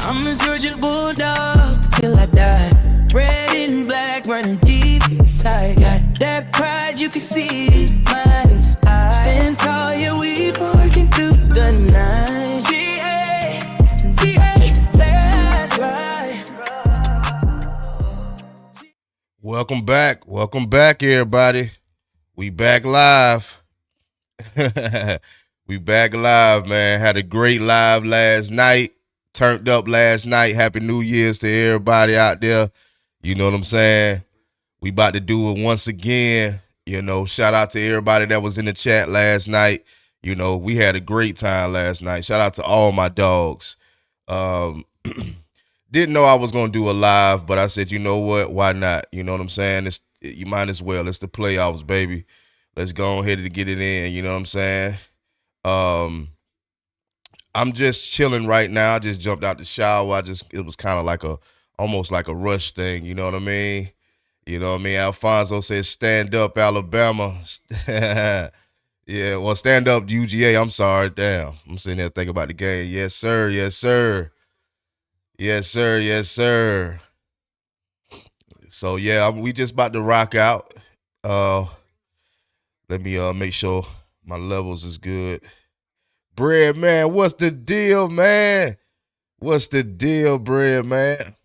I'm a Georgia Bulldog till I die. Red and black running deep inside. Got that pride, you can see it in my eyes. Stand tall, yeah, we working through the night. GA, GA, that's right. Welcome back, everybody. We back live. We back live, man. Had a great live last night. Turned up last night. Happy New Year's to everybody out there. You know what I'm saying? We about to do it once again. You know, shout out to everybody that was in the chat last night. You know, we had a great time last night. Shout out to all my dogs. Didn't know I was gonna do a live, but I said, you know what? Why not? You know what I'm saying? You might as well. It's the playoffs, baby. Let's go ahead and get it in. You know what I'm saying? I'm just chilling right now. I just jumped out the shower. It was kind of like almost like a rush thing. You know what I mean? You know what I mean? Alfonso says, "Stand up, Alabama." Yeah, well, stand up, UGA. I'm sorry, damn. I'm sitting there thinking about the game. Yes, sir. Yes, sir. Yes, sir. Yes, sir. So yeah, we just about to rock out. Let me make sure my levels is good. Bread man, what's the deal, man? What's the deal, Bread man?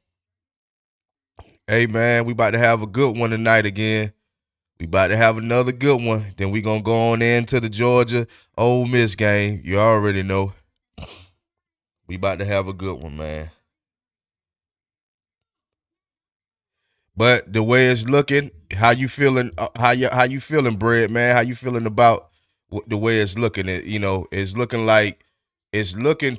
Hey man, we about to have a good one tonight again. We about to have another good one. Then we gonna go on into the Georgia Ole Miss game. You already know. We about to have a good one, man. But the way it's looking, how you feeling? How you feeling, Bread man? How you feeling about the way it's looking? You know, it's looking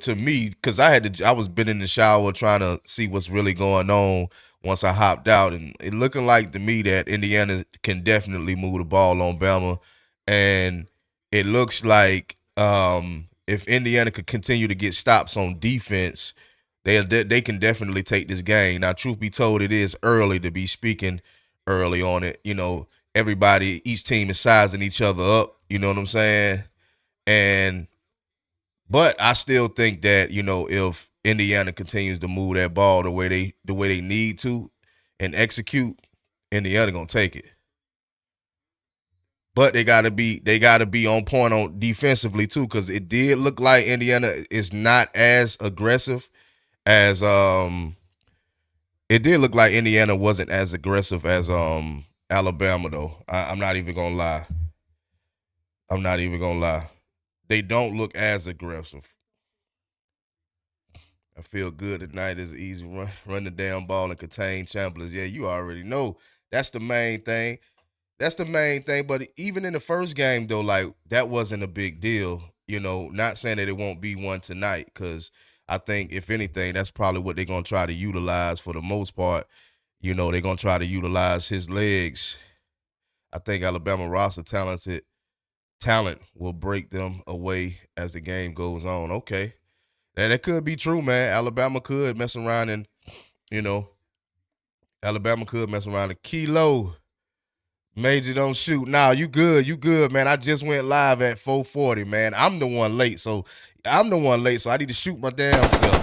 to me because I was been in the shower trying to see what's really going on once I hopped out, and it looking like to me that Indiana can definitely move the ball on Bama, and it looks like if Indiana could continue to get stops on defense, they can definitely take this game. Now, truth be told, it is early to be speaking early on it. You know, each team is sizing each other up. You know what I'm saying? But I still think that, you know, if Indiana continues to move that ball the way they need to and execute, Indiana gonna take it. But they gotta be on point on defensively too, because it did look like Indiana is not as aggressive as it did look like Indiana wasn't as aggressive as Alabama though. I'm not even gonna lie. I'm not even gonna lie. They don't look as aggressive. I feel good tonight. Is easy run the damn ball and contain Chambliss. Yeah, you already know that's the main thing. That's the main thing. But even in the first game though, like that wasn't a big deal. You know, not saying that it won't be one tonight, because I think if anything, that's probably what they're gonna try to utilize for the most part. You know, they're gonna try to utilize his legs. I think Alabama roster talent will break them away as the game goes on. Okay. And that could be true, man. Alabama could mess around and, you know, Alabama could mess around and Kilo. Major don't shoot. Nah, you good, man. I just went live at 4:40, man. I'm the one late, so I need to shoot my damn self.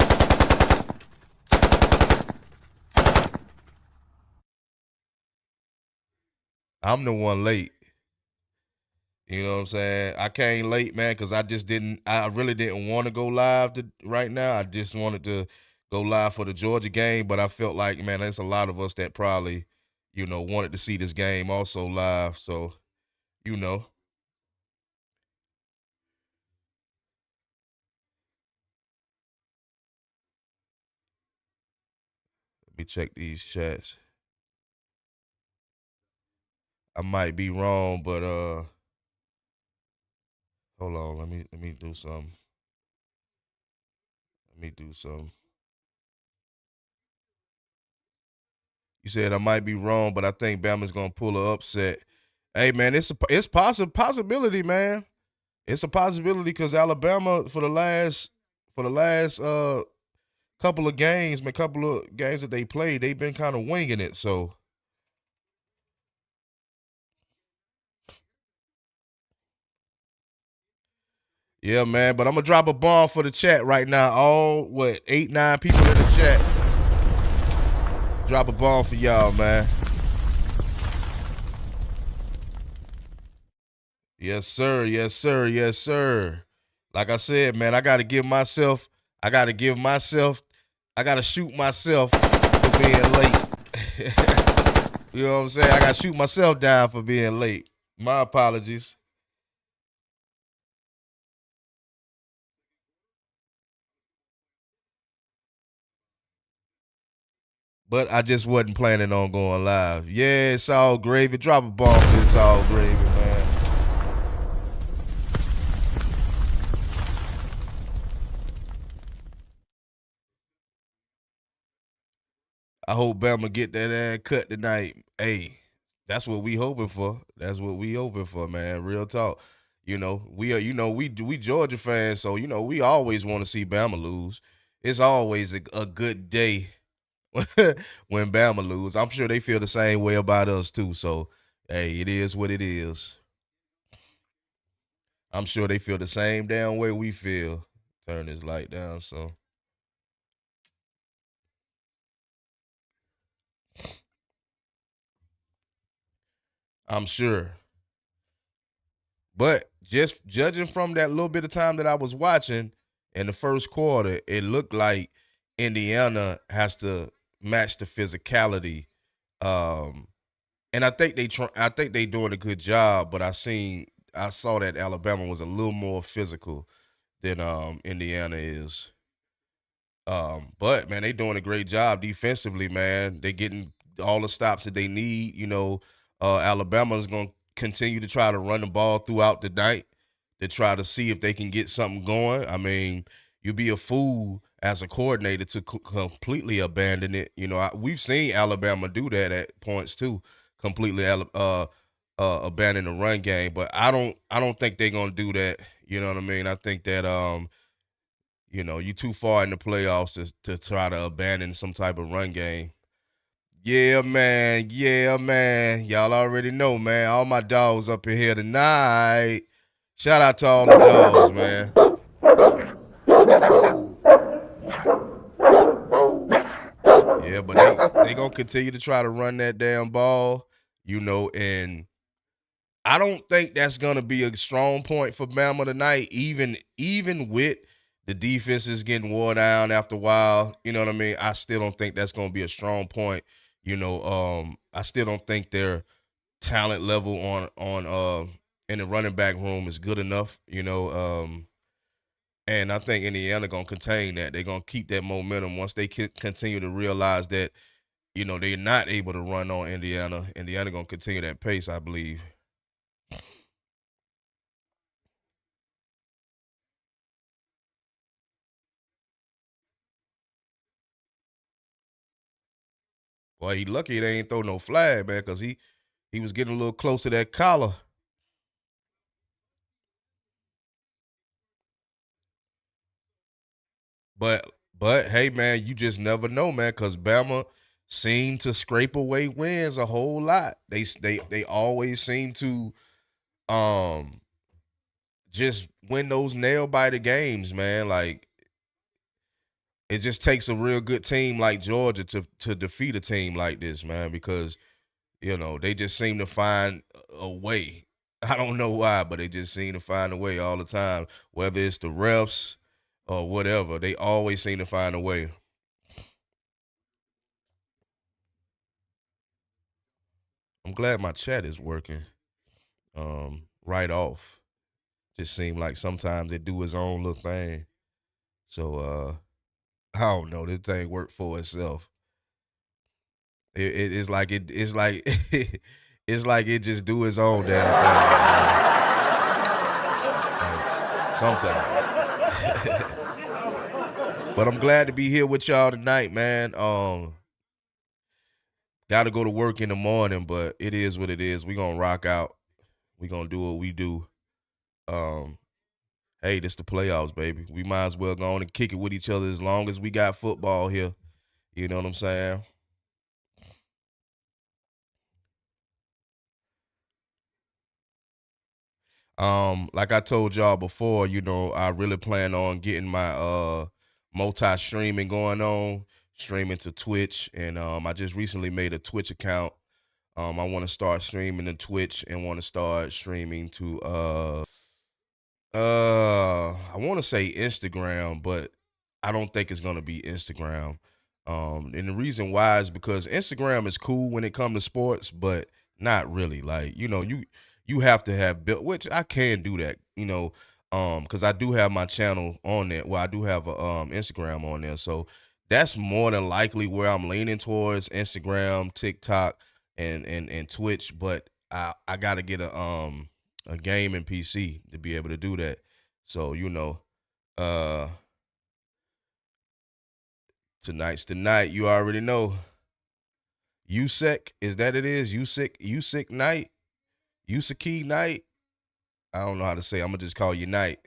I'm the one late. You know what I'm saying? I came late, man, because I really didn't want to go live right now. I just wanted to go live for the Georgia game, but I felt like, man, there's a lot of us that probably, you know, wanted to see this game also live. So, you know, let me check these chats. I might be wrong, but hold on, let me do something. Let me do something. You said I might be wrong, but I think Bama's gonna pull an upset. Hey, man, it's possibility, man. It's a possibility because Alabama for the last couple of games that they played, they've been kind of winging it. So Yeah, man. But I'm gonna drop a bomb for the chat right now. All what 8, 9 people in the chat. Drop a bomb for y'all, man. Yes, sir. Yes, sir. Yes, sir. Like I said, man, I gotta give myself. I gotta give myself. I gotta shoot myself for being late. You know what I'm saying? I gotta shoot myself down for being late. My apologies. But I just wasn't planning on going live. Yeah, it's all gravy. Drop a bomb for it's all gravy, man. I hope Bama get that ass cut tonight. Hey, that's what we hoping for. That's what we hoping for, man. Real talk. We are. We Georgia fans, so we always want to see Bama lose. It's always a good day when Bama lose. I'm sure they feel the same way about us too. So, hey, it is what it is. I'm sure they feel the same damn way we feel. Turn this light down, so I'm sure. But just judging from that little bit of time that I was watching in the first quarter, it looked like Indiana has to match the physicality. Um, and I think they doing a good job, but I saw that Alabama was a little more physical than Indiana is. But man, they doing a great job defensively, man. They getting all the stops that they need. Alabama's gonna continue to try to run the ball throughout the night to try to see if they can get something going. I mean, you'd be a fool as a coordinator to completely abandon it. We've seen Alabama do that at points too, completely abandon the run game. But I don't think they're gonna do that. You know what I mean? I think that you too far in the playoffs to try to abandon some type of run game. Yeah, man. Yeah, man. Y'all already know, man. All my dogs up in here tonight. Shout out to all the dogs, man. Yeah, but they gonna continue to try to run that damn ball, and I don't think that's gonna be a strong point for Bama tonight, even with the defense is getting wore down after a while. You know what I mean? I still don't think that's gonna be a strong point. I still don't think their talent level on in the running back room is good enough. And I think Indiana gonna contain that. They're gonna keep that momentum once they continue to realize that they're not able to run on Indiana. Indiana gonna continue that pace, I believe. Boy, he lucky they ain't throw no flag, man, because he was getting a little close to that collar. But hey, man, you just never know, man, because Bama seem to scrape away wins a whole lot. They always seem to um just win those nail biter games, man. Like it just takes a real good team like Georgia to defeat a team like this, man, because they just seem to find a way. I don't know why, but they just seem to find a way all the time. Whether it's the refs or whatever, they always seem to find a way. I'm glad my chat is working right off. Just seem like sometimes it do its own little thing. So I don't know. This thing worked for itself. It's like it's like it's like it just do its own damn thing. Sometimes. But I'm glad to be here with y'all tonight, man. Got to go to work in the morning, but it is what it is. We gonna rock out. We gonna do what we do. Um, hey, this the playoffs, baby. We might as well go on and kick it with each other as long as we got football here. You know what I'm saying? Like I told y'all before, I really plan on getting my multi streaming going on, streaming to Twitch, and I just recently made a Twitch account. I want to start streaming to Twitch and want to start streaming to I want to say Instagram, but I don't think it's gonna be Instagram. And the reason why is because Instagram is cool when it comes to sports, but not really. Like, you have to have built, which I can do that, because I do have my channel on there. Well, I do have a Instagram on there, so that's more than likely where I'm leaning towards Instagram, TikTok, and Twitch. But I gotta get a gaming PC to be able to do that. So, uh tonight's the night. You already know. USEC, is that it is? USEC night? USEC night? I don't know how to say. I'm gonna just call you night.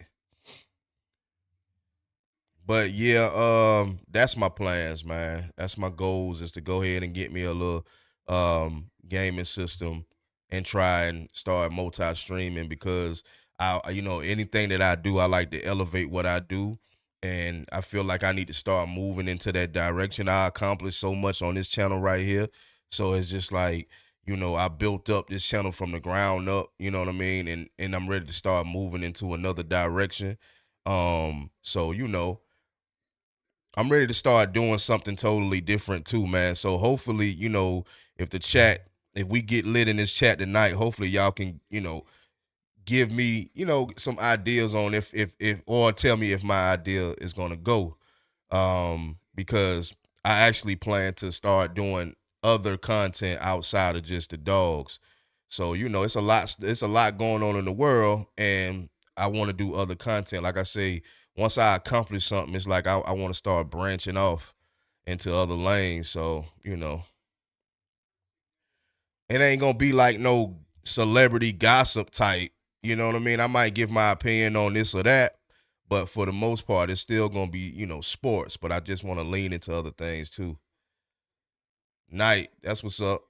But yeah, that's my plans, man. That's my goals is to go ahead and get me a little gaming system and try and start multi-streaming because anything that I do, I like to elevate what I do. And I feel like I need to start moving into that direction. I accomplished so much on this channel right here. So it's just like, I built up this channel from the ground up, you know what I mean? And I'm ready to start moving into another direction. So I'm ready to start doing something totally different too, man. So hopefully, if the chat, if we get lit in this chat tonight, hopefully y'all can, give me, some ideas on if or tell me if my idea is gonna go. Because I actually plan to start doing other content outside of just the dogs. So, it's a lot going on in the world, and I want to do other content. Like I say, once I accomplish something, it's like I want to start branching off into other lanes. So, it ain't gonna be like no celebrity gossip type. You know what I mean? I might give my opinion on this or that, but for the most part, it's still gonna be, sports. But I just want to lean into other things too. Night, that's what's up.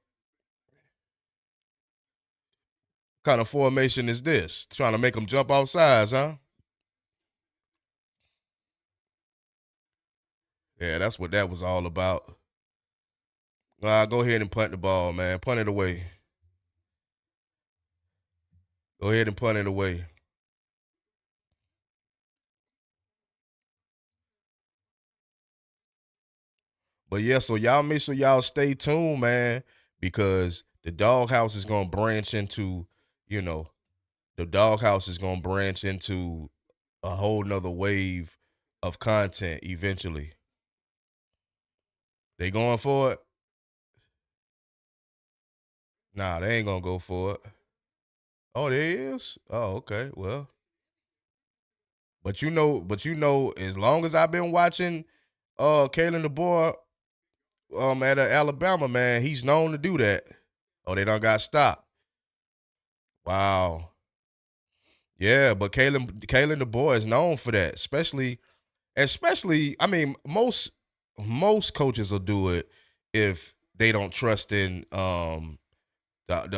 Kind of formation is this? Trying to make them jump off sides, huh? Yeah, that's what that was all about. Go ahead and punt the ball, man. Punt it away. Go ahead and punt it away. But yeah, so y'all make sure y'all stay tuned, man, because the doghouse is gonna branch into, you know, the doghouse is gonna branch into a whole nother wave of content eventually. They going for it? Nah, they ain't gonna go for it. Oh, there is? Oh, okay. Well, but as long as I've been watching Kalen the boy at Alabama, man, he's known to do that. Oh, they done got stopped. Wow. Yeah, but Kalen the boy is known for that. Especially, I mean, most coaches will do it if they don't trust in the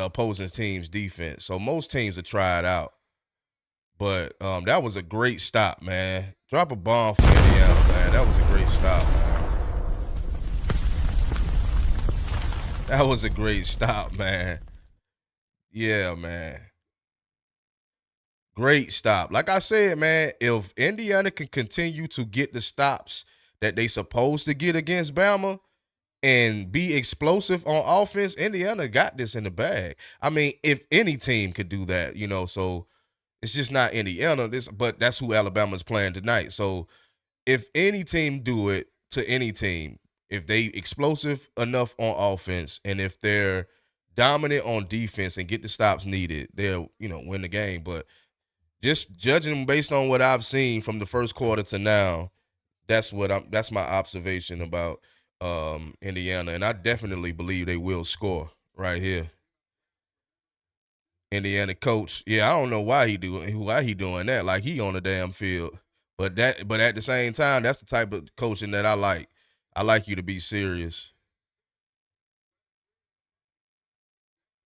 opposing team's defense. So most teams will try it out. But that was a great stop, man. Drop a bomb for Indiana, man. That was a great stop. That was a great stop, man. Yeah, man. Great stop. Like I said, man, if Indiana can continue to get the stops that they supposed to get against Bama and be explosive on offense, Indiana got this in the bag. I mean, if any team could do that, so it's just not Indiana. But that's who Alabama's playing tonight. So if any team do it to any team, if they explosive enough on offense and if they're dominant on defense and get the stops needed, they'll, win the game. But just judging them based on what I've seen from the first quarter to now, that's my observation about Indiana. And I definitely believe they will score right here. Indiana coach. Yeah, I don't know why he doing that. Like he on the damn field. But at the same time, that's the type of coaching that I like. I like you to be serious.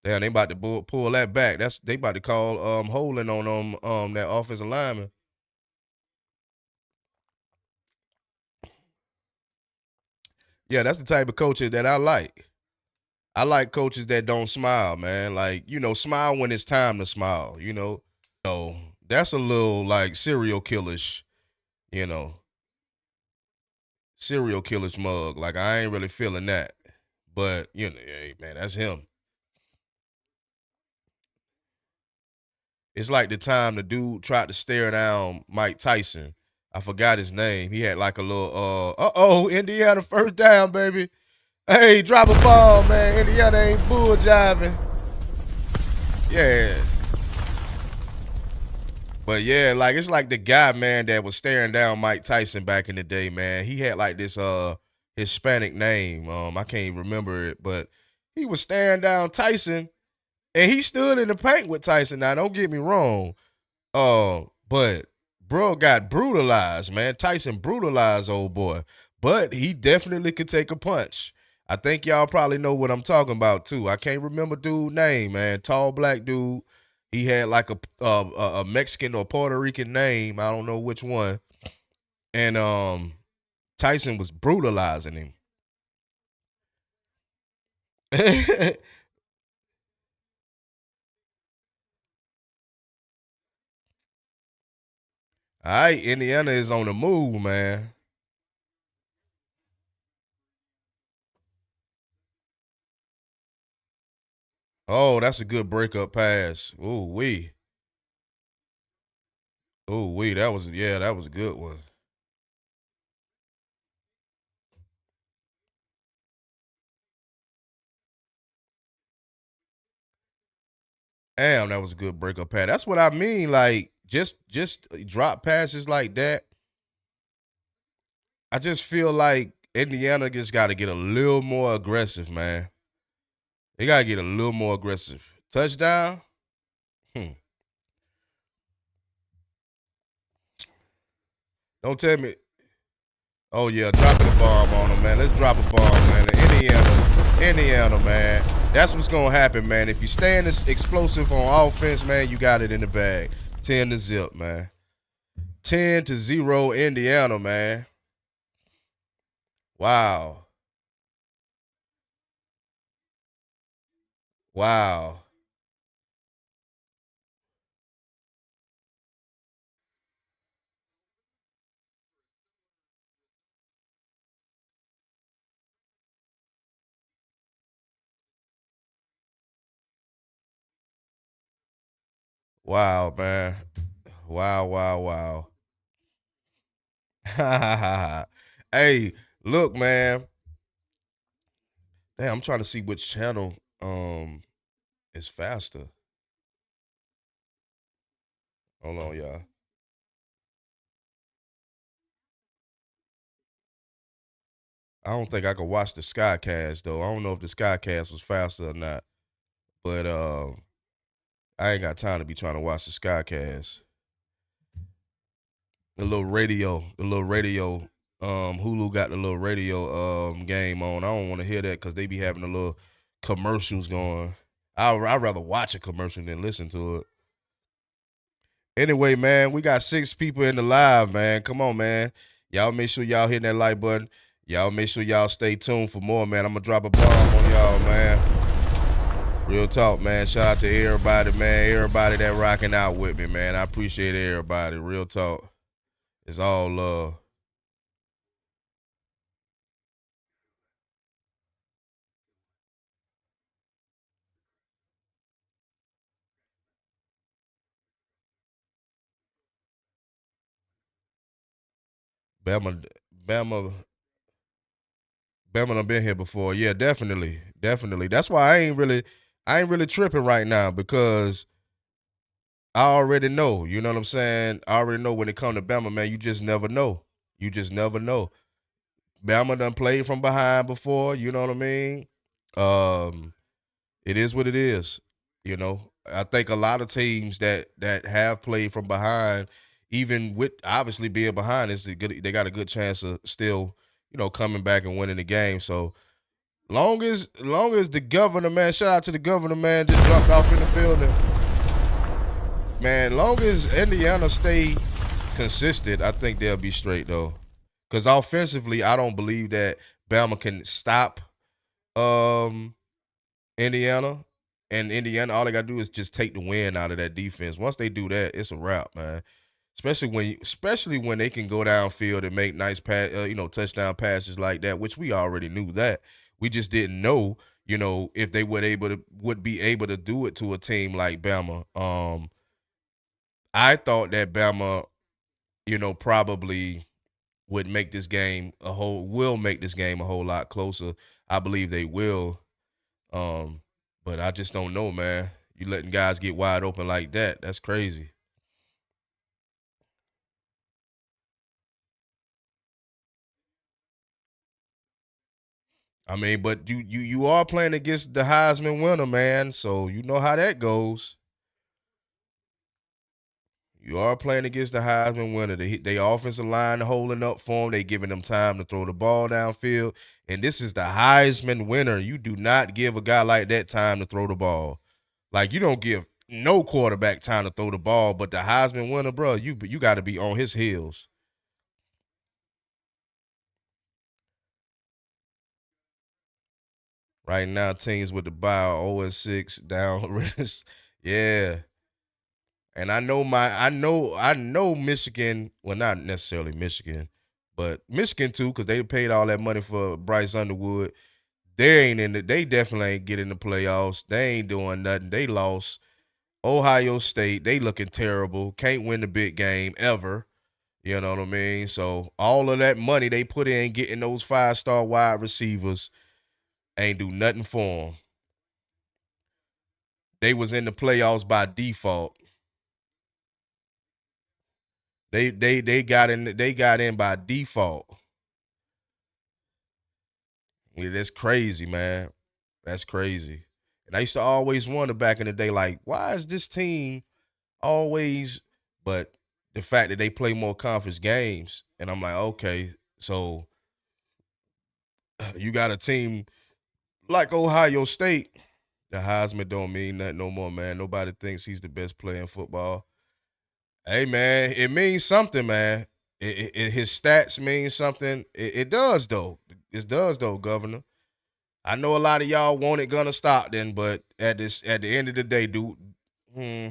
Damn, they about to pull that back. They about to call holding on that offensive lineman. Yeah, that's the type of coaches that I like. I like coaches that don't smile, man. Like, smile when it's time to smile, No, that's a little like you know, serial killer's mug. Like I ain't really feeling that. But, hey man, that's him. It's like the time the dude tried to stare down Mike Tyson. I forgot his name. He had like a little Indiana first down, baby. Hey, drop a ball, man. Indiana ain't bull jiving. Yeah. But yeah, like it's like the guy, man, that was staring down Mike Tyson back in the day, man. He had like this Hispanic name. I can't even remember it, but he was staring down Tyson and he stood in the paint with Tyson. Now, don't get me wrong. But bro got brutalized, man. Tyson brutalized old boy. But he definitely could take a punch. I think y'all probably know what I'm talking about too. I can't remember dude's name, man. Tall black dude. He had like a Mexican or Puerto Rican name. I don't know which one. And Tyson was brutalizing him. All right, Indiana is on the move, man. Oh, that's a good breakup pass. Ooh wee. Ooh wee. That was a good one. Damn, that was a good breakup pass. That's what I mean. Like just drop passes like that. I just feel like Indiana just got to get a little more aggressive, man. They got to get a little more aggressive. Touchdown. Hmm. Don't tell me. Oh yeah, dropping the bomb on them, man. Let's drop a bomb, man. Indiana, man. That's what's gonna happen, man. If you stand this explosive on offense, man, you got it in the bag. 10-0, man. 10-0, Indiana, man. Wow. Wow. Wow, man. Wow, wow, wow. Hey, look, man. Damn, I'm trying to see which channel is faster. Hold on, y'all. I don't think I could watch the Skycast though. I don't know if the Skycast was faster or not. But I ain't got time to be trying to watch the Skycast. The little radio. Hulu got the little radio game on. I don't want to hear that because they be having the little commercials going. I'd rather watch a commercial than listen to it. Anyway, man, we got 6 people in the live, man. Come on, man. Y'all make sure y'all hit that like button. Y'all make sure y'all stay tuned for more, man. I'm gonna drop a bomb on y'all, man. Real talk, man. Shout out to everybody, man. Everybody that rocking out with me, man. I appreciate everybody. Real talk. It's all love. Bama, Bama, Bama done been here before. Yeah, definitely, definitely. That's why I ain't really tripping right now because I already know. You know what I'm saying? I already know when it come to Bama, man. You just never know. You just never know. Bama done played from behind before. You know what I mean? Um, it is what it is. I think a lot of teams that have played from behind, even with obviously being behind, they got a good chance of still, coming back and winning the game. So Long as the governor, man, shout out to the governor, man, just dropped off in the building. Man, long as Indiana stay consistent, I think they'll be straight though. Because offensively, I don't believe that Bama can stop um Indiana. And Indiana, all they gotta do is just take the win out of that defense. Once they do that, it's a wrap, man. Especially when they can go downfield and make nice touchdown passes like that, which we already knew that. We just didn't know, if they would be able to do it to a team like Bama. I thought that Bama, probably would make this game will make this game a whole lot closer. I believe they will. But I just don't know, man. You letting guys get wide open like that. That's crazy. I mean, but you are playing against the Heisman winner, man. So you know how that goes. You are playing against the Heisman winner. They offensive line holding up for them. They giving them time to throw the ball downfield. And this is the Heisman winner. You do not give a guy like that time to throw the ball. Like you don't give no quarterback time to throw the ball, but the Heisman winner, bro, you got to be on his heels. Right now, teams with the bye are 0-6 down risk. Yeah. And I know Michigan, well, not necessarily Michigan, but Michigan too, because they paid all that money for Bryce Underwood. They definitely ain't getting the playoffs. They ain't doing nothing. They lost. Ohio State, they looking terrible. Can't win the big game ever. You know what I mean? So all of that money they put in getting those 5-star wide receivers ain't do nothing for them. They was in the playoffs by default. They got in by default. Yeah, that's crazy, man. That's crazy. And I used to always wonder back in the day, like, why is this team always? But the fact that they play more conference games, and I'm like, okay, so you got a team like Ohio State. The Heisman don't mean nothing no more, man. Nobody thinks he's the best player in football. Hey, man, it means something, man. His stats mean something. It does, though. It does, though, Governor. I know a lot of y'all want it gonna stop then, but at the end of the day, dude, hmm,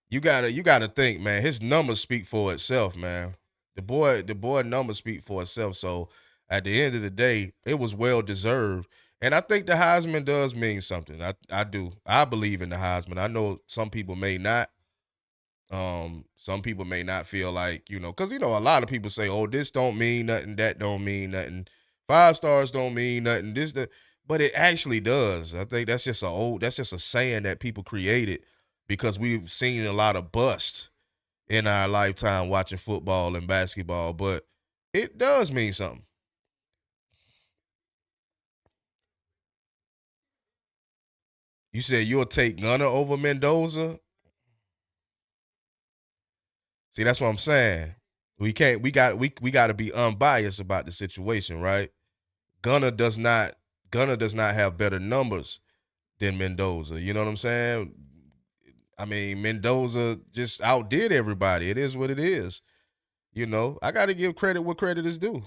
you gotta think, man. His numbers speak for itself, man. The boy numbers speak for itself. So at the end of the day, it was well deserved. And I think the Heisman does mean something. I do. I believe in the Heisman. I know some people may not. Some people may not feel like, because a lot of people say, oh, this don't mean nothing, that don't mean nothing. 5 stars don't mean nothing. But it actually does. I think that's just a saying that people created because we've seen a lot of busts in our lifetime watching football and basketball. But it does mean something. You said you'll take Gunner over Mendoza. See, that's what I'm saying. We can't. We got to be unbiased about the situation, right? Gunner does not Gunner does not have better numbers than Mendoza. You know what I'm saying? I mean, Mendoza just outdid everybody. It is what it is. I got to give credit where credit is due.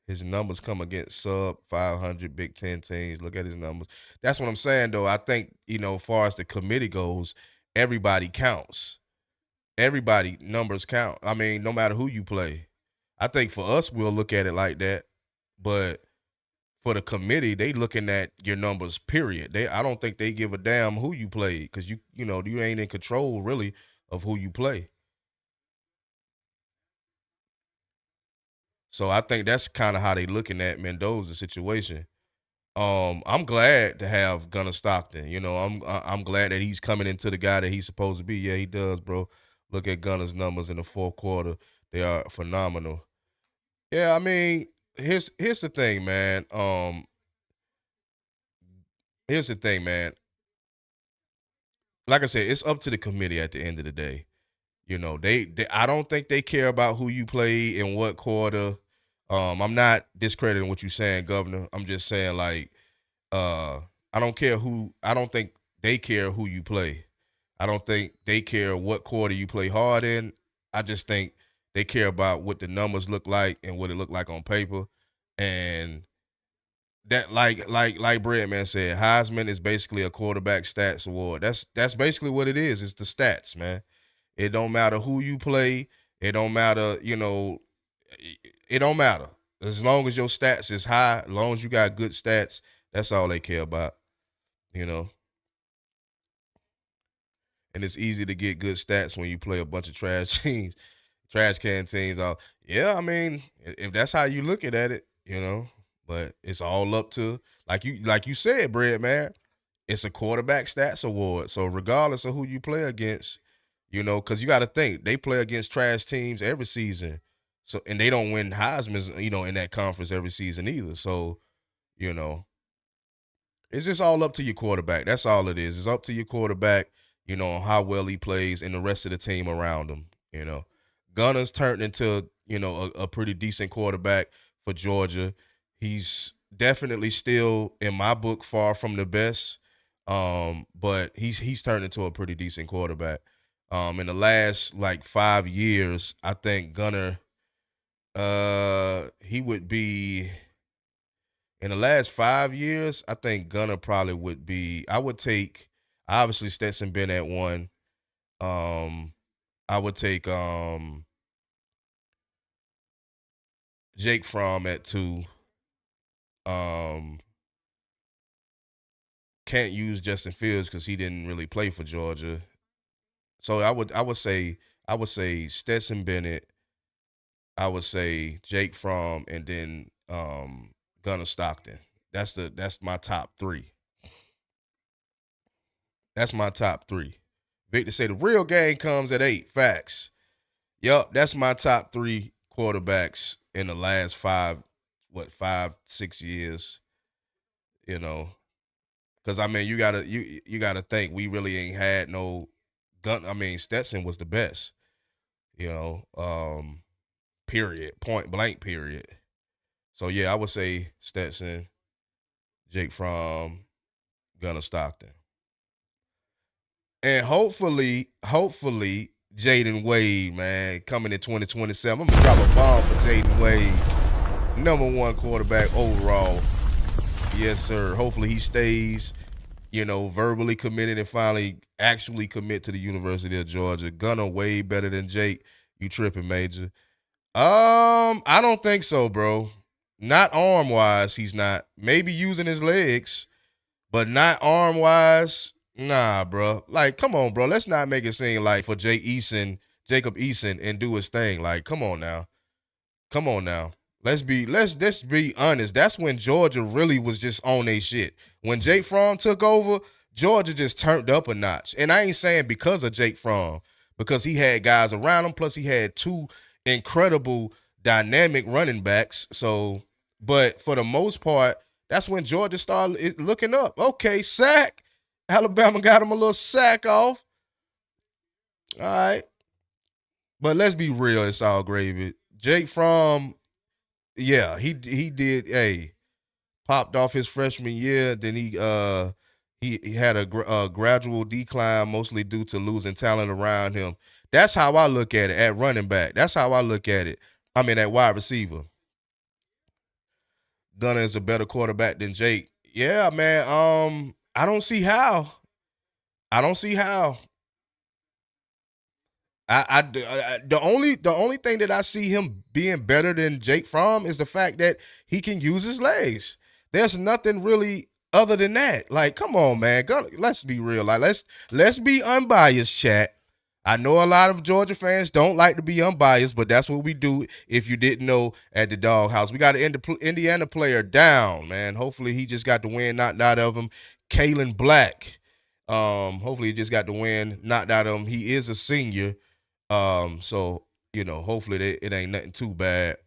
His numbers come against sub 500 Big Ten teams. Look at his numbers. That's what I'm saying, though. I think, as far as the committee goes, everybody counts. Everybody numbers count. I mean, no matter who you play. I think for us, we'll look at it like that. But for the committee, they looking at your numbers, period. I don't think they give a damn who you play because you ain't in control really of who you play. So I think that's kind of how they looking at Mendoza's situation. I'm glad to have Gunner Stockton. I'm glad that he's coming into the guy that he's supposed to be. Yeah, he does, bro. Look at Gunner's numbers in the fourth quarter; they are phenomenal. Yeah, I mean, here's the thing, man. Here's the thing, man. Like I said, it's up to the committee at the end of the day. I don't think they care about who you play in what quarter. I'm not discrediting what you're saying, Governor. I'm just saying like uh I don't think they care who you play. I don't think they care what quarter you play hard in. I just think they care about what the numbers look like and what it look like on paper. And that like Breadman said, Heisman is basically a quarterback stats award. That's basically what it is. It's the stats, man. It don't matter who you play. It don't matter, it don't matter. As long as your stats is high, as long as you got good stats, that's all they care about, you know. And it's easy to get good stats when you play a bunch of trash teams, trash can teams. All yeah, I mean, if that's how you looking at it, but it's all up to like you said, Bread man. It's a quarterback stats award. So regardless of who you play against, because you got to think they play against trash teams every season. So and they don't win Heisman's, in that conference every season either. So, you know, it's just all up to your quarterback. That's all it is. It's up to your quarterback, on how well he plays and the rest of the team around him. Gunner's turned into, a pretty decent quarterback for Georgia. He's definitely still, in my book, far from the best. But he's turned into a pretty decent quarterback. In the last like 5 years, I think Gunner, he would be in the last 5 years, I think Gunner probably would be. I would take obviously Stetson Bennett at one. Um, I would take Jake Fromm at two. Um, can't use Justin Fields because he didn't really play for Georgia. So I would say Stetson Bennett. I would say Jake Fromm and then Gunner Stockton. That's my top three. That's my top three. Victor said the real game comes at 8. Facts. Yup, that's my top three quarterbacks in the last 5, 6 years. You know, because I mean, you gotta think we really ain't had no gun. I mean, Stetson was the best. Period, point blank, period. So yeah, I would say Stetson, Jake Fromm, Gunner Stockton. And hopefully, Jaden Wade, man, coming in 2027. I'm gonna drop a bomb for Jaden Wade. Number one quarterback overall. Yes, sir. Hopefully he stays, verbally committed and finally actually commit to the University of Georgia. Gunner way better than Jake. You tripping, Major. I don't think so, bro. Not arm wise, he's not. Maybe using his legs. But not arm wise, nah, bro. Like, come on, bro. Let's not make it seem like for Jacob Eason, and do his thing. Like, come on now. Come on now. Let's be honest. That's when Georgia really was just on their shit. When Jake Fromm took over, Georgia just turned up a notch. And I ain't saying because of Jake Fromm, because he had guys around him, plus he had two incredible dynamic running backs. So, but for the most part, that's when Georgia started looking up. Okay, sack. Alabama got him a little sack off. All right. But let's be real, it's all gravy. Jake Fromm, yeah, he did. Hey, popped off his freshman year. Then he had a gradual decline, mostly due to losing talent around him. That's how I look at it at running back. That's how I look at it. I mean, at wide receiver. Gunner is a better quarterback than Jake. Yeah, man. I don't see how. I don't see how. The only thing that I see him being better than Jake Fromm is the fact that he can use his legs. There's nothing really other than that. Like, come on, man. Let's be real. Like, let's be unbiased, chat. I know a lot of Georgia fans don't like to be unbiased, but that's what we do. If you didn't know, at the doghouse, we got an Indiana player down, man. Hopefully, he just got the win knocked out of him. Kalen Black. Hopefully, he just got the win knocked out of him. He is a senior. So hopefully it ain't nothing too bad.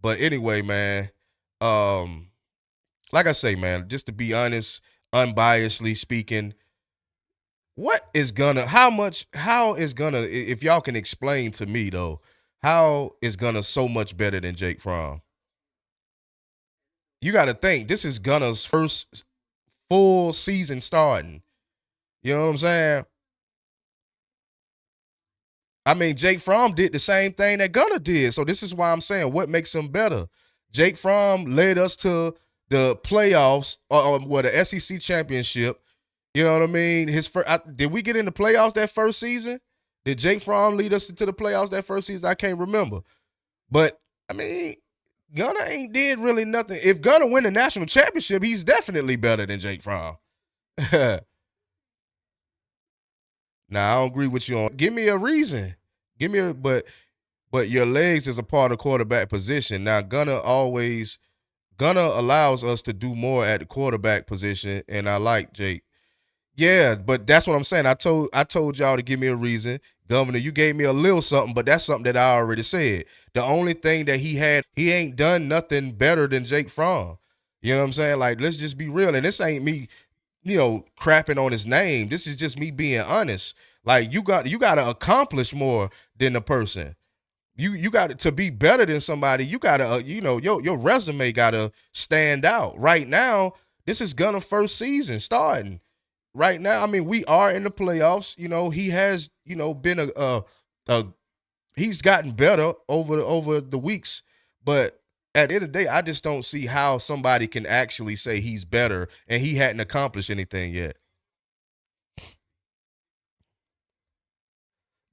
But anyway, man, like I say, man, just to be honest, unbiasedly speaking, What is gonna how is gonna if y'all can explain to me though, how is gonna so much better than Jake Fromm? You gotta think this is Gunna's first full season starting. You know what I'm saying? I mean, Jake Fromm did the same thing that Gunner did. So this is why I'm saying what makes him better. Jake Fromm led us to the playoffs or the SEC championship. You know what I mean? His first, did we get in the playoffs that first season? Did Jake Fromm lead us to the playoffs that first season? I can't remember. But I mean, Gunner ain't did really nothing. If Gunner win the national championship, he's definitely better than Jake Fromm. Now I don't agree with you on. Give me a reason. Give me a but your legs is a part of quarterback position. Now Gunner allows us to do more at the quarterback position, and I like Jake. Yeah, but that's what I'm saying. I told y'all to give me a reason. Governor, you gave me a little something, but that's something that I already said. The only thing that he ain't done nothing better than Jake Fromm. You know what I'm saying? Like, let's just be real. And this ain't me, crapping on his name. This is just me being honest. Like, you gotta accomplish more than the person. You got to be better than somebody. You gotta, your resume gotta stand out. Right now, this is Gunner first season starting. Right now, I mean, we are in the playoffs. He has, been a he's gotten better over the weeks, but at the end of the day, I just don't see how somebody can actually say he's better and he hadn't accomplished anything yet.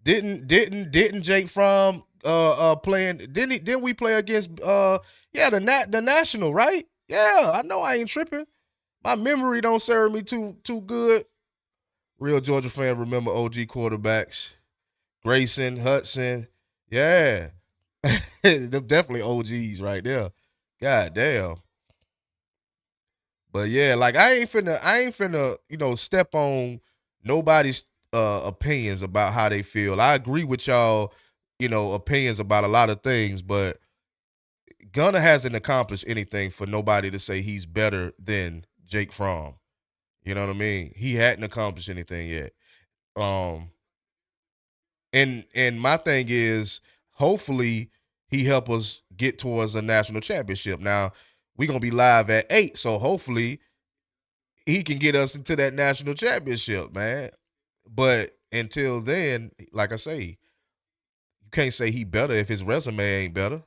Didn't Jake Fromm playing? Didn't we play against yeah, the national, right? Yeah, I know I ain't tripping. My memory don't serve me too good. Real Georgia fan remember OG quarterbacks. Grayson, Hudson. Yeah. Them definitely OGs right there. God damn. But yeah, like I ain't finna, step on nobody's opinions about how they feel. I agree with y'all, opinions about a lot of things, but Gunner hasn't accomplished anything for nobody to say he's better than Jake Fromm. You know what I mean? He hadn't accomplished anything yet. Um and my thing is hopefully he help us get towards a national championship. Now, we're gonna be live at 8, so hopefully he can get us into that national championship, man. But until then, like I say, you can't say he better if his resume ain't better.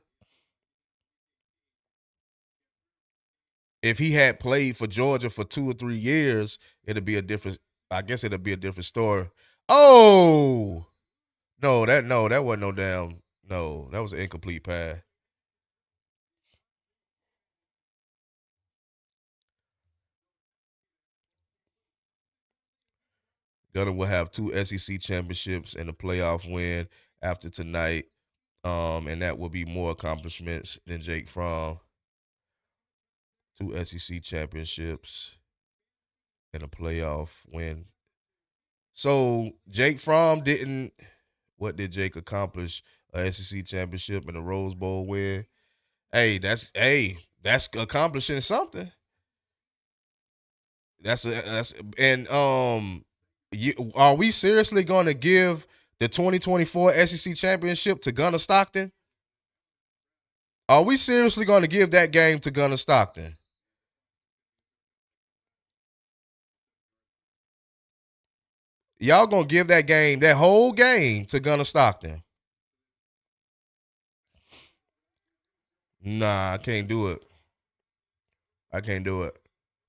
If he had played for Georgia for 2 or 3 years, it'd be a different. I guess it'd be a different story. Oh no, that wasn't no damn. No, that was an incomplete pass. Gunner will have two SEC championships and a playoff win after tonight. And that will be more accomplishments than Jake Fromm. Two SEC championships and a playoff win. So Jake Fromm didn't. What did Jake accomplish? A SEC championship and a Rose Bowl win. That's accomplishing something. That's and are we seriously going to give the 2024 SEC championship to Gunner Stockton? Are we seriously going to give that game to Gunner Stockton? Y'all gonna give that whole game to Gunner Stockton? Nah, I can't do it. I can't do it.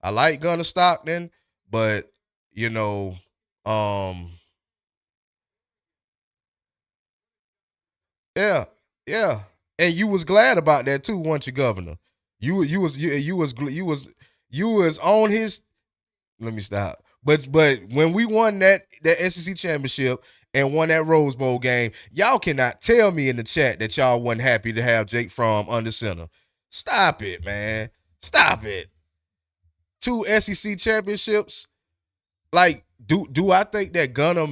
I like Gunner Stockton, but you know, um, yeah, yeah. And you was glad about that too, weren't you, Governor? You was on his. Let me stop. But when we won that SEC championship and won that Rose Bowl game, y'all cannot tell me in the chat that y'all wasn't happy to have Jake Fromm under center. Stop it, man. Stop it. Two SEC championships. Like, do I think that Gunner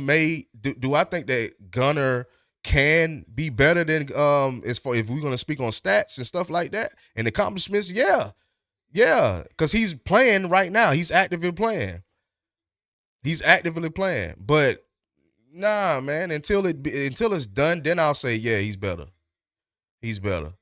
do I think that Gunner can be better than as far if we're gonna speak on stats and stuff like that and accomplishments? Yeah. Yeah. Because he's playing right now. He's actively playing. He's actively playing, but nah, man. Until it's done, then I'll say yeah, he's better. He's better.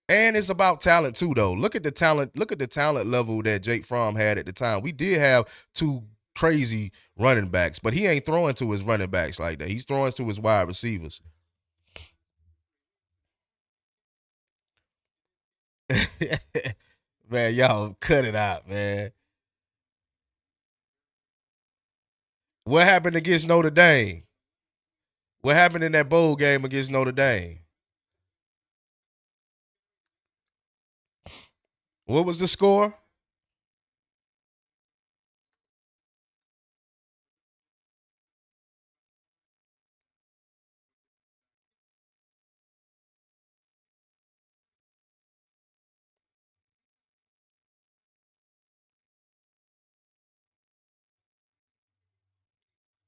And it's about talent too, though. Look at the talent. Look at the talent level that Jake Fromm had at the time. We did have two crazy running backs, but he ain't throwing to his running backs like that. He's throwing to his wide receivers. Man, y'all cut it out, man. What happened against Notre Dame? What happened in that bowl game against Notre Dame? What was the score?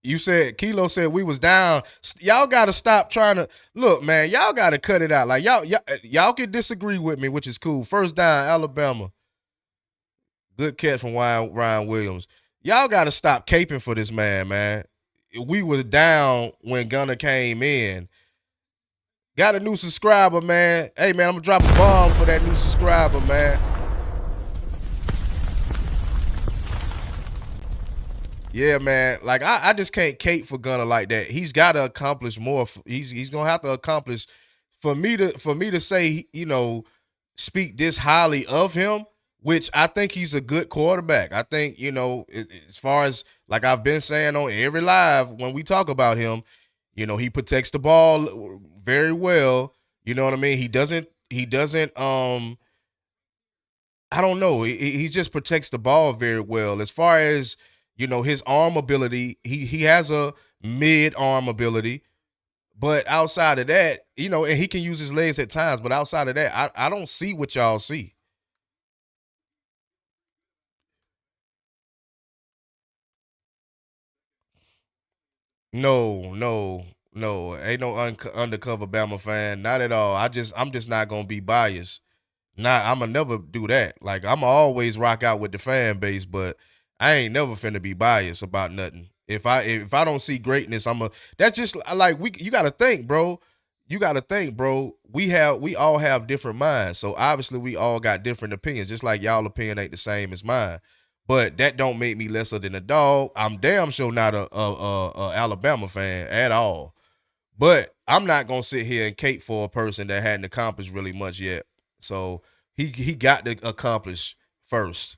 You said Kilo said we was down. Y'all got to stop trying to look, man. Y'all got to cut it out. Like y'all can disagree with me, which is cool. First down, Alabama. Good catch from Ryan Williams. Y'all got to stop caping for this man, man. We was down when Gunner came in. Got a new subscriber, man. Hey, man, I'm gonna drop a bomb for that new subscriber, man. Yeah, man. Like I just can't cape for Gunner like that. He's got to accomplish more. He's gonna have to accomplish for me to say, speak this highly of him, which I think he's a good quarterback. I think, as far as like I've been saying on every live when we talk about him, he protects the ball very well. You know what I mean? He doesn't I don't know. He just protects the ball very well. As far as, his arm ability, he has a mid arm ability. But outside of that, and he can use his legs at times, but outside of that, I don't see what y'all see. No, no, no. Ain't no undercover Bama fan. Not at all. I'm just not gonna be biased. I'ma never do that. Like I'ma always rock out with the fan base, but I ain't never finna be biased about nothing. If I don't see greatness, that's just like you gotta think, bro. You gotta think, bro. We all have different minds. So obviously we all got different opinions, just like y'all opinion ain't the same as mine. But that don't make me lesser than a dog. I'm damn sure not a Alabama fan at all. But I'm not gonna sit here and cape for a person that hadn't accomplished really much yet. So he got to accomplish first.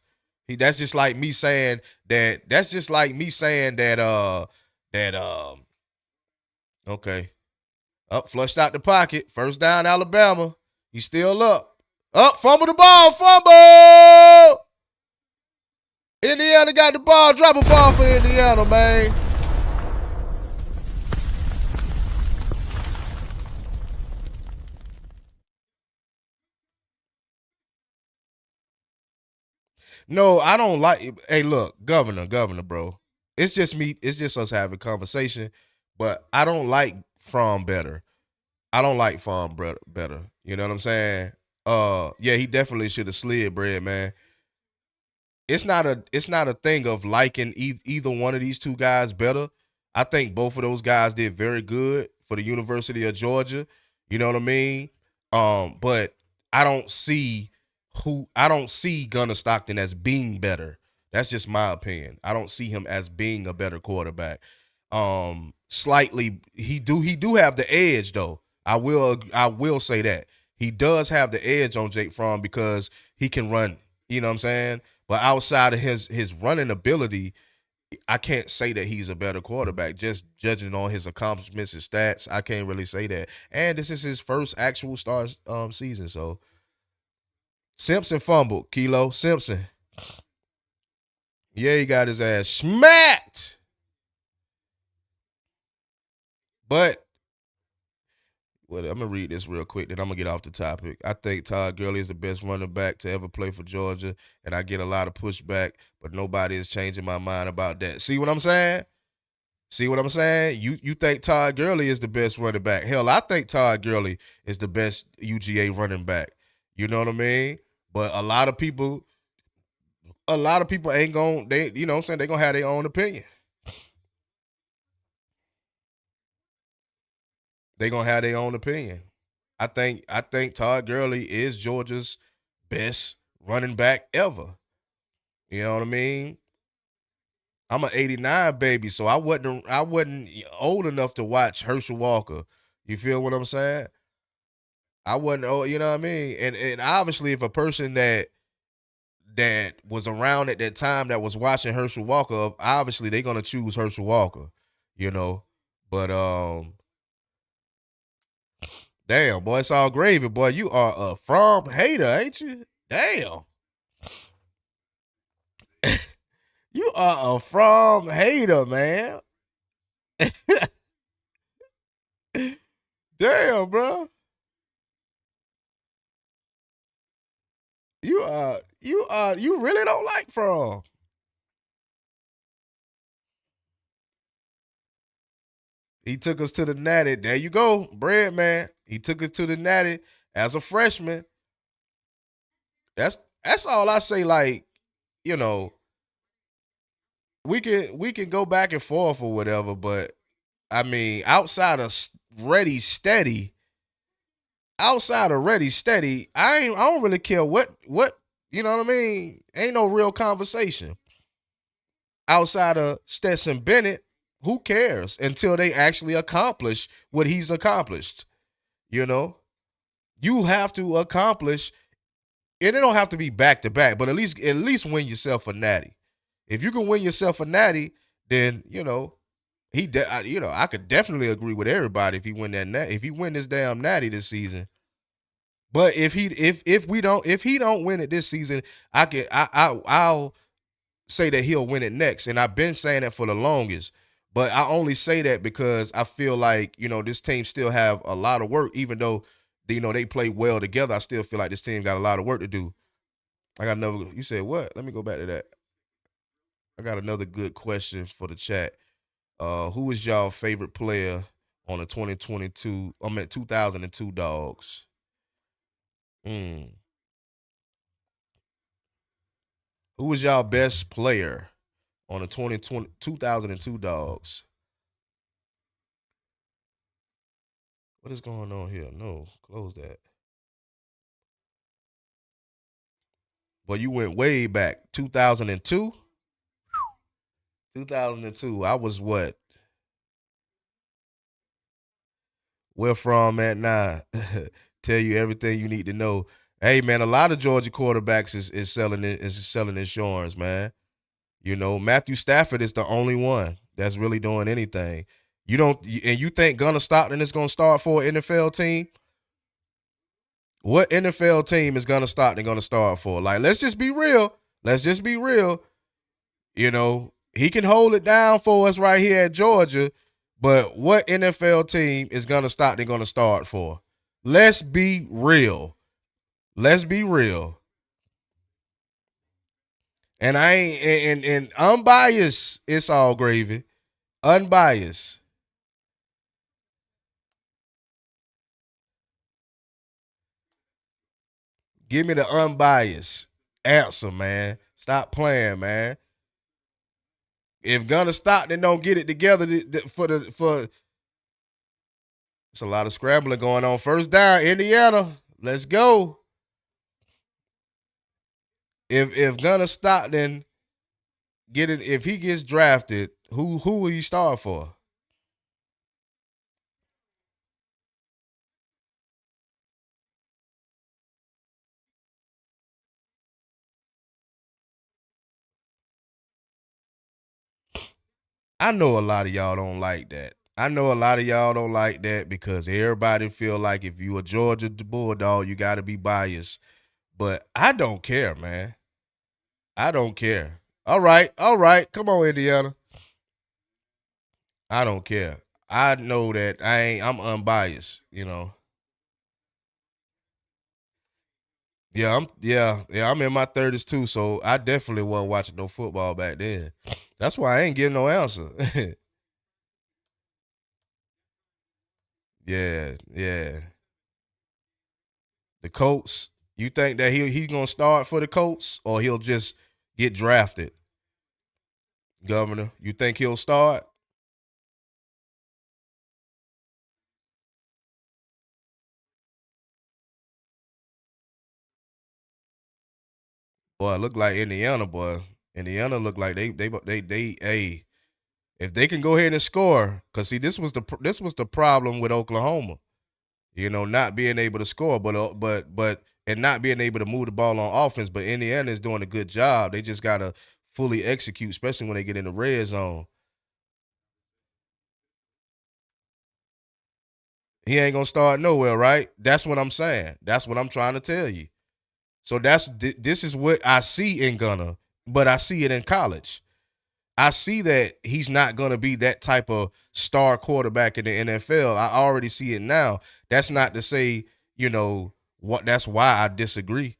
That's just like me saying that. That's just like me saying that. Okay. Up, flushed out the pocket. First down, Alabama. He's still up. Up, fumble the ball. Fumble. Indiana got the ball. Drop a ball for Indiana, man. No, I don't like. Hey, look, governor, bro. It's just me. It's just us having conversation. But I don't like From better. I don't like From better. You know what I'm saying? Yeah, he definitely should have slid bread, man. It's not a thing of liking either one of these two guys better. I think both of those guys did very good for the University of Georgia. You know what I mean? But I don't see Gunnar Stockton as being better. That's just my opinion. I don't see him as being a better quarterback. Slightly he do have the edge though. I will say that. He does have the edge on Jake Fromm because he can run, you know what I'm saying? But outside of his running ability, I can't say that he's a better quarterback. Just judging on his accomplishments, his stats, I can't really say that. And this is his first actual start season. So Simpson fumbled. Kilo Simpson. Yeah, he got his ass smacked. But well, I'm gonna read this real quick, then I'm gonna get off the topic. I think Todd Gurley is the best running back to ever play for Georgia, and I get a lot of pushback, but nobody is changing my mind about that. See what I'm saying? See what I'm saying? You think Todd Gurley is the best running back? Hell, I think Todd Gurley is the best UGA running back. You know what I mean? But a lot of people ain't going they you know what I'm saying, they gonna have their own opinion. They gonna have their own opinion. I think Todd Gurley is Georgia's best running back ever. You know what I mean? I'm an '89 baby, so I wasn't old enough to watch Herschel Walker. You feel what I'm saying? I wasn't old, you know what I mean? And obviously if a person that was around at that time that was watching Herschel Walker, obviously they're gonna choose Herschel Walker, you know. But damn, boy, it's all gravy, boy. You are a From hater, ain't you? Damn. You are a From hater, man. Damn, bro. You really don't like From. He took us to the Natty. There you go, bread man. He took us to the Natty as a freshman. That's all I say. Like, you know, we can go back and forth or whatever, but I mean, ready steady, outside of ready steady, I don't really care what you know what I mean. Ain't no real conversation outside of Stetson Bennett. Who cares until they actually accomplish what he's accomplished? You know, you have to accomplish, and it don't have to be back to back, but at least win yourself a natty. If you can win yourself a natty, then I could definitely agree with everybody if he win if he win this damn natty this season. But if he don't win it this season, I'll say that he'll win it next. And I've been saying that for the longest. But I only say that because I feel like, this team still have a lot of work, even though they play well together. I still feel like this team got a lot of work to do. I got another. You said what? Let me go back to that. I got another good question for the chat. Who is y'all favorite player on the 2022? I'm at 2002 dogs. Mm. Who was y'all best player on the 2002 dogs? What is going on here? No, close that. Well, you went way back. 2002? 2002. I was what? Where from at now? Tell you everything you need to know. Hey man, a lot of Georgia quarterbacks is selling insurance, man. Matthew Stafford is the only one that's really doing anything. You think Gunnar Stockton is going to start for an NFL team? What NFL team is Gunnar Stockton going to start for? Like, let's just be real. Let's just be real. He can hold it down for us right here at Georgia, but what NFL team is Gunnar Stockton going to start for? Let's be real. Let's be real. And I ain't and unbiased, it's all gravy. Unbiased. Give me the unbiased answer, man. Stop playing, man. If Gunnar Stockton don't get it together for it's a lot of scrambling going on. First down, Indiana. Let's go. If Gunnar Stockton if he gets drafted, who will he start for? I know a lot of y'all don't like that. I know a lot of y'all don't like that because everybody feel like if you a Georgia Bulldog, you got to be biased. But I don't care, man. I don't care. All right, all right. Come on, Indiana. I don't care. I know that I'm unbiased. I'm in my 30s too, so I definitely wasn't watching no football back then. That's why I ain't getting no answer. Yeah, yeah. The Colts. You think that he's gonna start for the Colts, or he'll just get drafted. Governor, you think he'll start? Boy, it look like Indiana, boy. Indiana look like hey, if they can go ahead and score, because see, this was the problem with Oklahoma. Not being able to score, but and not being able to move the ball on offense. But Indiana is doing a good job. They just gotta fully execute, especially when they get in the red zone. He ain't gonna start nowhere, right? That's what I'm saying. That's what I'm trying to tell you. So this is what I see in Gunner, but I see it in college. I see that he's not going to be that type of star quarterback in the NFL. I already see it now. That's not to say, what that's why I disagree.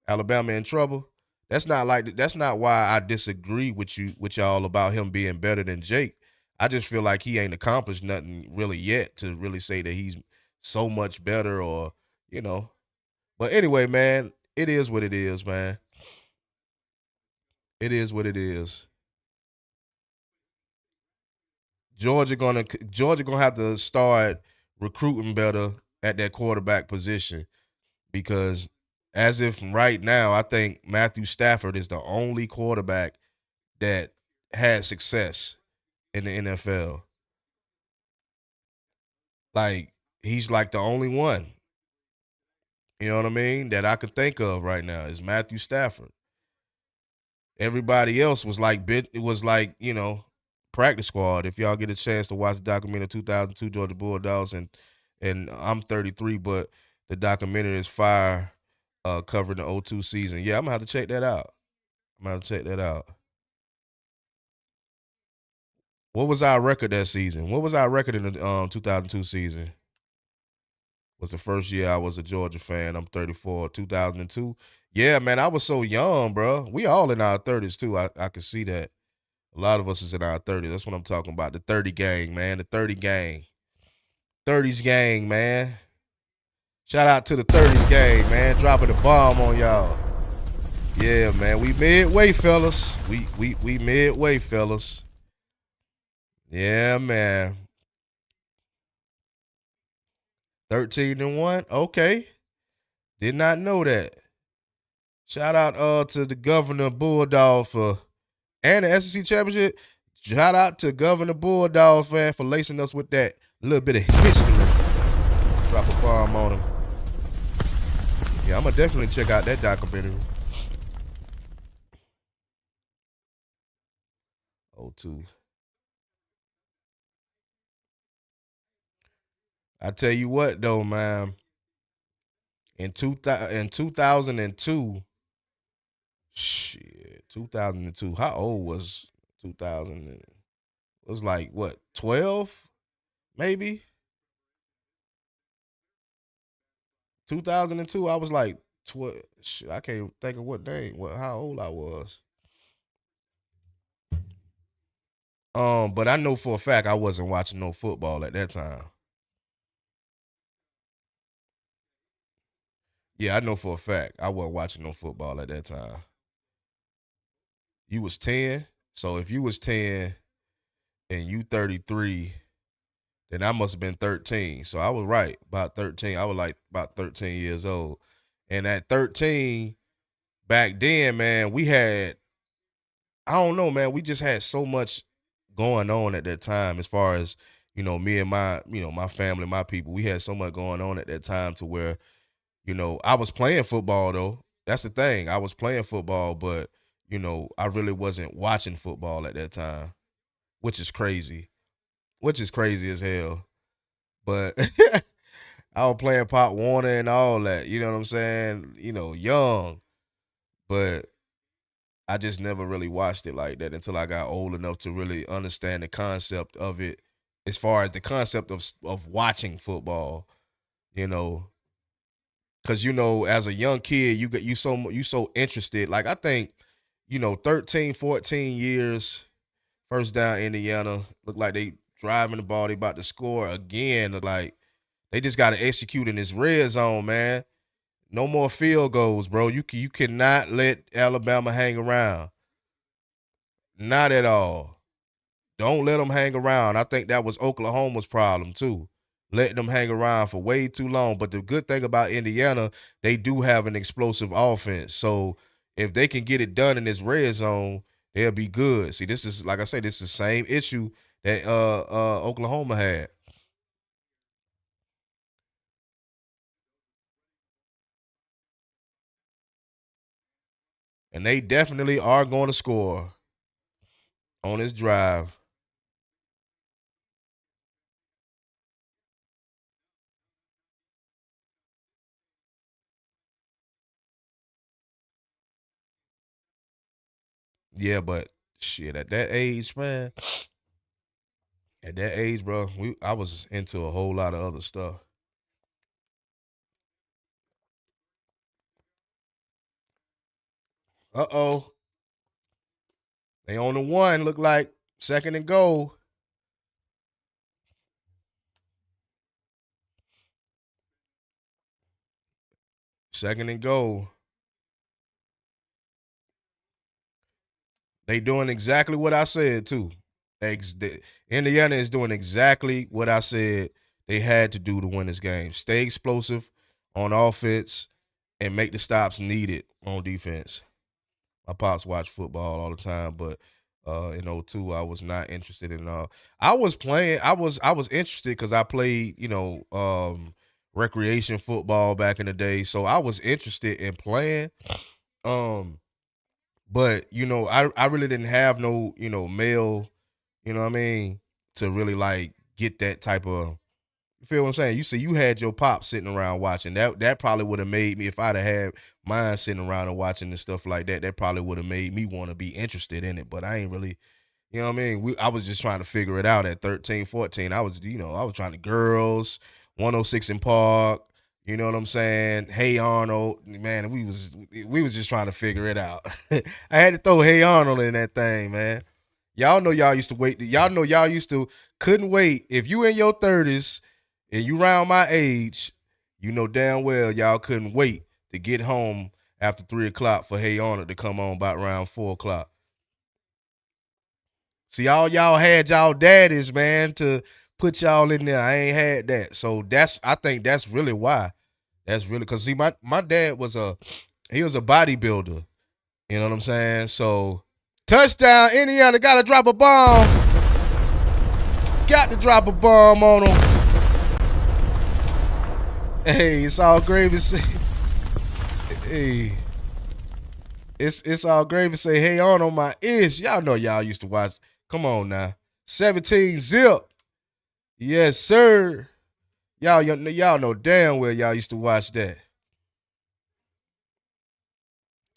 Alabama in trouble. That's not why I disagree with y'all about him being better than Jake. I just feel like he ain't accomplished nothing really yet to really say that he's so much better or, you know. But anyway, man, it is what it is, man. It is what it is. Georgia gonna have to start recruiting better at that quarterback position because as if right now, I think Matthew Stafford is the only quarterback that had success in the NFL. Like he's like the only one, you know what I mean, that I could think of right now is Matthew Stafford. Everybody else was like it was like, practice squad. If y'all get a chance to watch the documentary 2002 Georgia Bulldogs and I'm 33, but the documentary is fire covering the '02 season. Yeah, I'm gonna have to check that out. I'm gonna have to check that out. What was our record that season? What was our record in the 2002 season? Was the first year I was a Georgia fan. I'm 34. 2002. Yeah, man, I was so young, bro. We all in our 30s too. I can see that. A lot of us is in our 30s. That's what I'm talking about. The 30 gang, man. The 30 gang. 30s gang, man. Shout out to the 30s gang, man. Dropping a bomb on y'all. Yeah, man. We midway, fellas. We midway, fellas. Yeah, man. 13-1. Okay. Did not know that. Shout out to the Governor Bulldog and the SEC Championship. Shout out to Governor Bulldog fan for lacing us with that little bit of history. Drop a bomb on him. Yeah, I'm gonna definitely check out that documentary. '02. I tell you what though, man. In 2002, shit, 2002. How old was 2000? It was like what, 12, maybe? 2002. I was like 12. Shit, I can't think of how old I was. But I know for a fact I wasn't watching no football at that time. Yeah, I know for a fact I wasn't watching no football at that time. You was 10. So if you was 10 and you 33, then I must have been 13. So I was right, about 13. I was like about 13 years old. And at 13, back then, man, I don't know, man, we just had so much going on at that time as far as, me and my family, my people. We had so much going on at that time to where, I was playing football though. That's the thing. I was playing football, but, I really wasn't watching football at that time, which is crazy. Which is crazy as hell. But I was playing Pop Warner and all that. You know what I'm saying? Young. But I just never really watched it like that until I got old enough to really understand the concept of it, as far as the concept of watching football. You know, because as a young kid, you so interested. Like I think, 13, 14 years, first down Indiana, look like they driving the ball, they about to score again. Look like they just got to execute in this red zone, man. No more field goals, bro. You cannot let Alabama hang around. Not at all. Don't let them hang around. I think that was Oklahoma's problem too. Letting them hang around for way too long. But the good thing about Indiana, they do have an explosive offense. So if they can get it done in this red zone, they'll be good. See, this is like I said, this is the same issue that Oklahoma had. And they definitely are going to score on this drive. Yeah, but shit, at that age, man, at that age, bro, I was into a whole lot of other stuff. Uh-oh. They on the one, look like second and goal. Second and goal. They doing exactly what I said too. Indiana is doing exactly what I said they had to do to win this game. Stay explosive on offense and make the stops needed on defense. My pops watch football all the time, but in '02 I was not interested in I was playing I was interested because I played, recreation football back in the day. So I was interested in playing. Um but I really didn't have no, male, what I mean, to really like get that type of, you feel what I'm saying? You see, you had your pop sitting around watching. That probably would have made me, if I'd have had mine sitting around and watching and stuff like that, that probably would have made me want to be interested in it. But I ain't really, you know what I mean? I was just trying to figure it out at 13, 14. I was trying to girls, 106 in Park, you know what I'm saying? Hey Arnold, man, we was just trying to figure it out. I had to throw Hey Arnold in that thing, man. Y'all know y'all used to wait. Y'all know y'all used to couldn't wait. If you in your 30s and you around my age, you know damn well y'all couldn't wait to get home after 3 o'clock for Hey Arnold to come on about around 4 o'clock. See, all y'all had y'all daddies, man, to put y'all in there. I ain't had that. So I think that's really why. That's really because see, my dad was he was a bodybuilder. You know what I'm saying? So touchdown, Indiana gotta drop a bomb. Got to drop a bomb on them. Hey, it's all gravy. Hey, it's all gravy. Say hey on my ish. Y'all know y'all used to watch. Come on now, 17 zip. Yes, sir. Y'all know damn well y'all used to watch that.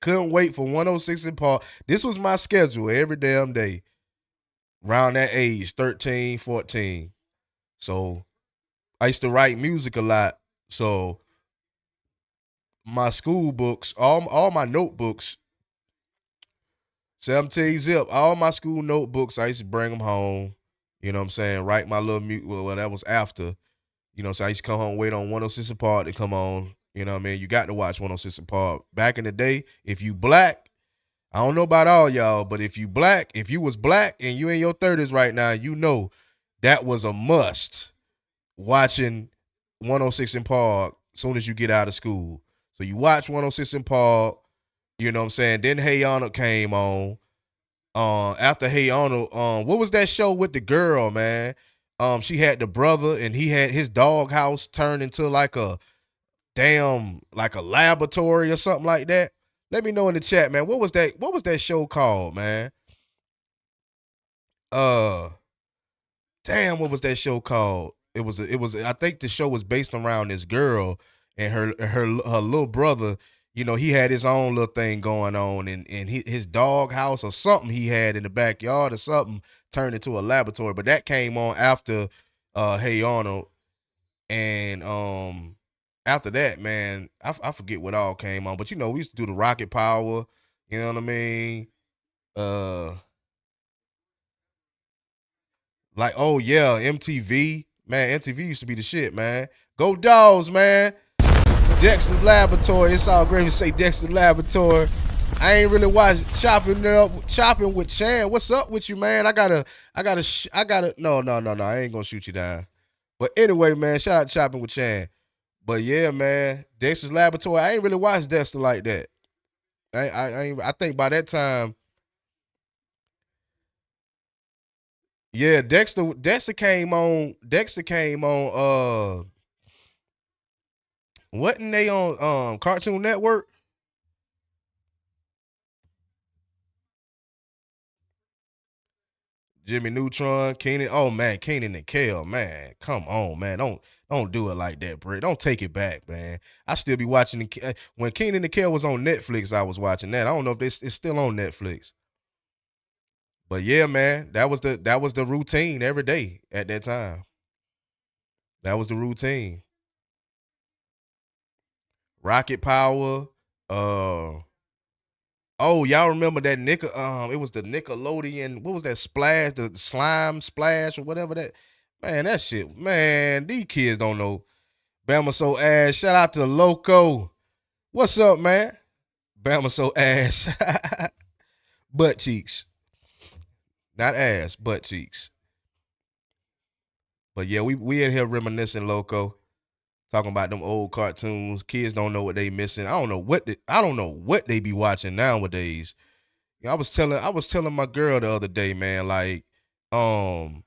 Couldn't wait for 106 in Paul. This was my schedule every damn day. Around that age, 13, 14. So I used to write music a lot. So my school books, all my notebooks, 17 zip, all my school notebooks, I used to bring them home. You know what I'm saying? Write my little music. Well, that was after. So I used to come home, wait on 106 in Park to come on. You know what I mean? You got to watch 106 in Park. Back in the day, if you black, I don't know about all y'all, but if you was black and you in your 30s right now, you know that was a must watching 106 in Park as soon as you get out of school. So you watch 106 in Park, you know what I'm saying? Then Hey Arnold came on. After Hey Arnold, what was that show with the girl, man? She had the brother and he had his dog house turned into like a like a laboratory or something like that. Let me know in the chat, man. What was that show called, man? Uh Damn, what was that show called? I think the show was based around this girl and her little brother. He had his own little thing going on, and his dog house or something he had in the backyard or something turned into a laboratory. But that came on after Hey Arnold, and after that, man, I forget what all came on. But we used to do the Rocket Power. You know what I mean? Uh, Like, oh yeah, MTV. Man, MTV used to be the shit, man. Go Dogs, man. Dexter's Laboratory. It's all great to say Dexter's Laboratory. I ain't really watched chopping with Chan. What's up with you, man? No. I ain't gonna shoot you down. But anyway, man, shout out to chopping with Chan. But yeah, man, Dexter's Laboratory. I ain't really watched Dexter like that. I think by that time, yeah, Dexter came on. Wasn't they on Cartoon Network? Jimmy Neutron, Keenan. Oh man, Keenan and Kel, man, come on, man, don't do it like that, Britt. Don't take it back, man. I still be watching when Keenan and Kel was on Netflix. I was watching that. I don't know if it's still on Netflix, but yeah, man, that was the routine every day at that time. That was the routine. Rocket Power. Uh oh, y'all remember that it was the Nickelodeon, what was that splash, the slime splash or whatever that. Man, that shit, man, these kids don't know. Bama so ass. Shout out to the Loco. What's up, man? Bama so ass. Butt cheeks. Not ass, butt cheeks. But yeah, we in here reminiscing, Loco. Talking about them old cartoons. Kids don't know what they missing. I don't know what they be watching nowadays. I was telling my girl the other day, man, like, um,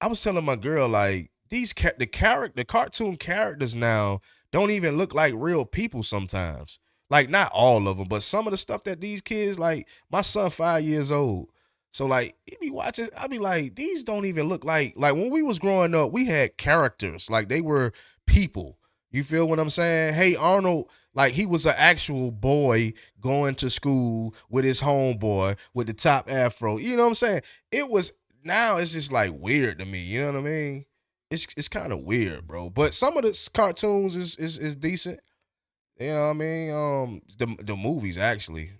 I was telling my girl like the cartoon characters now don't even look like real people sometimes. Like not all of them, but some of the stuff that these kids like. My son 5 years old, so like he be watching. I be like, these don't even look like when we was growing up. We had characters like they were people. You feel what I'm saying? Hey Arnold, like he was an actual boy going to school with his homeboy with the top afro. You know what I'm saying? It was now it's just like weird to me. You know what I mean? It's kind of weird, bro. But some of the cartoons is decent. You know what I mean? The movies actually.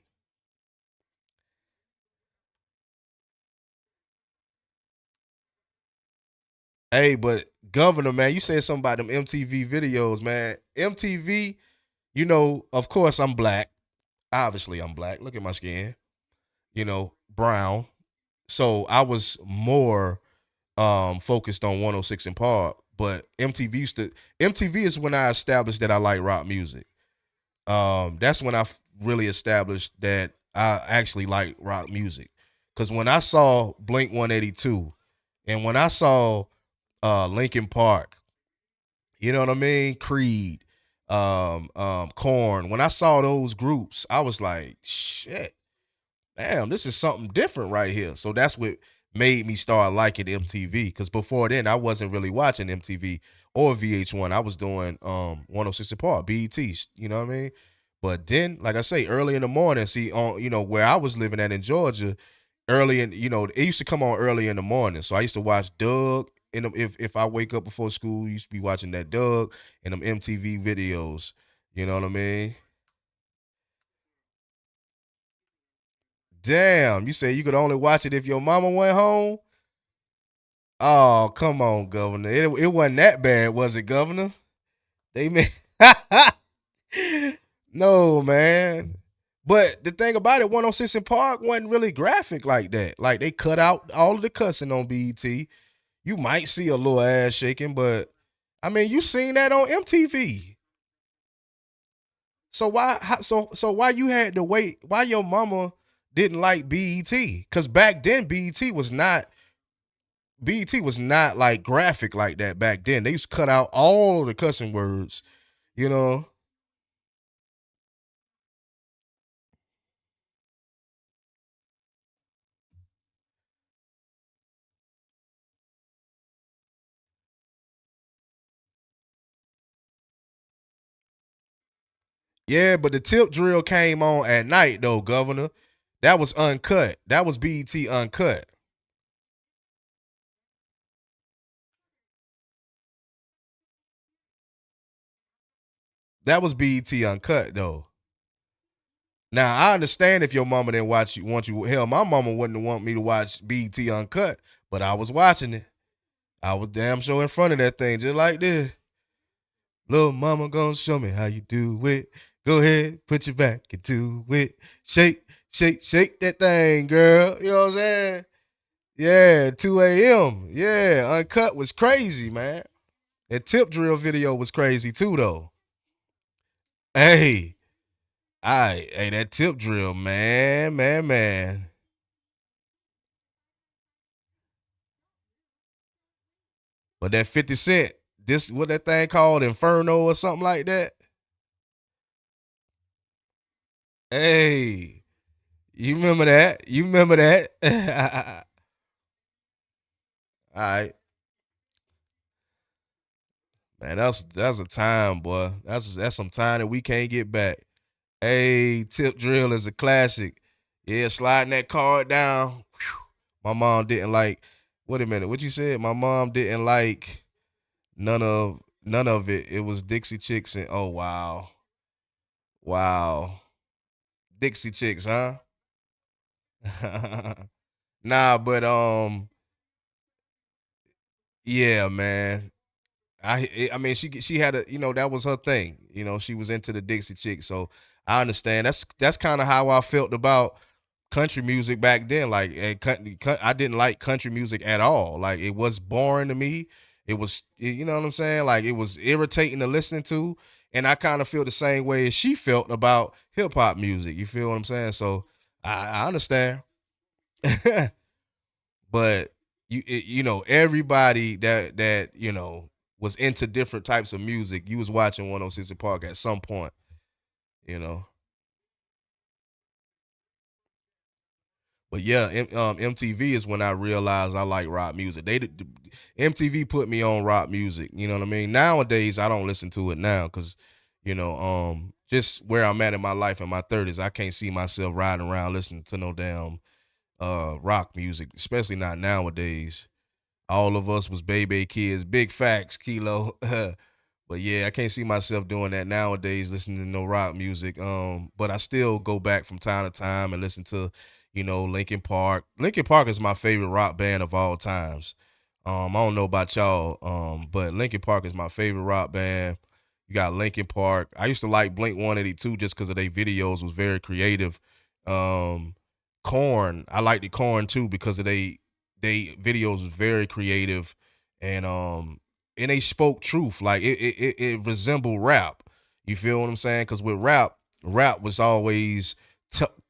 Hey, but Governor, man, you said something about them MTV videos, man. MTV, of course I'm black. Obviously I'm black. Look at my skin. Brown. So I was more focused on 106 and Park, but MTV is when I established that I like rock music. That's when I really established that I actually like rock music. Cause when I saw Blink 182 and when I saw Linkin Park, you know what I mean? Creed, Korn, when I saw those groups, I was like, shit, damn, this is something different right here. So that's what made me start liking MTV. Because before then, I wasn't really watching MTV or VH1. I was doing 106 Park, BET. You know what I mean? But then, like I say, early in the morning, see on where I was living at in Georgia, it used to come on early in the morning. So I used to watch Doug. And if I wake up before school, I used to be watching that Doug and them MTV videos. You know what I mean? Damn, you say you could only watch it if your mama went home? Oh, come on, Governor. It wasn't that bad, was it, Governor? They made No, man. But the thing about it, 106 in Park wasn't really graphic like that. Like they cut out all of the cussing on BET. You might see a little ass shaking, but I mean, you seen that on MTV. So why you had to wait? Why your mama didn't like BET? Because back then BET was not like graphic like that back then. They used to cut out all of the cussing words, you know. Yeah, but the tip drill came on at night though, Governor. That was uncut. That was BET uncut. That was BET uncut though. Now I understand if your mama didn't want you. Hell, my mama wouldn't want me to watch BET uncut, but I was watching it. I was damn sure in front of that thing, just like this. Little mama gonna show me how you do it. Go ahead, put your back into it. Shake, shake, shake that thing, girl. You know what I'm saying? Yeah, 2 a.m. Yeah, Uncut was crazy, man. That tip drill video was crazy too, though. Hey, hey, that tip drill, man, man, man. But that 50 Cent, this what that thing called Inferno or something like that. Hey, you remember that? You remember that? All right, man. That's a time, boy. That's some time that we can't get back. Hey, tip drill is a classic. Yeah, sliding that card down. Whew. My mom didn't like. Wait a minute, what you said? My mom didn't like none of it. It was Dixie Chicks and oh wow, wow, Dixie Chicks, huh? Nah, but yeah, man. I mean, she had a that was her thing. She was into the Dixie Chicks, so I understand. That's kind of how I felt about country music back then. Like, I didn't like country music at all. Like, it was boring to me. It was, you know what I'm saying? Like, it was irritating to listen to, and I kind of feel the same way as she felt about hip hop music. You feel what I'm saying? So I understand. But everybody that was into different types of music, you was watching 106 Park at some point, you know. But yeah, MTV is when I realized I like rock music. MTV put me on rock music. You know what I mean? Nowadays, I don't listen to it now because, just where I'm at in my life in my 30s, I can't see myself riding around listening to no damn rock music, especially not nowadays. All of us was baby kids. Big facts, Kilo. But yeah, I can't see myself doing that nowadays, listening to no rock music. But I still go back from time to time and listen to, Linkin Park. Linkin Park is my favorite rock band of all times. I don't know about y'all, but Linkin Park is my favorite rock band. You got Linkin Park. I used to like Blink 182 just because of their videos was very creative. Corn, I like the Corn too because of they videos was very creative, and they spoke truth. Like it resembled rap. You feel what I'm saying? Because with rap was always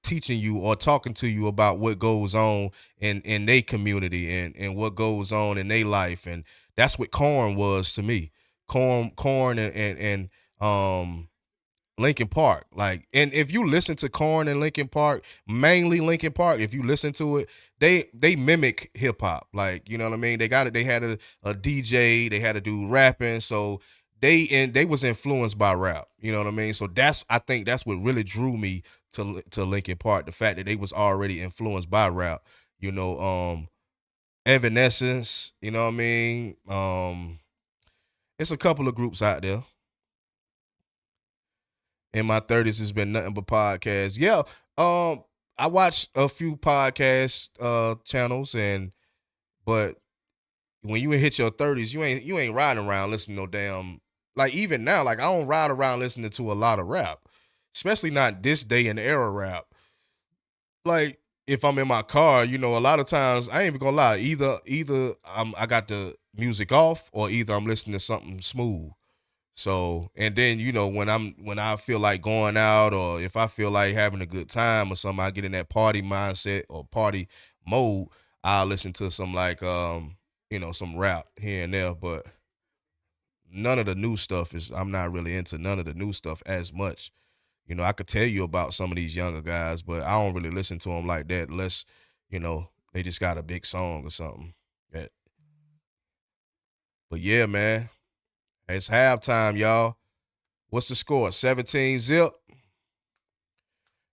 teaching you or talking to you about what goes on in their community and what goes on in their life, and that's what Corn was to me. Corn and Linkin Park. Like, and if you listen to Korn and Linkin Park, mainly Linkin Park, if you listen to it, they mimic hip hop. Like, you know what I mean? They got it. They had a DJ. They had to do rapping. So they was influenced by rap. You know what I mean? So I think that's what really drew me to Linkin Park. The fact that they was already influenced by rap. Evanescence. You know what I mean? It's a couple of groups out there. In my 30s has been nothing but podcasts. Yeah. I watch a few podcast channels but when you hit your 30s, you ain't riding around listening to no damn, like, even now, like, I don't ride around listening to a lot of rap. Especially not this day and era rap. Like, if I'm in my car, a lot of times I ain't even gonna lie, either I got the music off or either I'm listening to something smooth. So, and then when I feel like going out or if I feel like having a good time or something, I get in that party mindset or party mode. I'll listen to some like some rap here and there, but none of the new stuff is I'm not really into none of the new stuff as much. I could tell you about some of these younger guys, but I don't really listen to them like that unless, they just got a big song or something. That- But yeah, man, it's halftime, y'all. What's the score? 17 zip.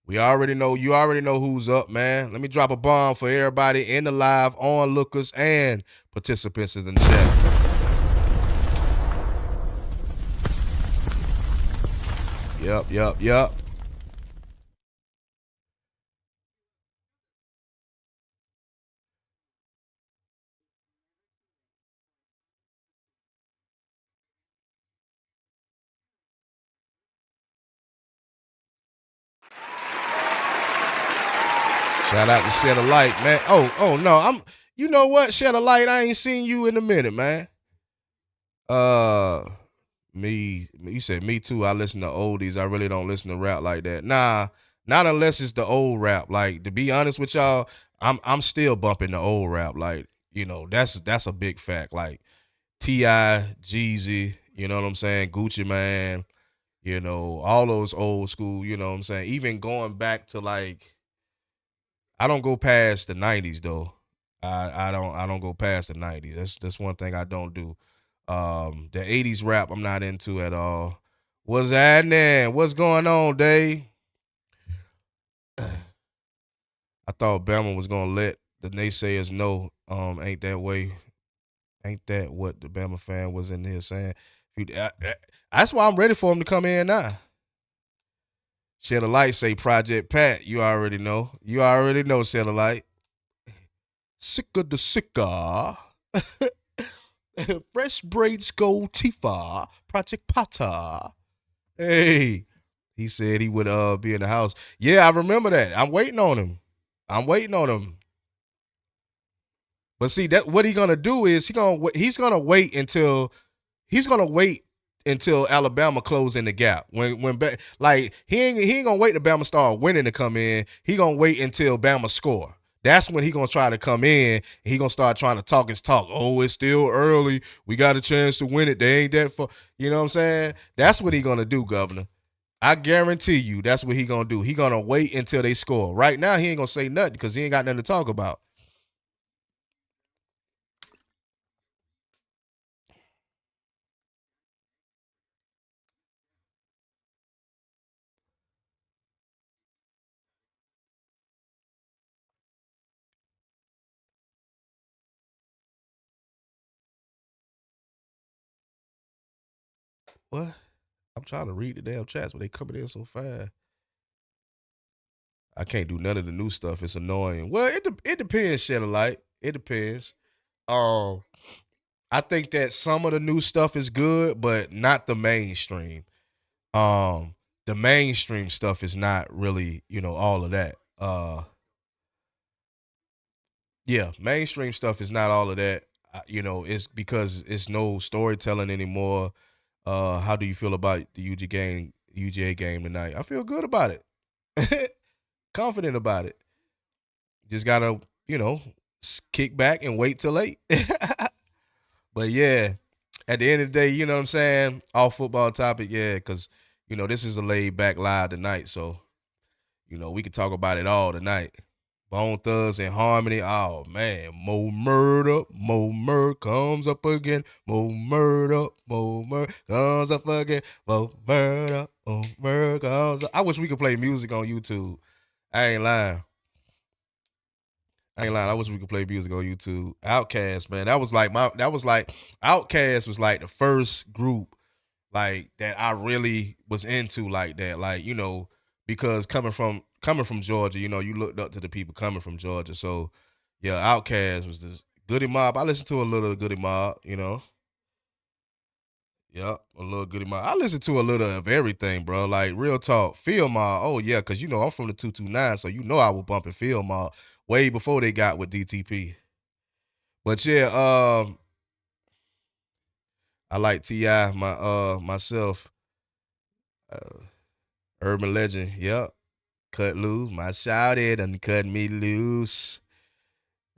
You already know who's up, man. Let me drop a bomb for everybody in the live, onlookers, and participants in the chat. Yep, yep, yep. Shout out to Shed a Light, man. Oh no, you know what? Shed a Light, I ain't seen you in a minute, man. Uh you said me too. I listen to oldies. I really don't listen to rap like that. Nah, not unless it's the old rap. Like, to be honest with y'all, I'm still bumping the old rap. Like, that's a big fact. Like T.I., Jeezy, you know what I'm saying? Gucci Man, all those old school, you know what I'm saying? Even going back to, like, I don't go past the 90s though. I don't go past the 90s. That's one thing I don't do. The 80s rap I'm not into at all. What's happening? What's going on, Dave? I thought Bama was gonna let the naysayers know. Ain't that way? Ain't that what the Bama fan was in here saying? That's why I'm ready for him to come in now. Shed a Light say Project Pat. You already know. You already know, Shed a Light. Sicker the sicker. Fresh braids go Tifa. Project Pata. Hey. He said he would be in the house. Yeah, I remember that. I'm waiting on him. But see, that what he gonna do is he's gonna wait until Alabama close in the gap. Like he ain't gonna wait till Bama start winning to come in. He gonna wait until Bama score. That's when he gonna try to come in. And he gonna start trying to talk his talk. Oh, it's still early. We got a chance to win it. They ain't that far. You know what I'm saying? That's what he gonna do, Governor. I guarantee you that's what he gonna do. He gonna wait until they score. Right now, he ain't gonna say nothing because he ain't got nothing to talk about. What? I'm trying to read the damn chats, but they coming in so fast. I can't do none of the new stuff. It's annoying. Well, it depends, Shed a Light. It depends. Um, I think that some of the new stuff is good, but not the mainstream. Um, the mainstream stuff is not really, all of that. Yeah, mainstream stuff is not all of that. It's because it's no storytelling anymore. How do you feel about the UGA game tonight? I feel good about it. Confident about it. Just gotta, kick back and wait till late. But yeah, at the end of the day, you know what I'm saying? Off football topic, yeah, because this is a laid back live tonight, so we can talk about it all tonight. Bone Thugs and Harmony. Oh man, more murder comes up again. More murder comes up again. More murder comes up. I wish we could play music on YouTube. I ain't lying. I wish we could play music on YouTube. Outkast, man. That was like Outkast was like the first group like that I really was into like that. Like, because coming from Georgia, you looked up to the people coming from Georgia. So yeah, Outkast was this Goody Mob. I listened to a little Goody Mob. Yep, a little Goody Mob. I listened to a little of everything, bro. Like real talk. Field Mob. Oh yeah, because I'm from the 229, so I was bumping Field Mob way before they got with DTP. But yeah, I like T.I. Myself. Uh, Urban Legend. Yep. Cut loose. My shouted and cut me loose.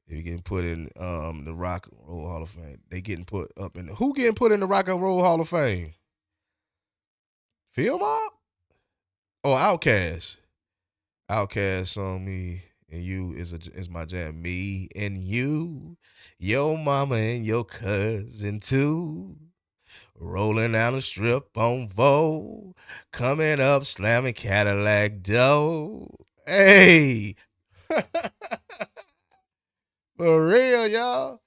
They getting put in the Rock and Roll Hall of Fame. They getting put up in who getting put in the Rock and Roll Hall of Fame? Phil Mob? Oh, Outkast. Outkast on me and you is my jam. Me and you, your mama and your cousin too. Rolling down the strip on Vogue, coming up slamming Cadillac dough. Hey, for real, y'all.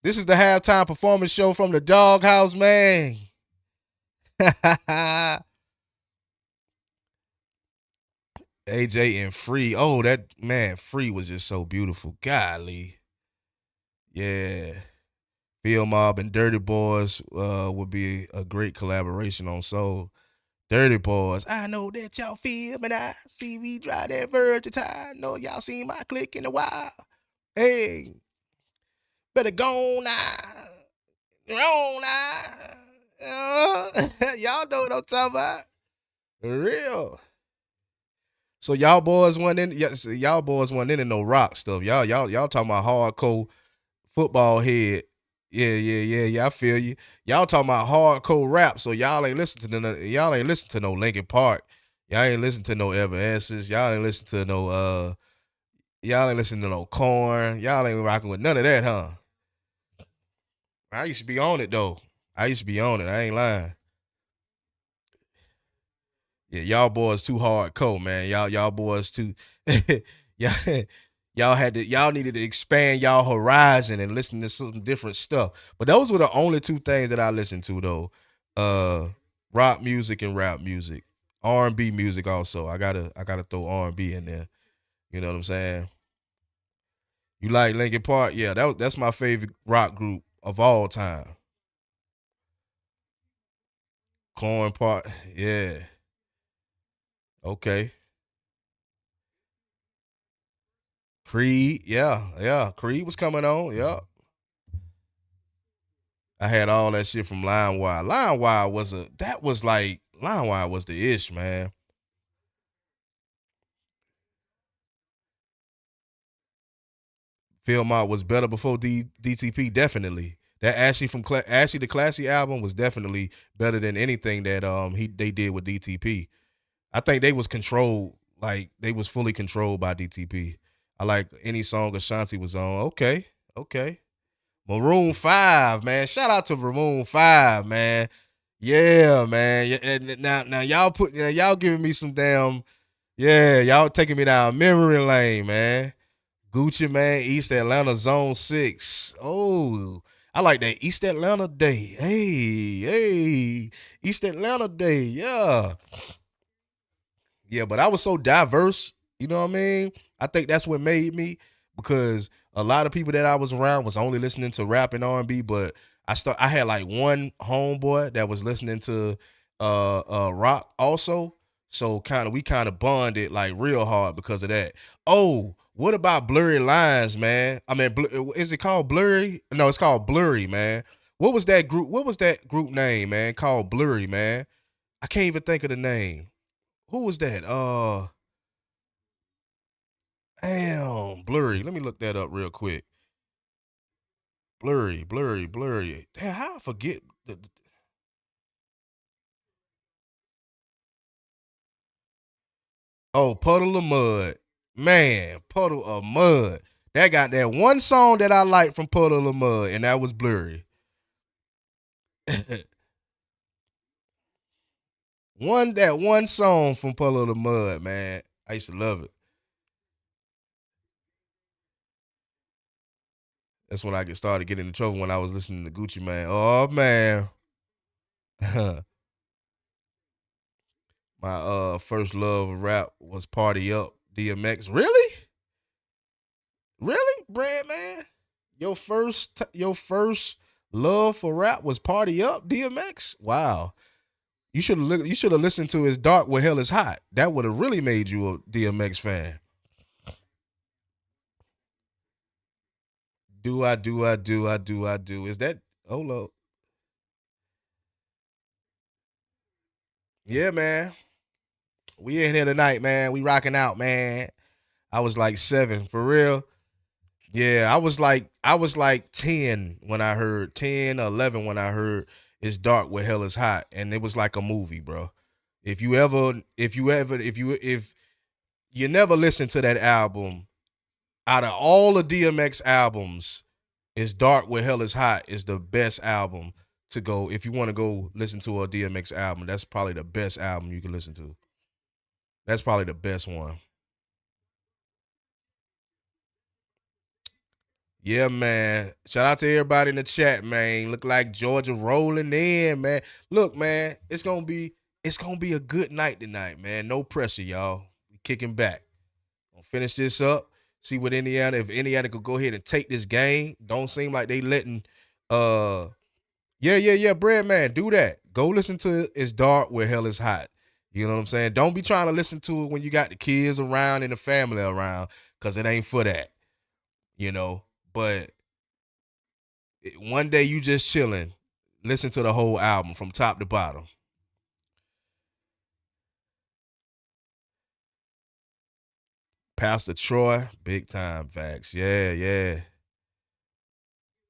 This is the halftime performance show from the Doghouse, man. AJ and Free. Oh, that man, Free was just so beautiful. Golly. Yeah. Phil Mob and Dirty Boys would be a great collaboration on Soul. Dirty Boys. I know that y'all feel, but I see we drive that Virgin tire. Know y'all seen my click in a while. Hey, better go now. Go on now. Y'all know what I'm talking about. For real. So y'all boys went in. Yeah, so y'all boys went into no rock stuff. Y'all talking about hardcore football head. Yeah. I feel you. Y'all talking about hardcore rap. So y'all ain't listen to no Linkin Park. Y'all ain't listen to no Evanescence. Y'all ain't listen to no y'all ain't listen to no Corn. Y'all ain't rocking with none of that, huh? I used to be on it though. I used to be on it. I ain't lying. Yeah, y'all boys too hardcore, man. Y'all boys too. y'all, y'all needed to expand y'all horizon and listen to some different stuff. But those were the only two things that I listened to though. Rock music and rap music. R&B music also. I gotta throw R&B in there. You know what I'm saying? You like Linkin Park? Yeah, that's my favorite rock group of all time. Corn Park. Yeah. Okay. Creed. Yeah. Creed was coming on. Yeah. I had all that shit from LimeWire. LimeWire was the ish, man. Philmont was better before DTP, definitely. That Ashley the Classy album was definitely better than anything that they did with DTP. I think they was controlled, like they was fully controlled by DTP. I like any song Ashanti was on. Okay. Maroon 5, man. Shout out to Maroon 5, man. Yeah, man. Yeah, and now y'all giving me some damn, yeah, y'all taking me down memory lane, man. Gucci Man, East Atlanta Zone 6. Oh, I like that East Atlanta Day. Hey, East Atlanta Day. Yeah. Yeah, but I was so diverse, you know what I mean? I think that's what made me, because a lot of people that I was around was only listening to rap and R&B, but I had like one homeboy that was listening to rock also. So we kind of bonded like real hard because of that. Oh, what about Blurry Lines, man? I mean, is it called Blurry? No, it's called Blurry, man. What was that group? What was that group name, man? Called Blurry, man. I can't even think of the name. Who was that? Damn, Blurry. Let me look that up real quick. Blurry. Damn, how I forget oh, Puddle of Mud. Man, Puddle of Mud. That got that one song that I liked from Puddle of Mud, and that was Blurry. That one song from Puddle of Mud, man. I used to love it. That's when I get started getting in trouble when I was listening to Gucci Man. Oh man. My first love of rap was Party Up, DMX. Really? Really, Brad man? Your first love for rap was Party Up, DMX? Wow. You should have listened to his Dark Where Hell Is Hot. That would have really made you a DMX fan. Do. Is that Olo? Yeah, man. We in here tonight, man. We rocking out, man. I was like 7, for real. Yeah, I was like 10 when I heard 10 or 11 when I heard It's Dark Where Hell Is Hot, and it was like a movie, bro. If you never listen to that album, out of all the DMX albums, It's Dark Where Hell Is Hot is the best album to go. If you want to go listen to a DMX album, that's probably the best album you can listen to. That's probably the best one. Yeah, man. Shout out to everybody in the chat, man. Look like Georgia rolling in, man. Look, man, it's gonna be a good night tonight, man. No pressure, y'all. We kicking back. Gonna finish this up. See what Indiana, if Indiana could go ahead and take this game. Don't seem like they letting yeah, Bread Man, do that. Go listen to It's Dark Where Hell Is Hot. You know what I'm saying? Don't be trying to listen to it when you got the kids around and the family around, because it ain't for that, you know. But one day you just chilling, listen to the whole album from top to bottom. Pastor Troy, big time facts. Yeah, yeah.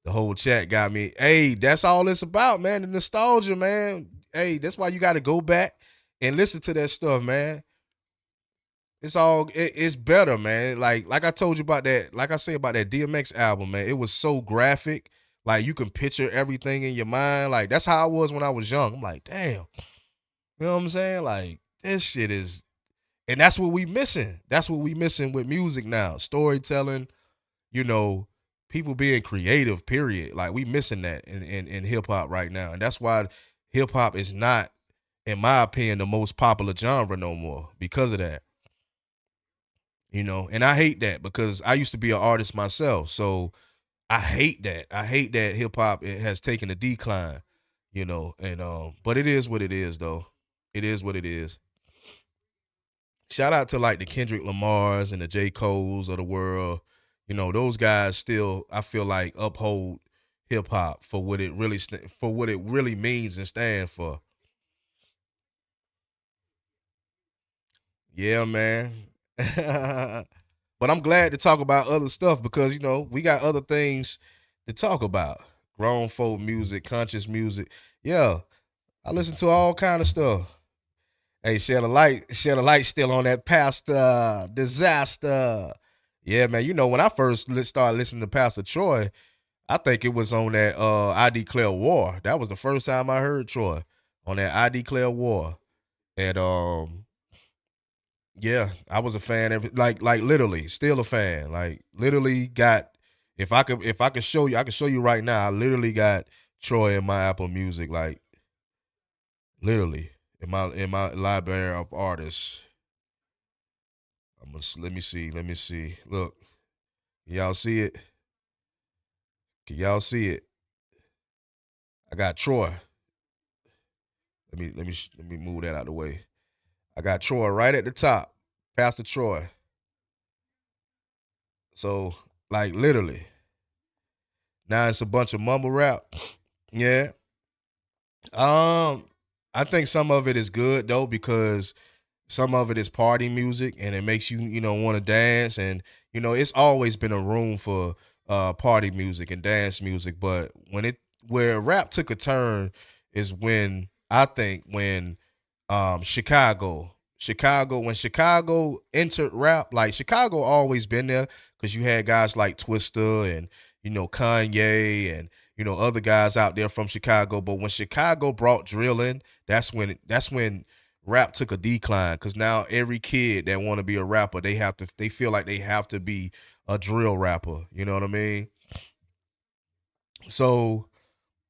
The whole chat got me. Hey, that's all it's about, man. The nostalgia, man. Hey, that's why you got to go back and listen to that stuff, man. It's better, man. Like I told you about that, like I say about that DMX album, man. It was so graphic. Like you can picture everything in your mind. Like that's how I was when I was young. I'm like, damn. You know what I'm saying? Like this shit is, and that's what we missing. That's what we missing with music now. Storytelling, you know, people being creative, period. Like we missing that in hip hop right now. And that's why hip hop is not, in my opinion, the most popular genre no more because of that. You know, and I hate that because I used to be an artist myself. So I hate that. I hate that hip hop has taken a decline, you know, and but it is what it is though. It is what it is. Shout out to like the Kendrick Lamars and the J. Coles of the world. You know, those guys still, I feel like, uphold hip hop for what it really for what it really means and stand for. Yeah, man. But I'm glad to talk about other stuff because you know we got other things to talk about. Grown folk music, conscious music. Yeah, I listen to all kind of stuff. Hey, shed a light still on that Pastor Disaster. Yeah, man. You know when I first started listening to Pastor Troy, I think it was on that I Declare War. That was the first time I heard Troy on that I Declare War, and yeah, I was a fan. Like literally, still a fan. Like literally got. If I could show you, I can show you right now. I literally got Troy in my Apple Music. Like literally in my library of artists. Let me see. Let me see. Look, y'all see it? Can y'all see it? I got Troy. Let me move that out of the way. I got Troy right at the top. Pastor Troy. So like literally. Now it's a bunch of mumble rap. Yeah. Um, I think some of it is good though because some of it is party music and it makes you, you know, want to dance and you know, it's always been a room for party music and dance music, but where rap took a turn is when I think when when Chicago entered rap, like Chicago always been there because you had guys like Twista and you know Kanye and you know other guys out there from Chicago. But when Chicago brought drill in, that's when rap took a decline because now every kid that want to be a rapper, they feel like they have to be a drill rapper. You know what I mean? So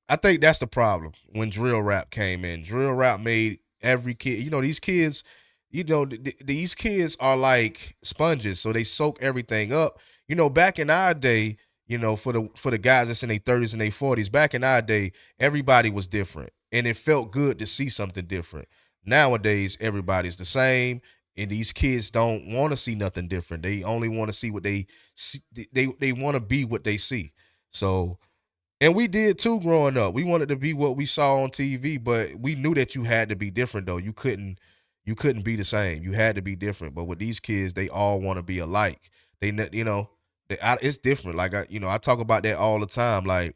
I think that's the problem when drill rap came in. Drill rap made every kid, you know, these kids, you know, these kids are like sponges, so they soak everything up. You know, back in our day, you know, for the guys that's in their 30s and their 40s, back in our day, everybody was different, and it felt good to see something different. Nowadays, everybody's the same, and these kids don't want to see nothing different. They only want to see what they see. They want to be what they see. So and we did too growing up. We wanted to be what we saw on TV, but we knew that you had to be different though. You couldn't be the same. You had to be different. But with these kids, they all want to be alike. You know, it's different. Like you know, I talk about that all the time. Like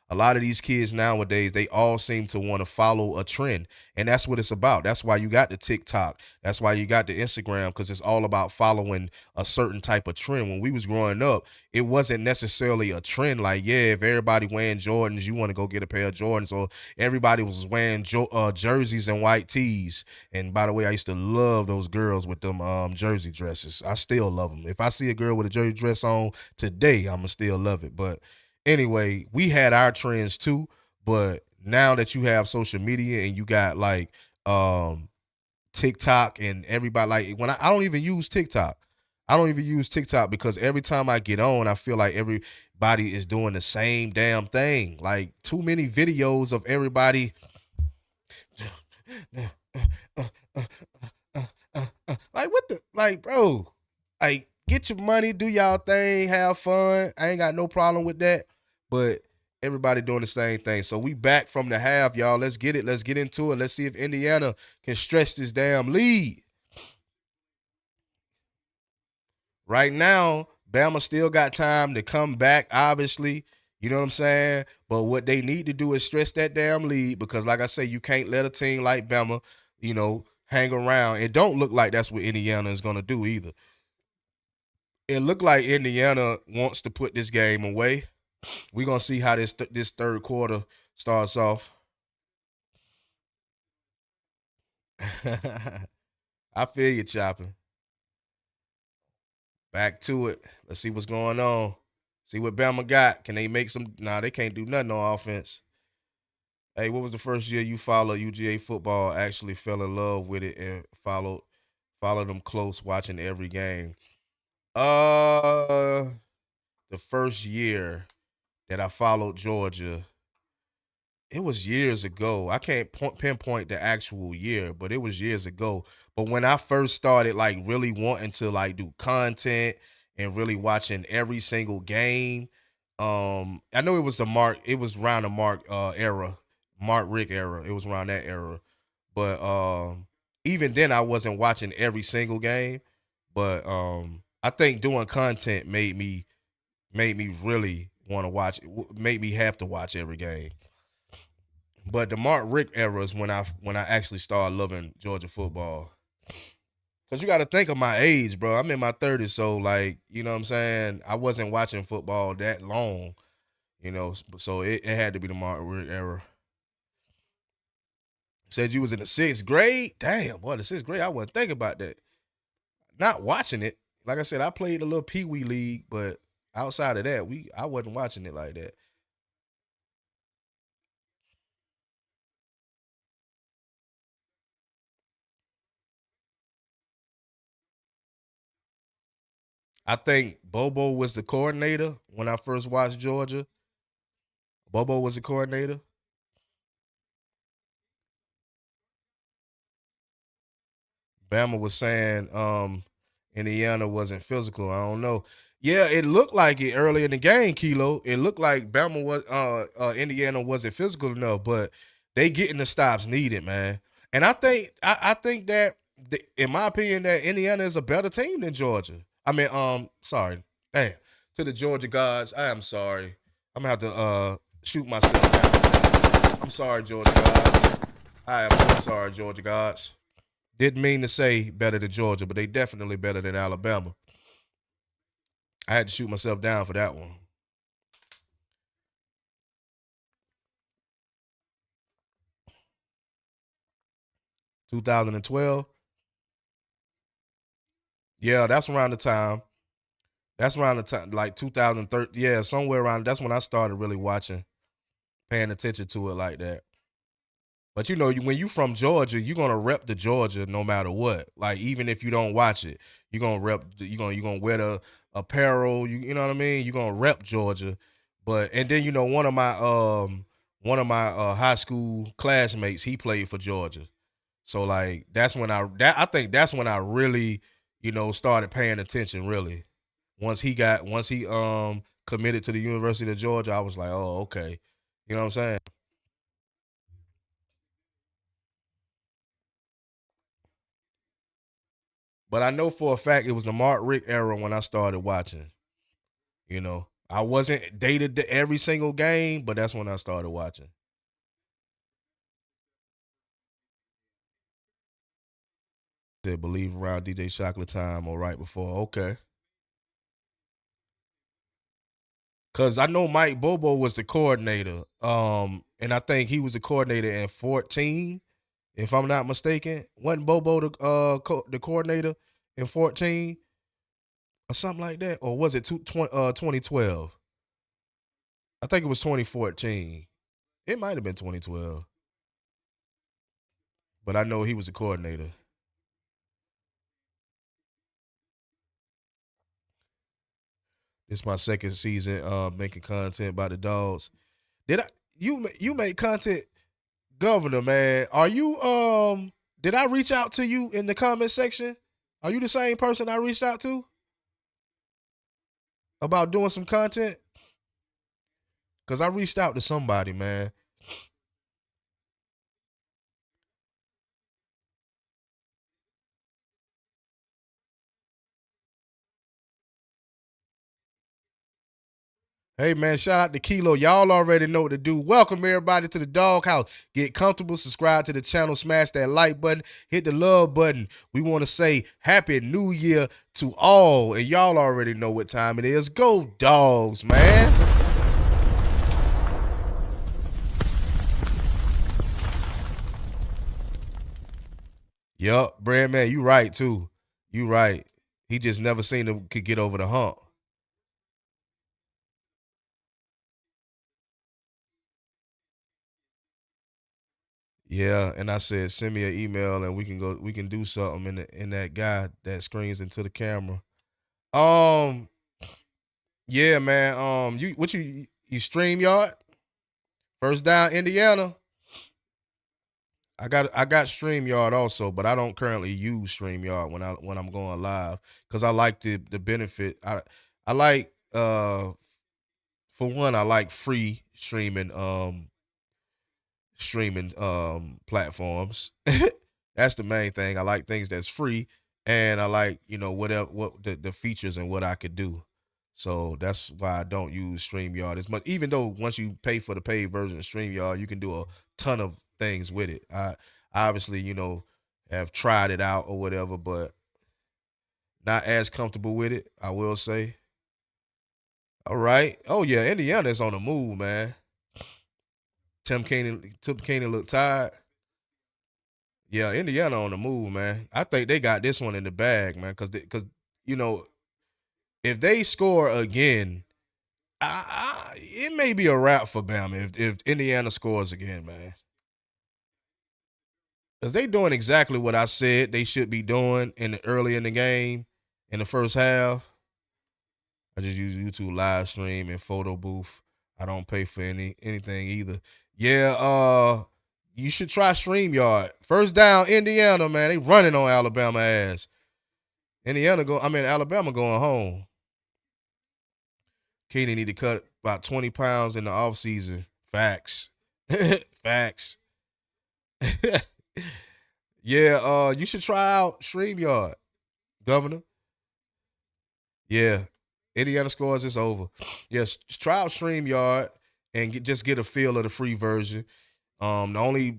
a lot of these kids nowadays, they all seem to want to follow a trend. And that's what it's about. That's why you got the TikTok. That's why you got the Instagram, because it's all about following a certain type of trend. When we was growing up, it wasn't necessarily a trend. Like, yeah, if everybody wearing Jordans, you want to go get a pair of Jordans. Or everybody was wearing jerseys and white tees. And by the way, I used to love those girls with them jersey dresses. I still love them. If I see a girl with a jersey dress on today, I'm going to still love it. But anyway, we had our trends too, but now that you have social media and you got like TikTok and everybody like I don't even use TikTok. I don't even use TikTok because every time I get on, I feel like everybody is doing the same damn thing. Like too many videos of everybody Like what the like, bro? Like get your money, do y'all thing, have fun. I ain't got no problem with that. But everybody doing the same thing. So we back from the half, y'all. Let's get it. Let's get into it. Let's see if Indiana can stretch this damn lead. Right now, Bama still got time to come back, obviously. You know what I'm saying? But what they need to do is stretch that damn lead because, like I say, you can't let a team like Bama, hang around. It don't look like that's what Indiana is going to do either. It looked like Indiana wants to put this game away. We're going to see how this third quarter starts off. I feel you, Chopping. Back to it. Let's see what's going on. See what Bama got. Can they make some? Nah, they can't do nothing on offense. Hey, what was the first year you followed UGA football? Actually fell in love with it and followed them close, watching every game. The first year that I followed Georgia, it was years ago. I can't pinpoint the actual year, but it was years ago. But when I first started, like really wanting to like do content and really watching every single game, I know it was around the era, Mark Rick era. It was around that era. But even then, I wasn't watching every single game. But I think doing content made me really want to watch. Made me have to watch every game. But the Mark Rick era is when I actually started loving Georgia football. Cause you got to think of my age, bro. I'm in my 30s, so like, you know what I'm saying? I wasn't watching football that long, so it had to be the Mark Rick era. Said you was in the sixth grade? Damn, boy, the sixth grade, I wasn't thinking about that. Not watching it. Like I said, I played a little Pee Wee League, but outside of that, I wasn't watching it like that. I think Bobo was the coordinator when I first watched Georgia. Bobo was the coordinator. Bama was saying Indiana wasn't physical. I don't know. Yeah, it looked like it early in the game, Kilo. It looked like Bama was Indiana wasn't physical enough, but they getting the stops needed, man. And I think that in my opinion that Indiana is a better team than Georgia. I mean, sorry. Damn. To the Georgia gods, I am sorry. I'm gonna have to shoot myself down. I'm sorry, Georgia gods. I am so sorry, Georgia gods. Didn't mean to say better than Georgia, but they definitely better than Alabama. I had to shoot myself down for that one. 2012. Yeah, that's around the time. That's around the time, like 2013. Yeah, somewhere around. That's when I started really watching, paying attention to it like that. But when you from Georgia, you're gonna rep the Georgia no matter what. Like even if you don't watch it, you're gonna rep. You're gonna wear the apparel. You know what I mean. You're gonna rep Georgia. But and then one of my high school classmates, he played for Georgia. So like I think that's when I really started paying attention really. Once he committed to the University of Georgia, I was like, oh okay, you know what I'm saying. But I know for a fact it was the Mark Rick era when I started watching. I wasn't dated to every single game, but that's when I started watching. Said believe around DJ Chocolate time or right before. Okay. Cause I know Mike Bobo was the coordinator. And I think he was the coordinator in 14, if I'm not mistaken. Wasn't Bobo the coordinator in 14 or something like that? Or was it 2012? I think it was 2014. It might have been 2012. But I know he was the coordinator. It's my second season making content about the dogs. Did I you make content, Governor, man? Are you Did I reach out to you in the comment section? Are you the same person I reached out to about doing some content? Because I reached out to somebody, man. Hey man, shout out to Kilo. Y'all already know what to do. Welcome everybody to the Doghouse. Get comfortable, subscribe to the channel, smash that like button, hit the love button. We want to say Happy New Year to all. And y'all already know what time it is. Go Dogs, man. Yup, Brad man, you right too. You right. He just never seen him could get over the hump. Yeah, and I said send me an email and we can do something in that guy that screens into the camera. Um yeah, man. You stream yard? First down Indiana. I got StreamYard also, but I don't currently use StreamYard when I'm going live because I like the benefit. I like for one, I like free streaming platforms. That's the main thing. I like things that's free, and I like whatever what the features and what I could do. So that's why I don't use StreamYard as much. Even though once you pay for the paid version of StreamYard, you can do a ton of things with it. I obviously have tried it out or whatever, but not as comfortable with it. I will say. All right. Oh yeah, Indiana's on the move, man. Tim Kaine looked tired. Yeah, Indiana on the move, man. I think they got this one in the bag, man, because you know if they score again, it may be a wrap for Bama if Indiana scores again, man. Because they doing exactly what I said they should be doing early in the game, in the first half. I just use YouTube live stream and photo booth. I don't pay for anything either. Yeah, you should try StreamYard. First down, Indiana, man. They running on Alabama ass. Alabama going home. Katie need to cut about 20 pounds in the offseason. Facts. Facts. Yeah, you should try out StreamYard, Governor. Yeah. Indiana scores, it's over. Yes, try out StreamYard and just get a feel of the free version. The only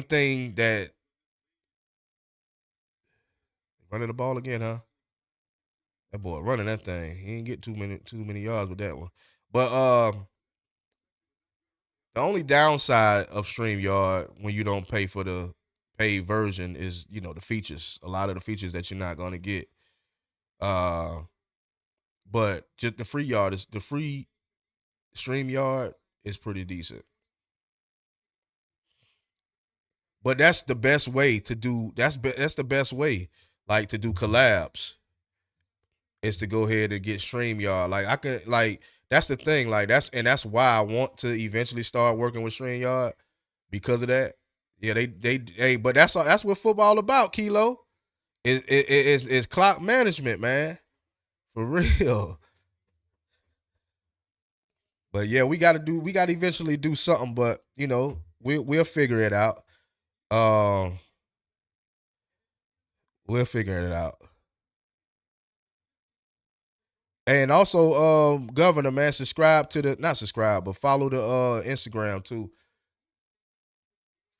thing that running the ball again, huh? That boy running that thing. He ain't get too many yards with that one. But the only downside of StreamYard when you don't pay for the paid version is, the features. A lot of the features that you're not gonna get. Uh but just the free StreamYard is pretty decent. But that's the best way to do that's the best way, like, to do collabs is to go ahead and get StreamYard. Like I could like that's the thing. Like that's why I want to eventually start working with StreamYard because of that. Yeah, they but that's what football about, Kilo. It's clock management, man. For real. But yeah, we gotta eventually do something, but we'll figure it out. Um we'll figure it out. And also, Governor, man, subscribe to the not subscribe, but follow the Instagram too.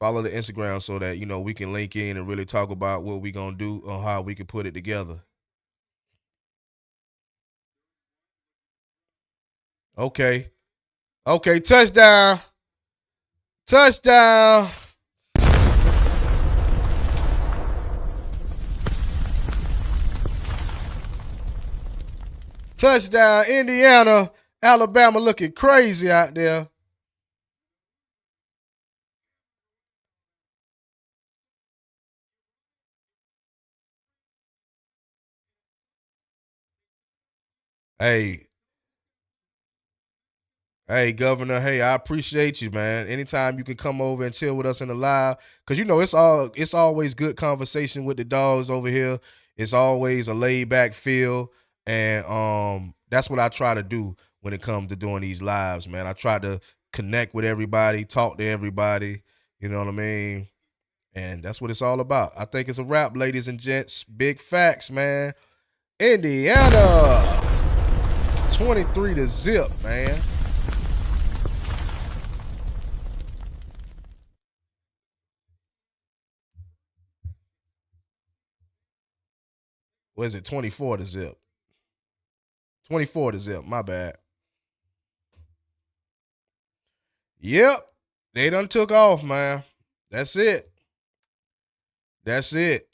Follow the Instagram so that we can link in and really talk about what we gonna do or how we can put it together. Okay. Okay, touchdown. Touchdown. Touchdown, Indiana. Alabama looking crazy out there. Hey, Hey, Governor. Hey, I appreciate you, man. Anytime you can come over and chill with us in the live, because it's always good conversation with the dogs over here. It's always a laid back feel, and that's what I try to do when it comes to doing these lives, man. I try to connect with everybody, talk to everybody. You know what I mean? And that's what it's all about. I think it's a wrap, ladies and gents. Big facts, man. Indiana, 23 to zip, man. What is it? 24 to zip. 24 to zip. My bad. Yep. They done took off, man. That's it. That's it.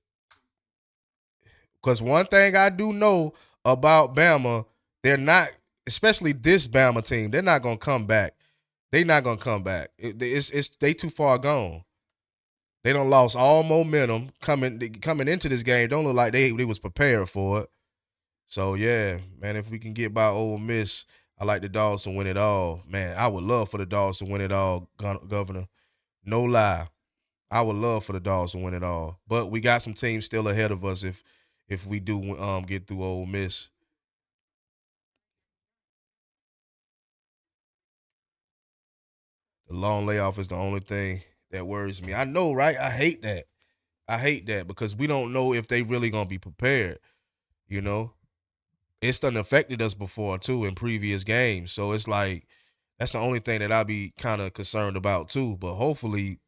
Because one thing I do know about Bama, they're not, especially this Bama team, they're not gonna come back. They not gonna come back. It's they too far gone. They don't lost all momentum coming into this game. Don't look like they was prepared for it. So yeah, man, if we can get by Ole Miss, I like the Dogs to win it all. Man, I would love for the Dogs to win it all, Governor. No lie. I would love for the Dogs to win it all. But we got some teams still ahead of us if we do get through Ole Miss. The long layoff is the only thing that worries me. I know, right? I hate that. I hate that because we don't know if they really gonna be prepared, you know? It's done affected us before too in previous games. So it's like that's the only thing that I'll be kind of concerned about too. But hopefully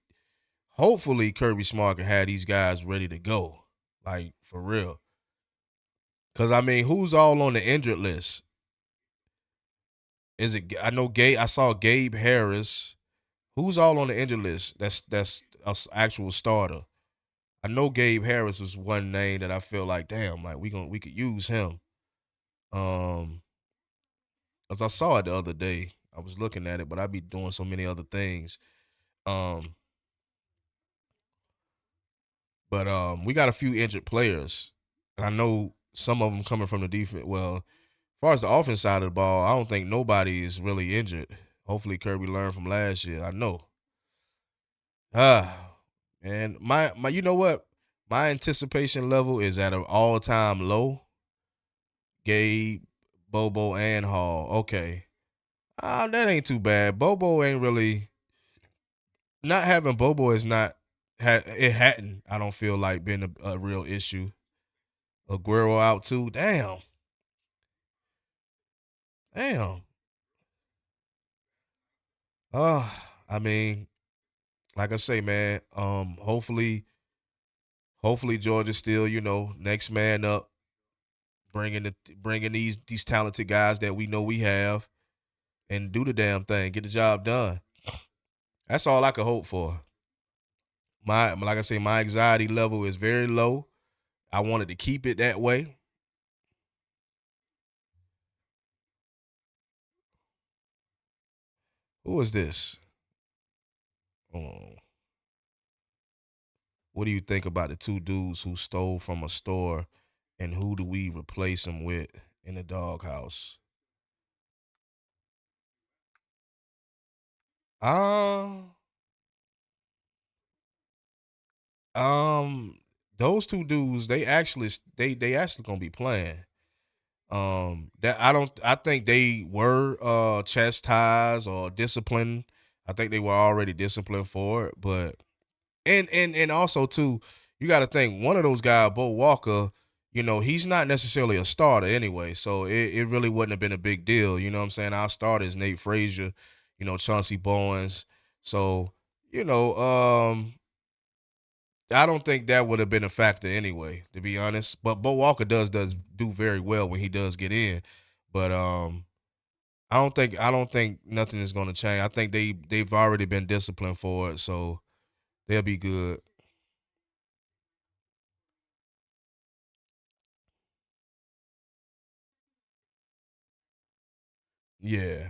Kirby Smart can have these guys ready to go. Like for real. Cause I mean, who's all on the injured list? Is it I know Gabe I saw Gabe Harris. Who's all on the injured list? That's a actual starter. I know Gabe Harris was one name that I feel like, damn, like we could use him. Um, as I saw it the other day, I was looking at it, but I'd be doing so many other things. Um, but we got a few injured players, and I know some of them coming from the defense. Well, as far as the offense side of the ball, I don't think nobody is really injured. Hopefully, Kirby learned from last year. I know. Ah, man, my, you know what? My anticipation level is at an all time low. Gabe, Bobo, and Hall. Okay, that ain't too bad. Bobo ain't really not having Bobo is not it hadn't. I don't feel like been a real issue. Aguero out too. Damn, damn. Uh, I mean, like I say, man. Hopefully Georgia still, next man up, bringing these talented guys that we know we have, and do the damn thing, get the job done. That's all I could hope for. My like I say, my anxiety level is very low. I wanted to keep it that way. Who is this? Oh, what do you think about the two dudes who stole from a store, and who do we replace them with in the doghouse? Um, um, those two dudes, they actually gonna be playing. That I think they were chastised or disciplined. I think they were already disciplined for it, but and also too, you got to think one of those guys, Bo Walker, he's not necessarily a starter anyway, so it really wouldn't have been a big deal. You know what I'm saying? Our starters, Nate Frazier, Chauncey Bowens. So, you know, I don't think that would have been a factor anyway, to be honest. But Bo Walker does do very well when he does get in. But I don't think nothing is going to change. I think they've already been disciplined for it, so they'll be good. Yeah.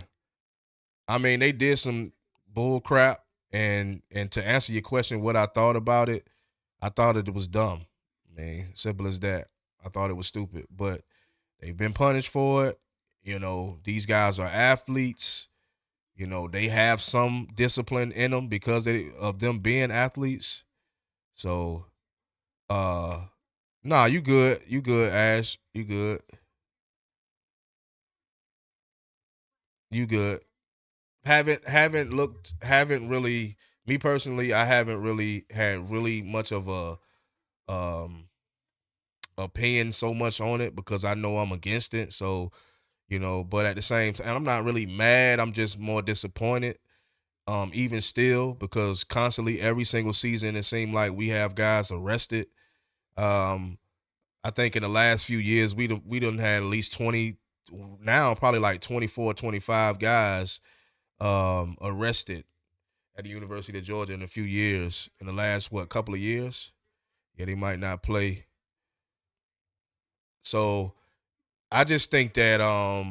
I mean, they did some bull crap, and to answer your question, what I thought about it, I thought it was dumb. I mean, simple as that. I thought it was stupid, but they've been punished for it. These guys are athletes. They have some discipline in them because of them being athletes. So, uh, nah, you good. You good, Ash. You good. You good. Haven't really me personally, I haven't really had really much of a um opinion so much on it because I know I'm against it. So, but at the same time, I'm not really mad. I'm just more disappointed. Even still, because constantly every single season it seemed like we have guys arrested. Um, I think in the last few years we done had at least 20, now probably like 24, 25 guys arrested at the University of Georgia in a few years. In the last couple of years? Yeah, they might not play. So I just think that I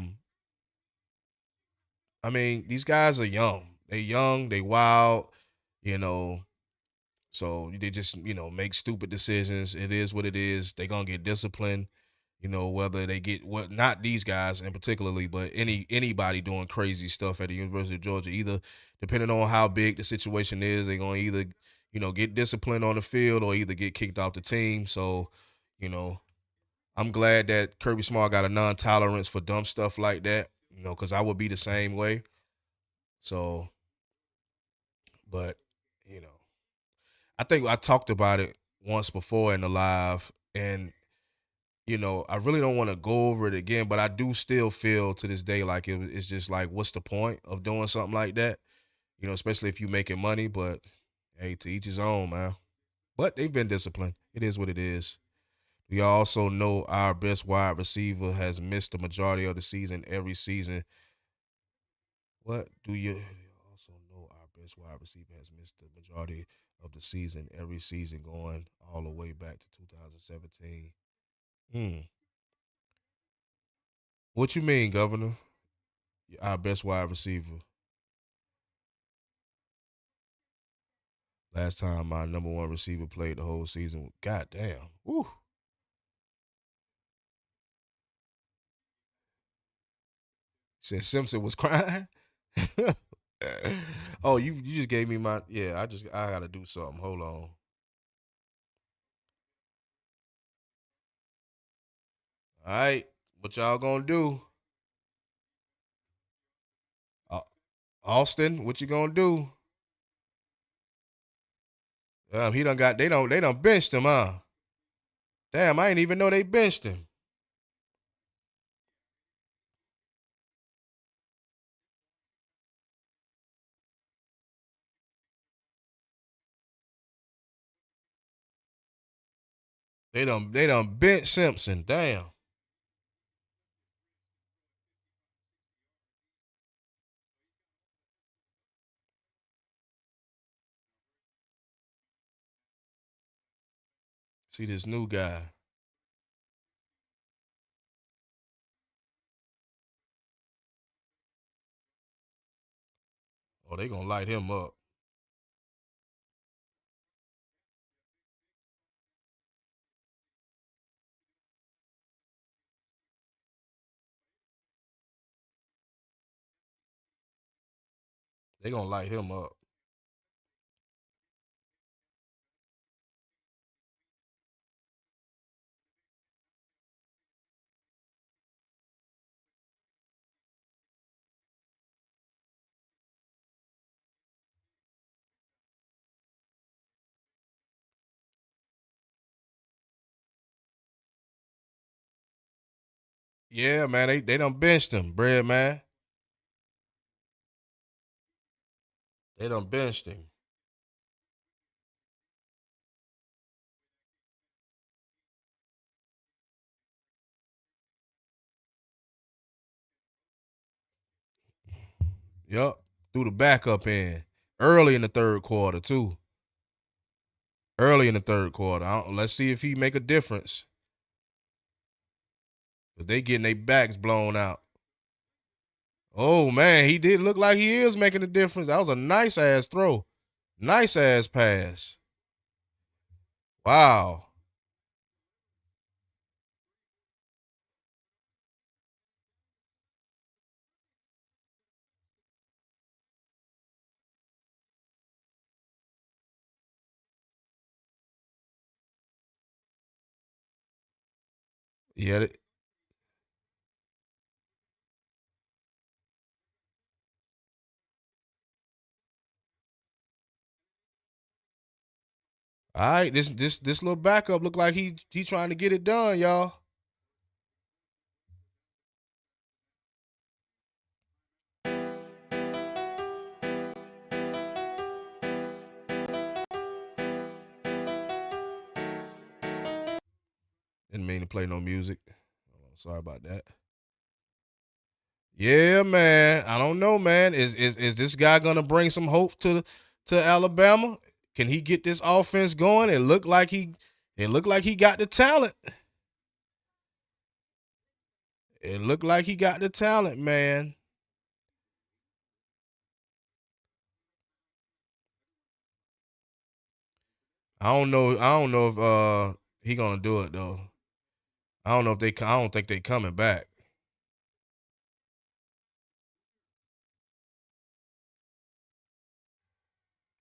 mean, these guys are young. They young, they wild, you know. So they just, make stupid decisions. It is what it is. They're gonna get disciplined, whether they get what not these guys in particularly, but anybody doing crazy stuff at the University of Georgia, either depending on how big the situation is, they're gonna either, get disciplined on the field or either get kicked off the team. So, you know, I'm glad that Kirby Smart got a non-tolerance for dumb stuff like that, because I would be the same way. So, but you know, I think I talked about it once before in the live, and I really don't want to go over it again, but I do still feel to this day like it's just like, what's the point of doing something like that? Especially if you're making money. But hey, to each his own, man. But they've been disciplined. It is what it is. We also know our best wide receiver has missed the majority of the season every season. What do you also know our best wide receiver has missed the majority of the season every season going all the way back to 2017? Hmm. What you mean, Governor? Our best wide receiver. Last time my number one receiver played the whole season. God damn. Woo. Said Simpson was crying. Oh, you just gave me my yeah. I gotta do something. Hold on. All right, what y'all gonna do? Uh, Austin, what you gonna do? He done got they done benched him, huh? Damn, I ain't even know they benched him. They done benched Simpson. Damn. See this new guy. Oh, they gonna light him up. They gonna light him up. Yeah, man. They done benched him, bread man. They done benched him. Yup. Threw the backup in. Early in the third quarter, too. Early in the third quarter. Let's see if he make a difference. Cause they getting their backs blown out. Oh man, he did look like he is making a difference. That was a nice ass throw. Nice ass pass. Wow. Yeah. All right, this little backup look like he trying to get it done, y'all. Didn't mean to play no music. Sorry about that. Yeah, man. I don't know, man. Is this guy gonna bring some hope to Alabama? Can he get this offense going? It looked like he got the talent. It looked like he got the talent, man. I don't know. I don't know if he gonna do it though. I don't know if they. I don't think they coming back.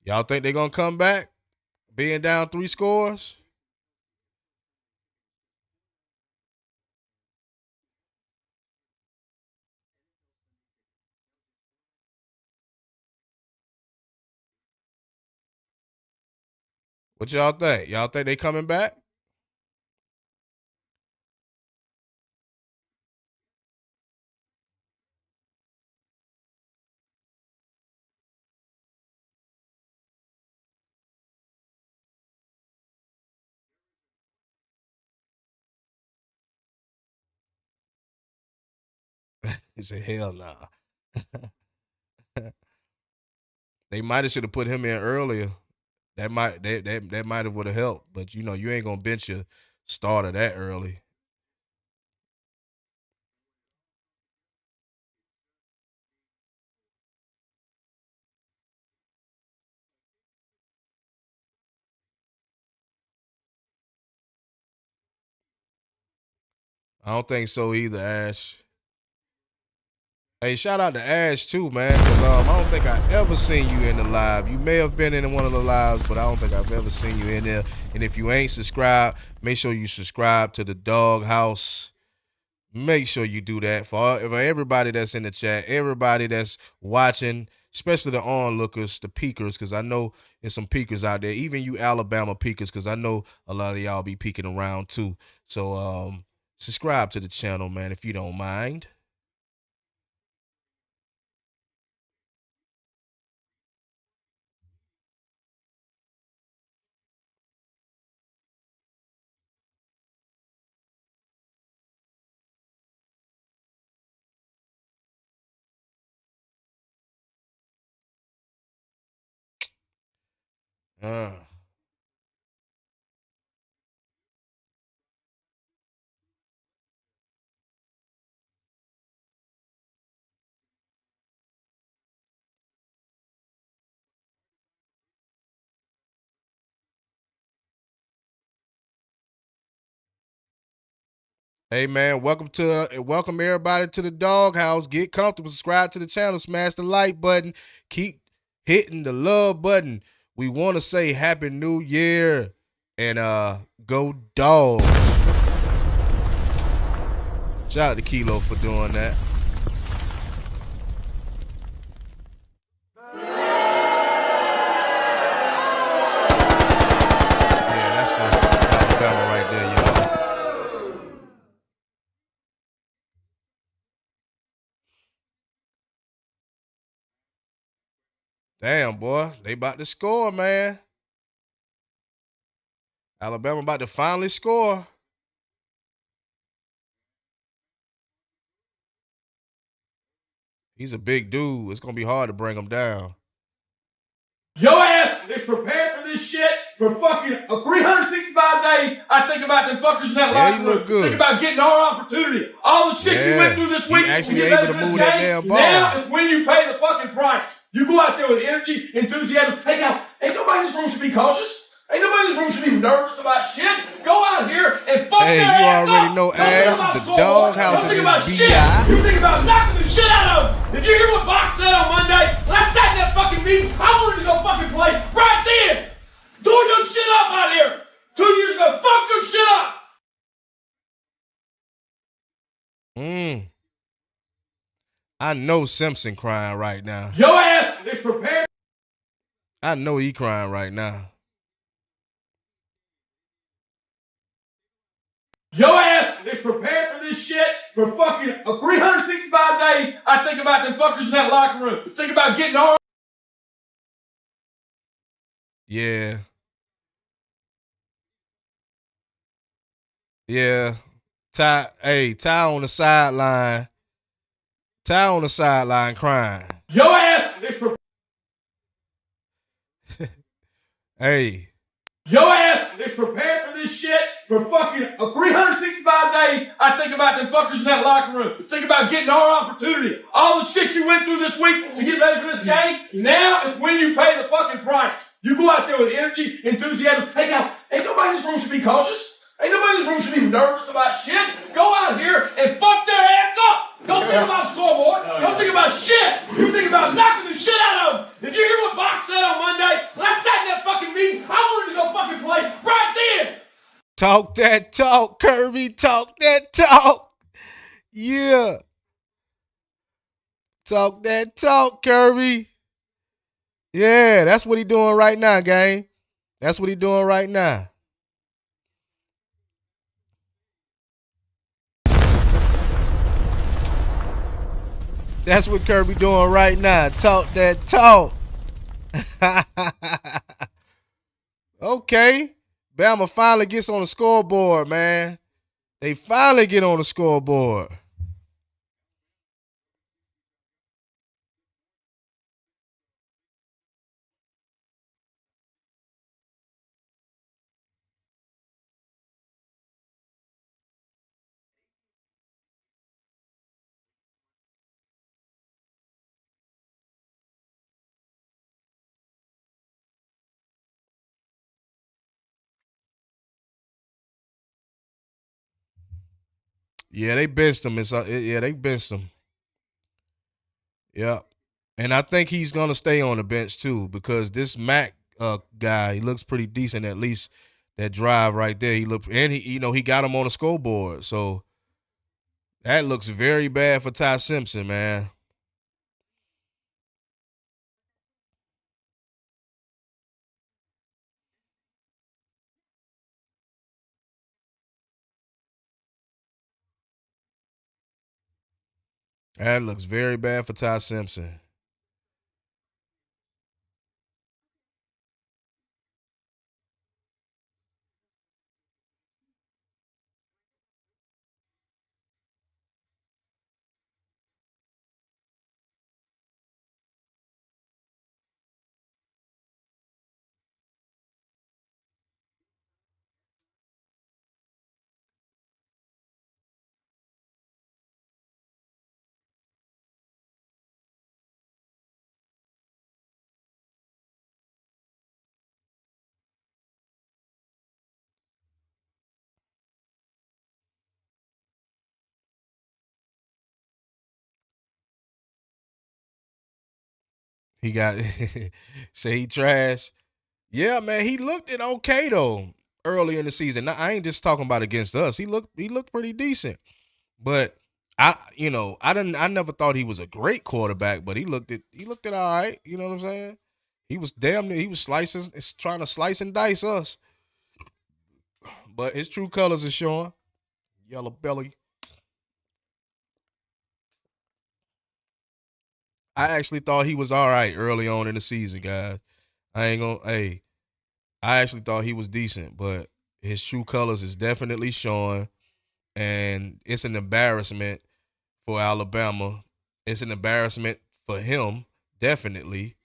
Y'all think they gonna come back, being down 3 scores? What y'all think? Y'all think they coming back? He said, "Hell nah." They might have should have put him in earlier. That might have would have helped. But you know, you ain't gonna bench your starter that early. I don't think so either, Ash. Hey, shout out to Ash too, man. Cause I don't think I ever seen you in the live. You may have been in one of the lives, but I don't think I've ever seen you in there. And if you ain't subscribed, make sure you subscribe to the Doghouse. Make sure you do that for everybody that's in the chat, everybody that's watching, especially the onlookers, the peekers, because I know there's some peekers out there. Even you Alabama peekers, because I know a lot of y'all be peeking around too. So subscribe to the channel, man, if you don't mind. Uh. Hey man, welcome everybody to the Doghouse. Get comfortable, subscribe to the channel, smash the like button, keep hitting the love button. We want to say Happy New Year and go Dog. Shout out to Kilo for doing that. Yeah, that's for Alabama right there, y'all. Damn, boy. They about to score, man. Alabama about to finally score. He's a big dude. It's going to be hard to bring him down. Your ass is prepared for this shit for fucking 365 days. I think about them fuckers in that locker room. Think about getting our opportunity. All the shit you went through this week. Actually able to move that damn ball. Now is when you pay the fucking price. You go out there with energy, enthusiasm. Hey, now, ain't nobody in this room should be cautious. Ain't nobody in this room should be nervous about shit. Go out here and fuck their ass up. You already know, Ash, the Doghouse is BI. You think about knocking the shit out of them. Did you hear what Fox said on Monday? When I sat in that fucking meeting, I wanted to go fucking play right then. Tore your shit up out here. 2 years ago, fuck your shit up. I know Simpson crying right now. Your ass is prepared. I know he crying right now. Your ass is prepared for this shit for fucking 365 days. I think about them fuckers in that locker room. Think about getting our. Yeah. Yeah. Ty on the sideline. Ty on the sideline crying. Your ass is prepared. Hey. Your ass is prepared for this shit for fucking 365 days. I think about them fuckers in that locker room. Think about getting our opportunity. All the shit you went through this week to get ready for this game. Now is when you pay the fucking price. You go out there with energy, enthusiasm. Hey, now, ain't nobody in this room should be cautious. Ain't nobody in this room should be nervous about shit. Go out here and fuck their ass up. Don't think about scoreboard. Don't think about shit. You think about knocking the shit out of them. Did you hear what Box said on Monday? When I sat in that fucking meeting, I wanted to go fucking play right then. Talk that talk, Kirby. Talk that talk. Yeah. Talk that talk, Kirby. Yeah, that's what he doing right now, gang. That's what he doing right now. That's what Kirby doing right now. Talk that talk. Okay. Bama finally gets on the scoreboard, man. They finally get on the scoreboard. Yeah, they benched him. Yeah, they benched him. Yeah. And I think he's going to stay on the bench, too, because this Mac guy, he looks pretty decent, at least that drive right there. He got him on the scoreboard. So that looks very bad for Ty Simpson, man. That looks very bad for Ty Simpson. He got say he trash. Yeah, man, he looked it okay though early in the season. Now, I ain't just talking about against us. He looked pretty decent. But I never thought he was a great quarterback, but he looked it all right. You know what I'm saying? He was trying to slice and dice us. But his true colors are showing. Yellow belly. I actually thought he was all right early on in the season, guys. I actually thought he was decent, but his true colors is definitely showing, and it's an embarrassment for Alabama. It's an embarrassment for him, definitely.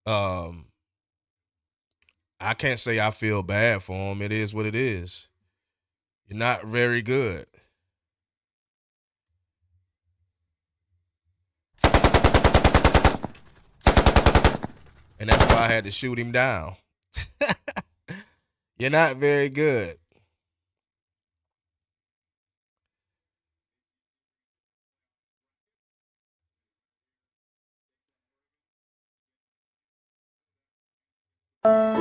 I can't say I feel bad for him. It is what it is. You're not very good. And that's why I had to shoot him down. You're not very good. And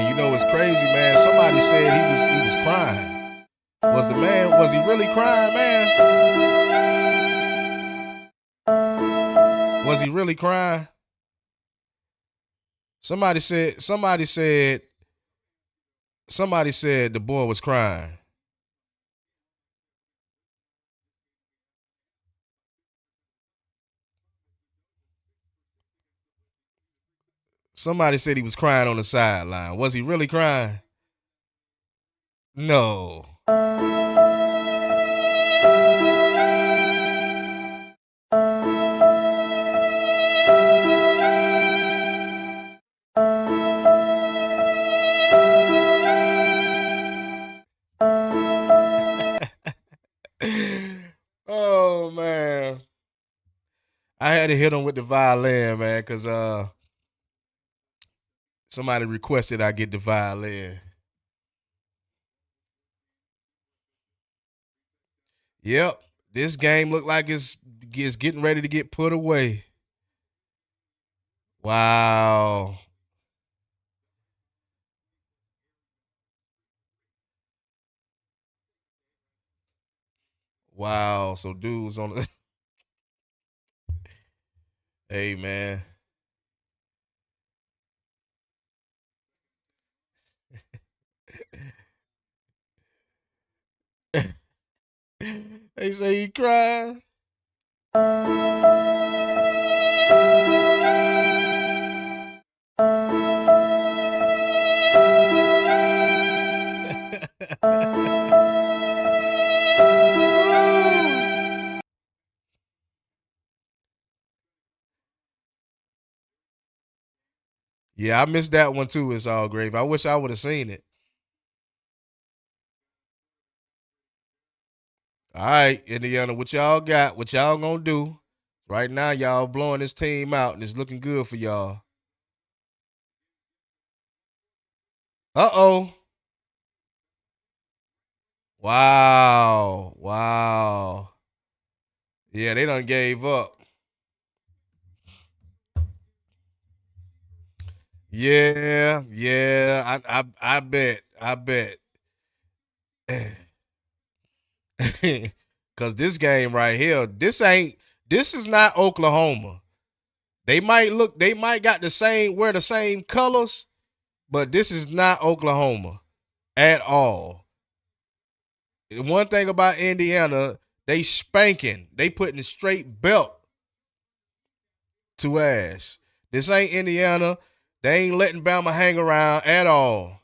you know what's crazy, man? Somebody said he was crying. Was he really crying, man? Was he really crying? Somebody said the boy was crying. Somebody said he was crying on the sideline. Was he really crying? No. Oh man. I had to hit him with the violin, man, because somebody requested I get the violin. Yep. This game looked like it's getting ready to get put away. Wow. Wow. So dudes on the hey man. They say he cried. Yeah, I missed that one too. It's all grave. I wish I would have seen it. All right, Indiana, what y'all got? What y'all gonna do? Right now, y'all blowing this team out, and it's looking good for y'all. Uh-oh. Wow. Wow. Yeah, they done gave up. Yeah, yeah. I bet. I bet. Cause this game right here, this is not Oklahoma. They might got wear the same colors, but this is not Oklahoma at all. One thing about Indiana, they spanking. They putting a straight belt to ass. This ain't Indiana. They ain't letting Bama hang around at all.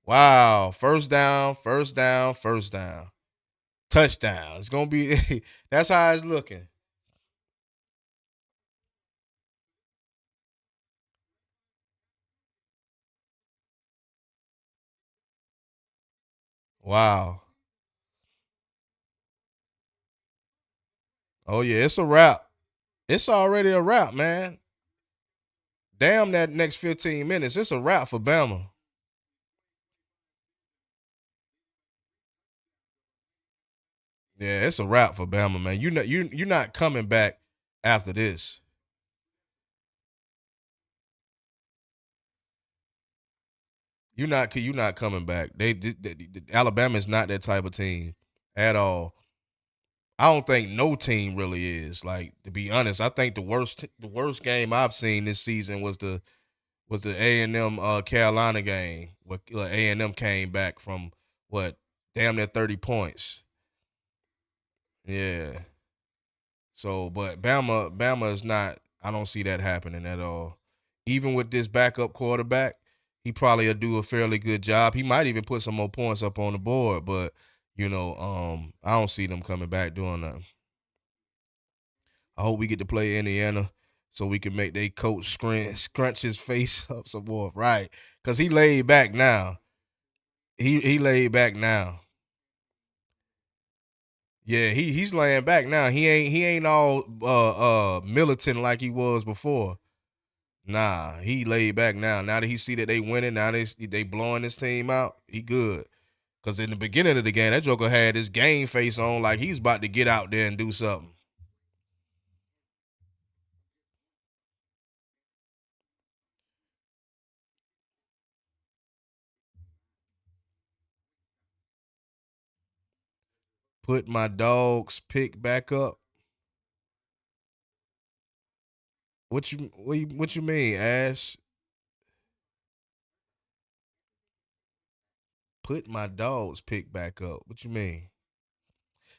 Wow. First down, first down, first down. Touchdown. It's gonna be that's how it's looking. Wow. Oh yeah, it's a wrap. It's already a wrap, man. Damn that next 15 minutes. It's a wrap for Bama. Yeah, it's a wrap for Bama, man. You're not coming back after this. You're not coming back. Alabama is not that type of team at all. I don't think no team really is. Like to be honest, I think the worst game I've seen this season was the A&M Carolina game where A&M came back from what damn near 30 points. Yeah. So, but Bama is not. I don't see that happening at all. Even with this backup quarterback, he probably will do a fairly good job. He might even put some more points up on the board, but I don't see them coming back doing that. I hope we get to play Indiana so we can make their coach scrunch his face up some more, right? Because he laid back now. He laid back now. Yeah, he's laying back now. He ain't all militant like he was before. Nah, he laid back now. Now that he see that they winning, now they blowing this team out. He good. Cause in the beginning of the game, that Joker had his game face on like he's about to get out there and do something. Put my dog's pick back up. What you mean, Ash? Put my dog's pick back up. What you mean?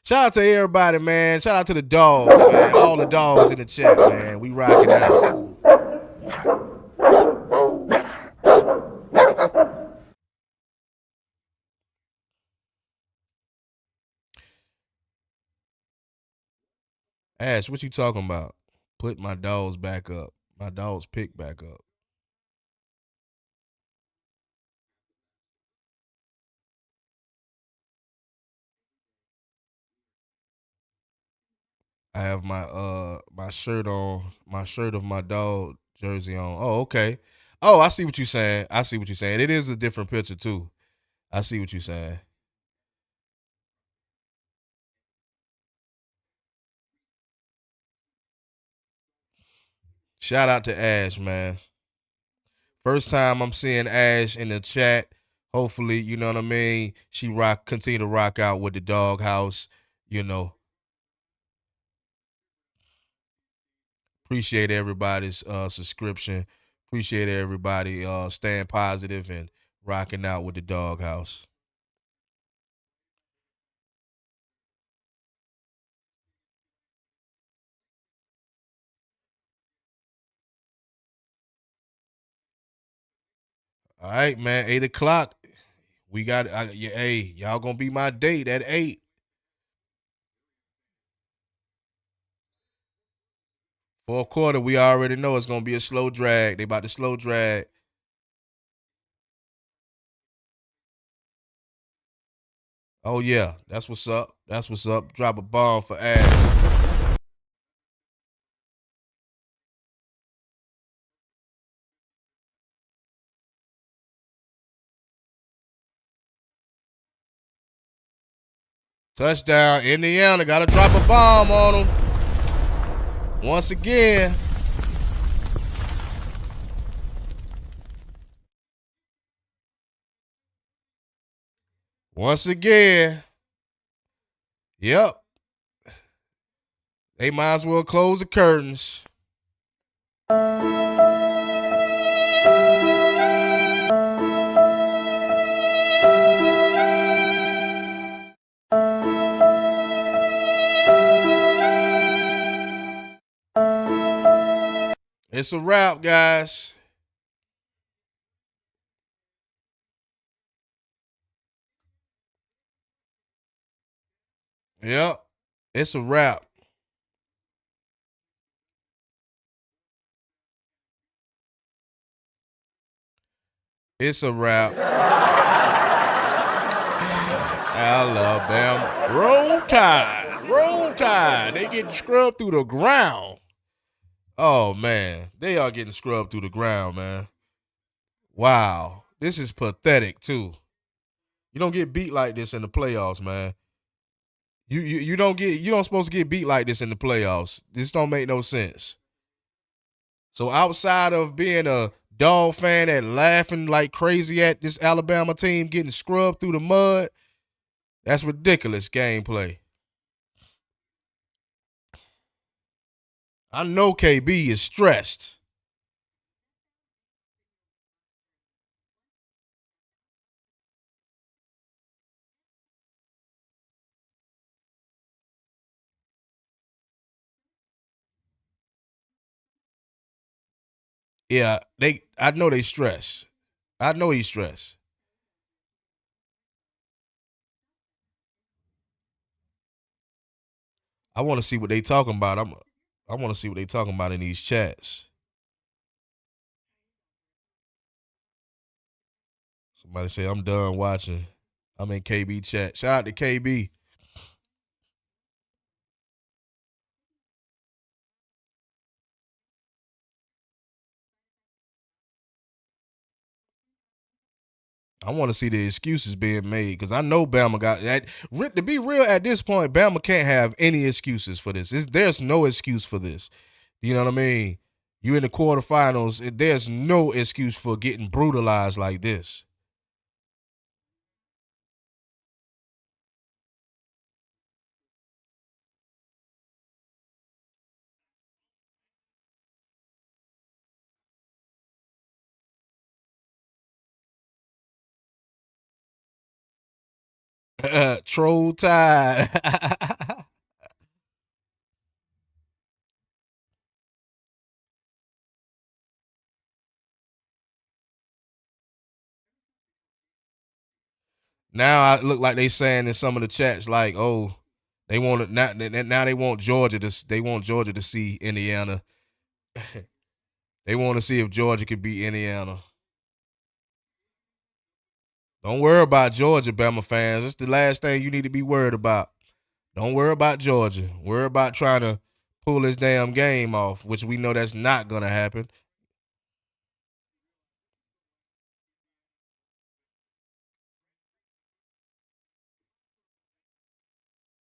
Shout out to everybody, man. Shout out to the dogs, man. All the dogs in the chat, man. We rocking out. Ash, what you talking about? Put my dogs back up. My dog's pick back up. I have my shirt on, my shirt of my dog jersey on. Oh, okay. Oh, I see what you're saying. I see what you're saying. It is a different picture too. I see what you're saying. Shout out to Ash, man. First time I'm seeing Ash in the chat. Hopefully, you know what I mean. She continue to rock out with the doghouse. You know, appreciate everybody's subscription. Appreciate everybody staying positive and rocking out with the doghouse. All right, man. 8 o'clock. We got. Hey, y'all gonna be my date at 8. Fourth quarter, we already know it's gonna be a slow drag. They about to slow drag. Oh yeah, that's what's up. That's what's up. Drop a bomb for Ash. Touchdown, Indiana. Got to drop a bomb on them. Once again. Once again. Yep. They might as well close the curtains. It's a wrap, guys. Yep. It's a wrap. It's a wrap. Alabama. Roll Tide. Roll Tide. They getting scrubbed through the ground. Oh, man. They are getting scrubbed through the ground, man. Wow. This is pathetic, too. You don't get beat like this in the playoffs, man. You don't supposed to get beat like this in the playoffs. This don't make no sense. So outside of being a dog fan and laughing like crazy at this Alabama team getting scrubbed through the mud, that's ridiculous gameplay. I know KB is stressed. Yeah, I know they stress. I know he's stressed. I want to see what they talking about. I want to see what they talking about in these chats. Somebody say I'm done watching. I'm in KB chat. Shout out to KB. I want to see the excuses being made because I know Bama got that. To be real, at this point, Bama can't have any excuses for this. There's no excuse for this. You know what I mean? You in the quarterfinals. There's no excuse for getting brutalized like this. Troll Tide. Now I look like they saying in some of the chats like, oh, they want it now they want Georgia to see Indiana. They want to see if Georgia could beat Indiana. Don't worry about Georgia, Bama fans. It's the last thing you need to be worried about. Don't worry about Georgia. Worry about trying to pull this damn game off, which we know that's not going to happen.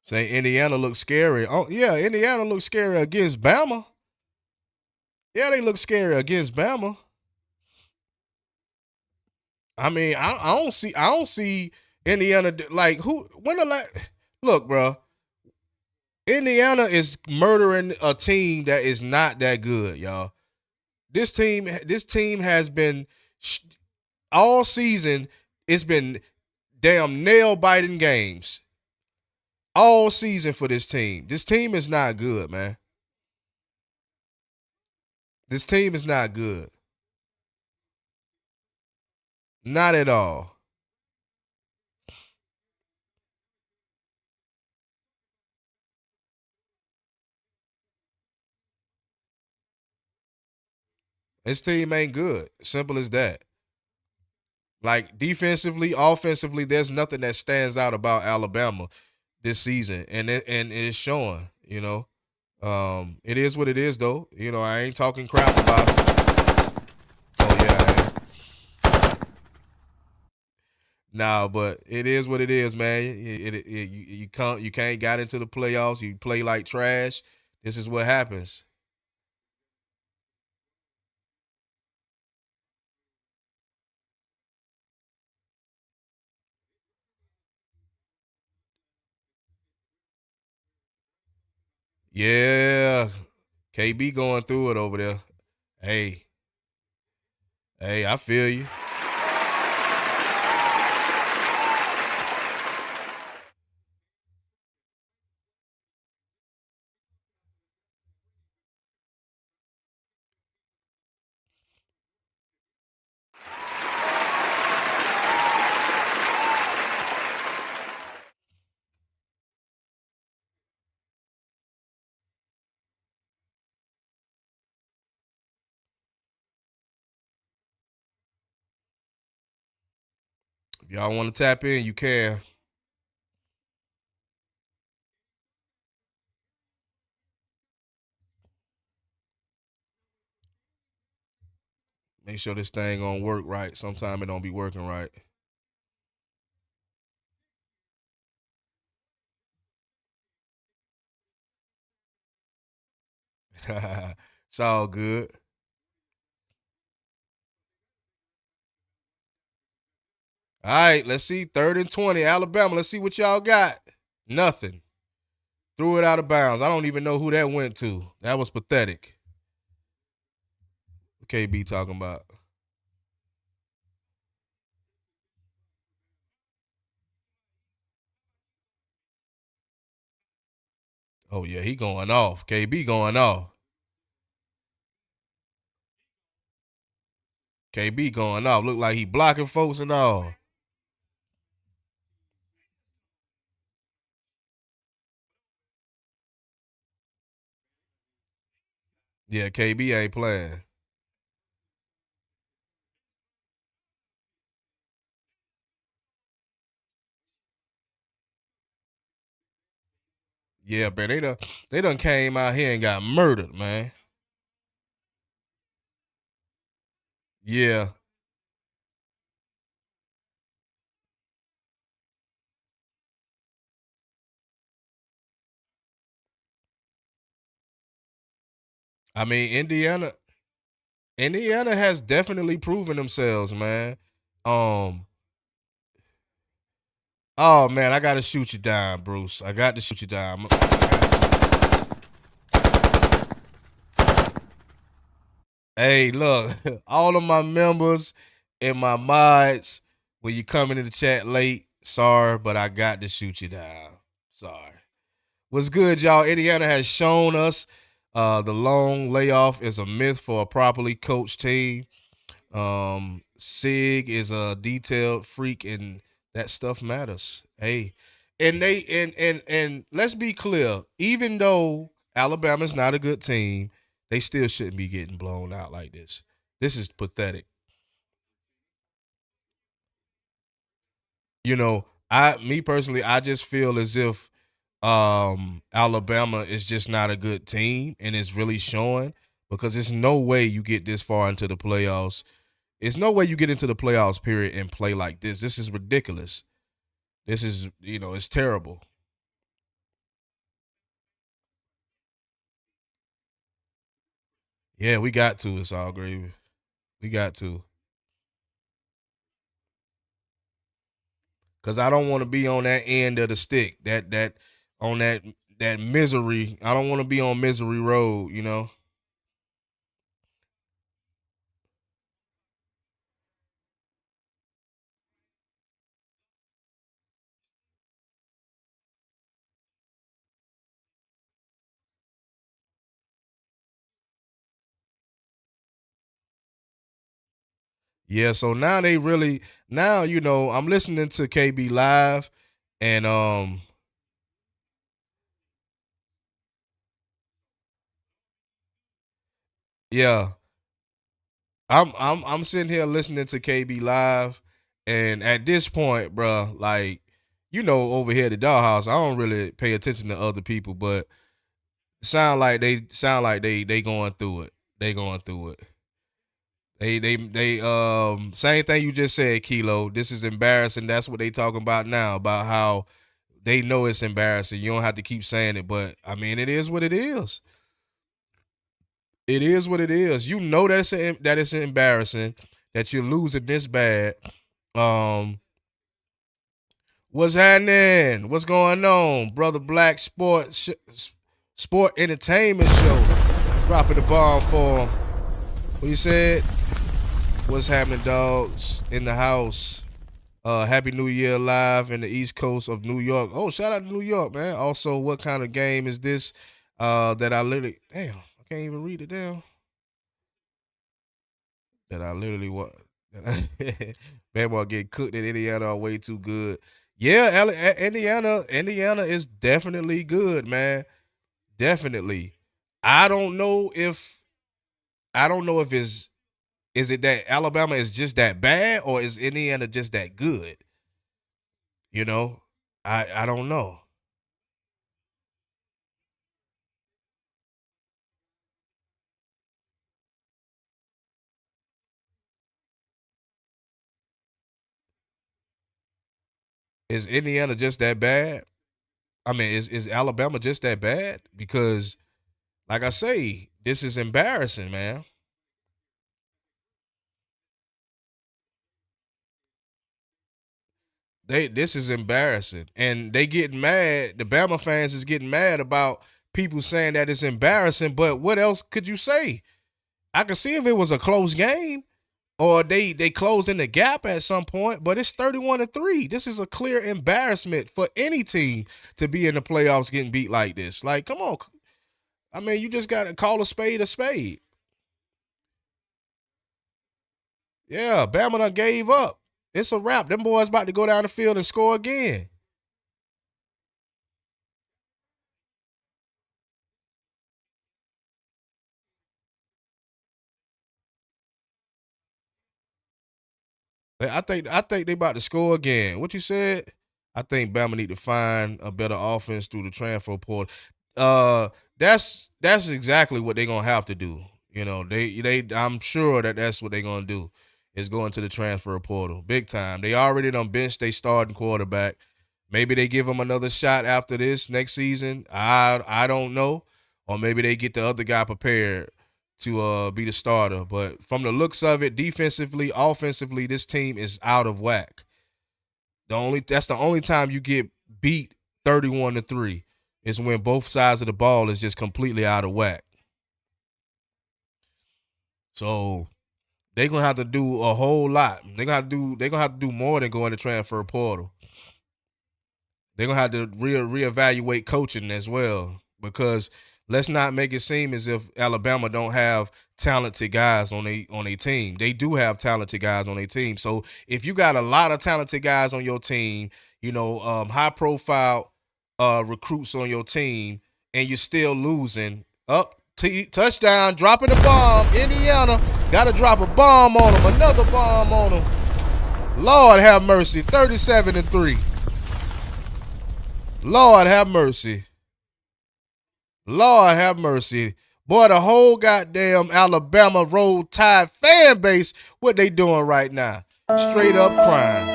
Say Indiana looks scary. Oh, yeah, Indiana looks scary against Bama. Yeah, they look scary against Bama. I mean, I don't see Indiana like who when the look, bro. Indiana is murdering a team that is not that good, y'all. This team has been all season. It's been damn nail biting games all season for this team. This team is not good, man. This team is not good. Not at all. This team ain't good. Simple as that. Like defensively, offensively, there's nothing that stands out about Alabama this season, and it's showing. You know, it is what it is, though. You know, I ain't talking crap about it. Oh yeah, nah, but it is what it is, man. You can't got into the playoffs. You play like trash. This is what happens. Yeah, KB going through it over there. Hey, I feel you. If y'all want to tap in, you can. Make sure this thing gonna work right. Sometime it don't be working right. It's all good. All right, let's see. 3rd and 20, Alabama. Let's see what y'all got. Nothing. Threw it out of bounds. I don't even know who that went to. That was pathetic. What KB talking about? Oh yeah, he going off. KB going off. KB going off. Look like he blocking folks and all. Yeah, KB ain't playing. Yeah, man, they done came out here and got murdered, man. Yeah. I mean, Indiana has definitely proven themselves, man. Oh man, I gotta shoot you down, Bruce. I got to shoot you down. Hey, look, all of my members and my mods, when you come into the chat late, Sorry, but I got to shoot you down. Sorry. What's good, y'all? Indiana has shown us the long layoff is a myth for a properly coached team. Sig is a detailed freak, and that stuff matters. Hey, and and let's be clear. Even though Alabama's not a good team, they still shouldn't be getting blown out like this. This is pathetic. Me personally, I just feel as if Alabama is just not a good team, and it's really showing because there's no way you get this far into the playoffs. There's no way you get into the playoffs period and play like this. This is ridiculous. This is, it's terrible. Yeah, we got to. It's all gravy. We got to. Cause I don't want to be on that end of the stick. That on that misery. I don't want to be on misery road. Yeah, so now they really now, I'm listening to KB live and yeah, I'm sitting here listening to KB live, and at this point, bruh, like, over here at the dollhouse, I don't really pay attention to other people, but sound like they going through it. They going through it. They same thing you just said, Kilo. This is embarrassing. That's what they talking about now, about how they know it's embarrassing. You don't have to keep saying it, but I mean, it is what it is. It is what it is. You know that it's embarrassing that you're losing this bad. Um, what's happening? What's going on, brother? Black sport entertainment show. Dropping the bomb for him. What you said? What's happening, dogs? In the house. Happy New Year live in the East Coast of New York. Oh, shout out to New York, man. Also, what kind of game is this? That I literally damn, I can't even read it down. That I literally want. Bama get cooked in Indiana are way too good. Yeah, Indiana is definitely good, man. Definitely. I don't know if is it that Alabama is just that bad or is Indiana just that good? You know, I don't know. Is Indiana just that bad? I mean, is Alabama just that bad? Because, like I say, this is embarrassing, man. This is embarrassing, and they getting mad. The Bama fans is getting mad about people saying that it's embarrassing. But what else could you say? I could see if it was a close game or they close in the gap at some point, but it's 31-3. This is a clear embarrassment for any team to be in the playoffs getting beat like this. Like, come on. I mean, you just got to call a spade a spade. Yeah, Bama done gave up. It's a wrap. Them boys about to go down the field and score again. I think they about to score again. What you said? I think Bama need to find a better offense through the transfer portal. Uh, that's exactly what they're gonna have to do. They I'm sure that's what they're gonna do is go into the transfer portal big time. They already done benched they starting quarterback. Maybe they give him another shot after this next season. I don't know, or maybe they get the other guy prepared to be the starter. But from the looks of it, defensively, offensively, this team is out of whack. That's the only time you get beat 31-3 is when both sides of the ball is just completely out of whack. So they're gonna have to do a whole lot. They're gonna have to do more than go in the transfer portal. They're gonna have to reevaluate coaching as well, because let's not make it seem as if Alabama don't have talented guys on a team. They do have talented guys on their team. So if you got a lot of talented guys on your team, high profile recruits on your team, and you're still losing, touchdown, dropping the bomb. Indiana got to drop a bomb on them, another bomb on them. Lord have mercy, 37-3. Lord have mercy. Lord have mercy. Boy, the whole goddamn Alabama Roll Tide fan base, what they doing right now? Straight up crying.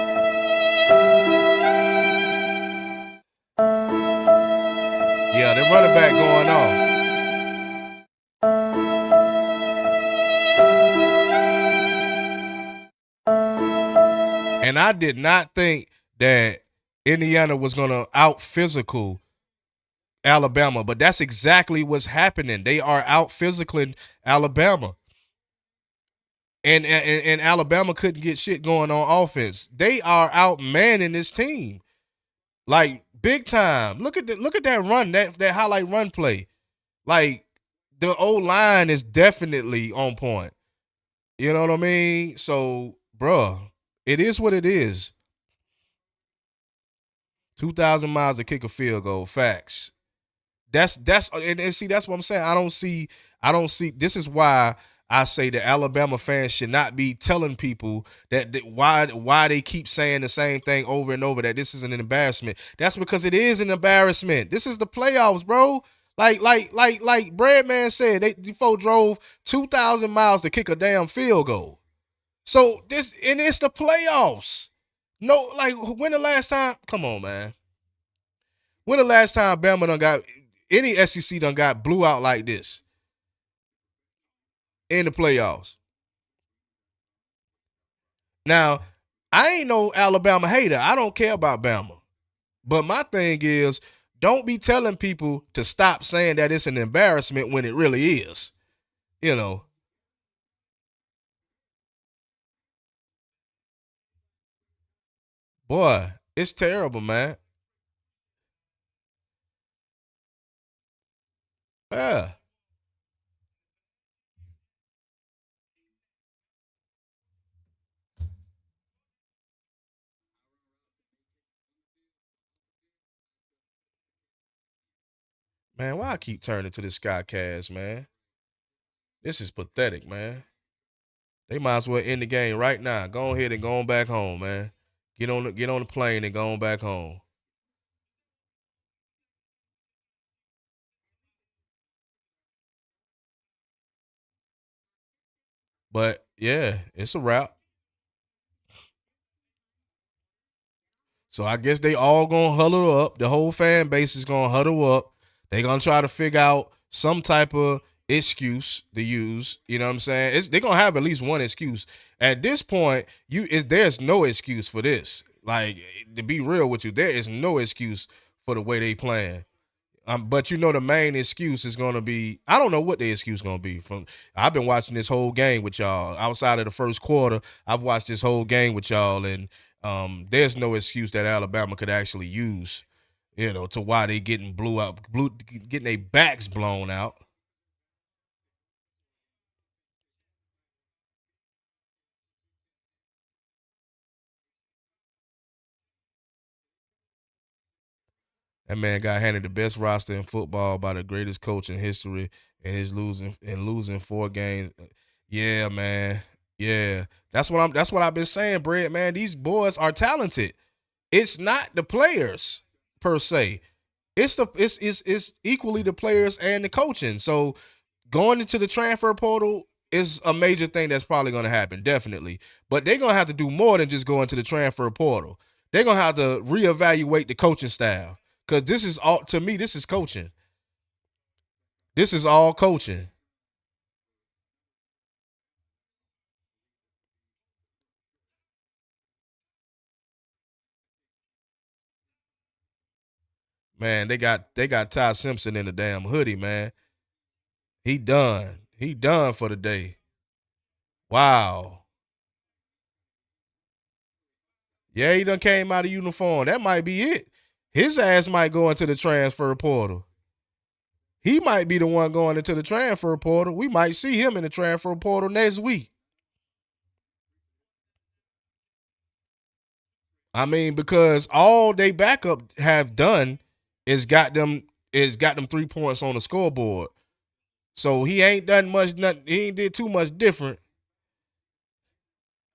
Yeah, the running back going off. And I did not think that Indiana was going to out-physical Alabama, but that's exactly what's happening. They are out-physicaling Alabama. And Alabama couldn't get shit going on offense. They are outmanning this team, like big time. Look at that run, that highlight run play. Like the O-line is definitely on point. You know what I mean? So, bruh, it is what it is. 2,000 miles to kick a field goal. Facts. That's and see, that's what I'm saying. I don't see. This is why I say the Alabama fans should not be telling people that why they keep saying the same thing over and over, that this is an embarrassment. That's because it is an embarrassment. This is the playoffs, bro. Like Breadman said, they folks drove 2,000 miles to kick a damn field goal. So it's the playoffs. No, like, when the last time? Come on, man. When the last time Bama done got any SEC done got blew out like this in the playoffs? Now, I ain't no Alabama hater. I don't care about Bama. But my thing is, don't be telling people to stop saying that it's an embarrassment when it really is. You know. Boy, it's terrible, man. Yeah. Man, why I keep turning to this Skycast, man? This is pathetic, man. They might as well end the game right now. Go ahead and go on back home, man. Get on the plane and go on back home. But yeah, it's a wrap. So I guess they all gonna huddle up. The whole fan base is gonna huddle up. They gonna try to figure out some type of excuse to use. You know what I'm saying? They're gonna have at least one excuse. At this point, there's no excuse for this. Like, to be real with you, there is no excuse for the way they playing. But the main excuse is gonna be, I don't know what the excuse gonna be. I've been watching this whole game with y'all. Outside of the first quarter, I've watched this whole game with y'all, and there's no excuse that Alabama could actually use, to why they getting getting their backs blown out. That man got handed the best roster in football by the greatest coach in history, and he's losing 4 games. Yeah, man. Yeah. That's what I've been saying, Brad, man. These boys are talented. It's not the players per se. It's equally the players and the coaching. So going into the transfer portal is a major thing that's probably going to happen, definitely. But they're going to have to do more than just go into the transfer portal. They're going to have to reevaluate the coaching staff, because this is all, to me, this is coaching. This is all coaching. Man, they got Ty Simpson in the damn hoodie, man. He done. He done for the day. Wow. Yeah, he done came out of uniform. That might be it. His ass might go into the transfer portal. He might be the one going into the transfer portal. We might see him in the transfer portal next week. I mean, because all they backup have done is got them 3 points on the scoreboard. So he ain't done much. Nothing. He ain't did too much different.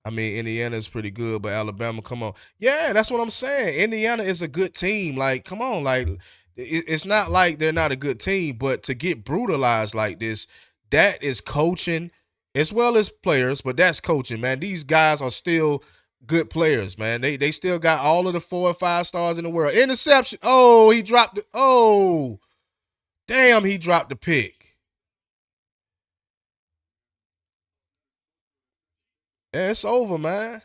I mean, Indiana's pretty good, but Alabama, come on. Yeah, that's what I'm saying. Indiana is a good team. Like, come on. Like, it's not like they're not a good team, but to get brutalized like this, that is coaching as well as players, but that's coaching, man. These guys are still good players, man. They still got all of the 4 and 5 stars in the world. Interception. Oh, he dropped it. Oh, damn, he dropped the pick. Yeah, it's over, man.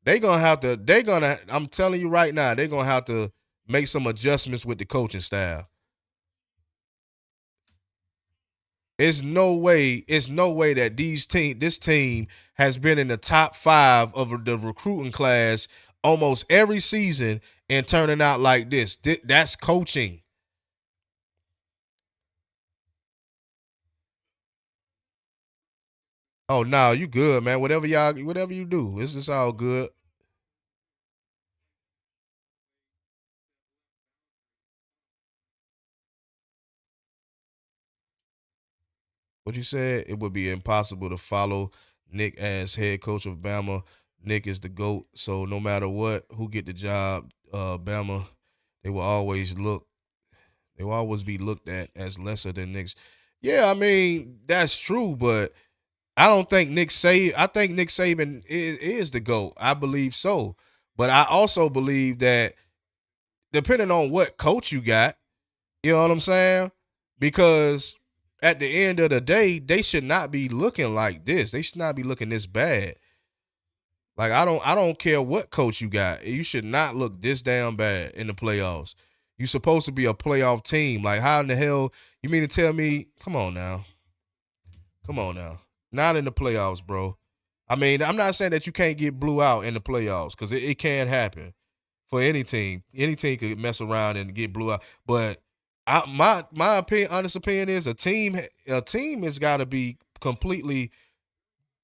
I'm telling you right now, they're gonna have to make some adjustments with the coaching staff. It's no way that this team has been in the top 5 of the recruiting class almost every season and turning out like this. That's coaching. Oh no, you good, man. Whatever you do, it's just all good. What you said, it would be impossible to follow Nick as head coach of Bama. Nick is the GOAT. So no matter what, who get the job, Bama, they will always be looked at as lesser than Nick's. Yeah, I mean, that's true, but I don't think I think Nick Saban is the GOAT. I believe so. But I also believe that depending on what coach you got, you know what I'm saying? Because at the end of the day, they should not be looking like this. They should not be looking this bad. Like I don't care what coach you got. You should not look this damn bad in the playoffs. You're supposed to be a playoff team. Like how in the hell you mean to tell me? Come on now. Come on now. Not in the playoffs, bro. I mean, I'm not saying that you can't get blew out in the playoffs because it can happen for any team. Any team could mess around and get blew out. But my opinion, honest opinion is a team has got to be completely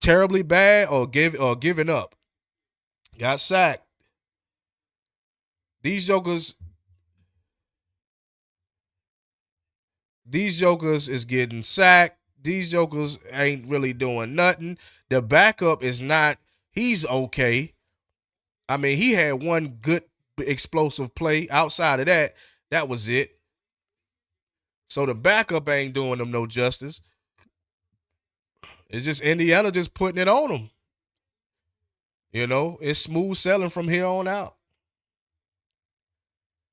terribly bad or giving up. Got sacked. These jokers is getting sacked. These jokers ain't really doing nothing. The backup is not. He's okay. I mean, he had one good explosive play. Outside of that, that was it. So the backup ain't doing them no justice. It's just Indiana just putting it on them. You know, it's smooth selling from here on out.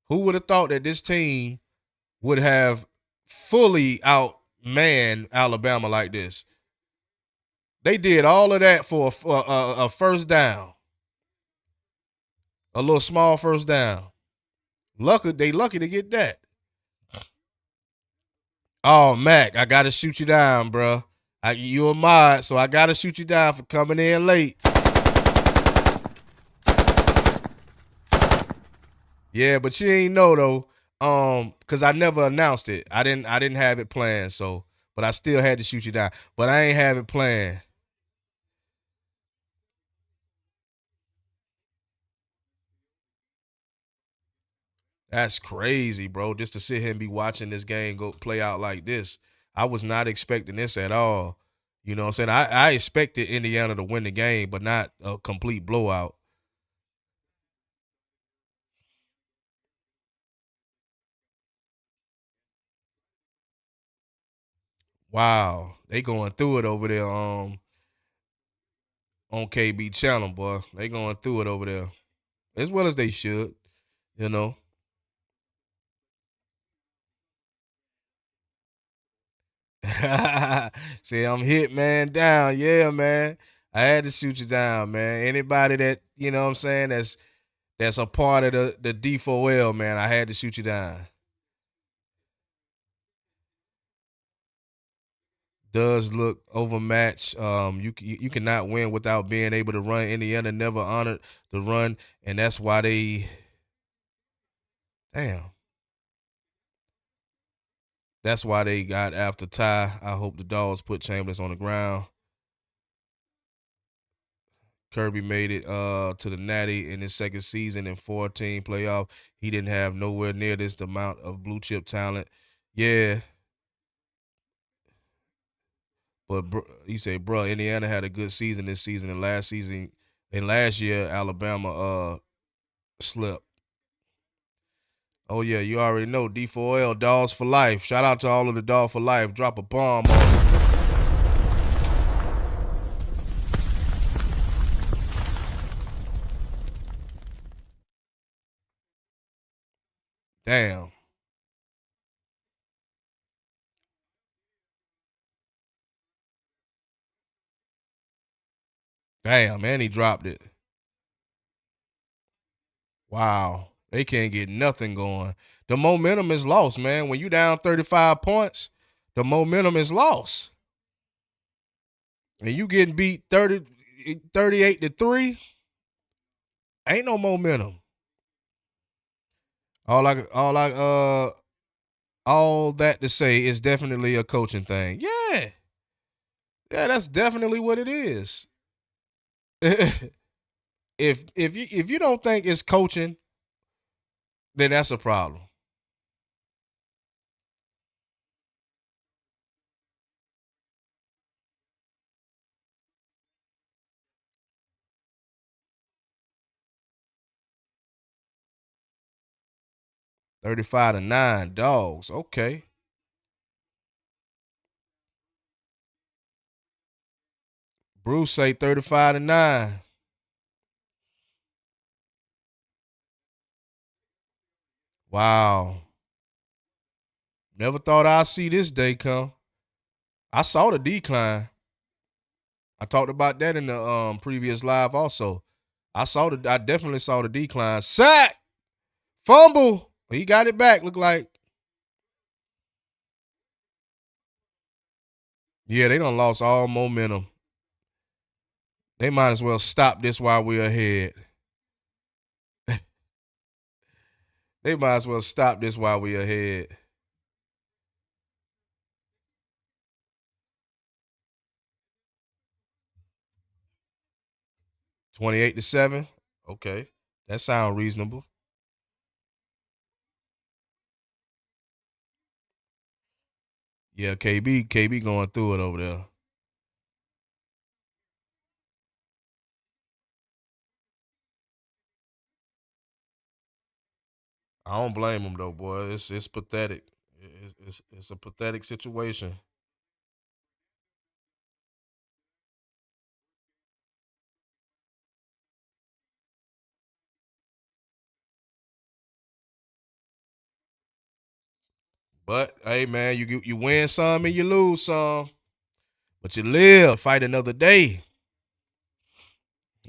Who would have thought that this team would have fully outmanned Alabama like this? They did all of that for a first down, a little small first down. They lucky to get that. Oh, Mac, I gotta shoot you down, bro. You a mod, so I gotta shoot you down for coming in late. Yeah, but you ain't know though, because I never announced it. I didn't have it planned, so but I still had to shoot you down. But I ain't have it planned. That's crazy, bro. Just to sit here and be watching this game go play out like this. I was not expecting this at all. You know what I'm saying? I expected Indiana to win the game, but not a complete blowout. Wow. They going through it over there on KB channel, boy. They going through it over there. As well as they should, you know. See, I'm hit man down. Yeah, man. I had to shoot you down, man. Anybody that, you know what I'm saying, that's a part of the D4L, man, I had to shoot you down. does look overmatched. You cannot win without being able to run. Indiana never honored the run, and that's why they damn. That's why they got after Ty. I hope the Dogs put Chambers on the ground. Kirby made it to the Natty in his second season in 14 playoff. He didn't have nowhere near this amount of blue chip talent. Yeah, but he said, "Bro, Indiana had a good season this season, and last year Alabama slipped." Oh yeah, you already know D4L Dogs for life. Shout out to all of the Dogs for life. Drop a bomb on them. Damn. Damn, man, he dropped it. Wow. They can't get nothing going. The momentum is lost, man. When you down 35 points, the momentum is lost. And you getting beat 38 to 3, ain't no momentum. All that to say is definitely a coaching thing. Yeah. Yeah, that's definitely what it is. if you don't think it's coaching, then that's a problem. $35 to 9 Dogs. Okay. Bruce say 35 to 9. Wow. Never thought I'd see this day come. I saw the decline. I talked about that in the previous live also. I definitely saw the decline. Sack! Fumble! He got it back, look like. Yeah, they done lost all momentum. They might as well stop this while we're ahead. They might as well stop this while we're ahead. $28 to 7. Okay. That sounds reasonable. Yeah, KB going through it over there. I don't blame him though, boy. It's pathetic. It's a pathetic situation. But hey, man, you win some and you lose some, but you live fight another day.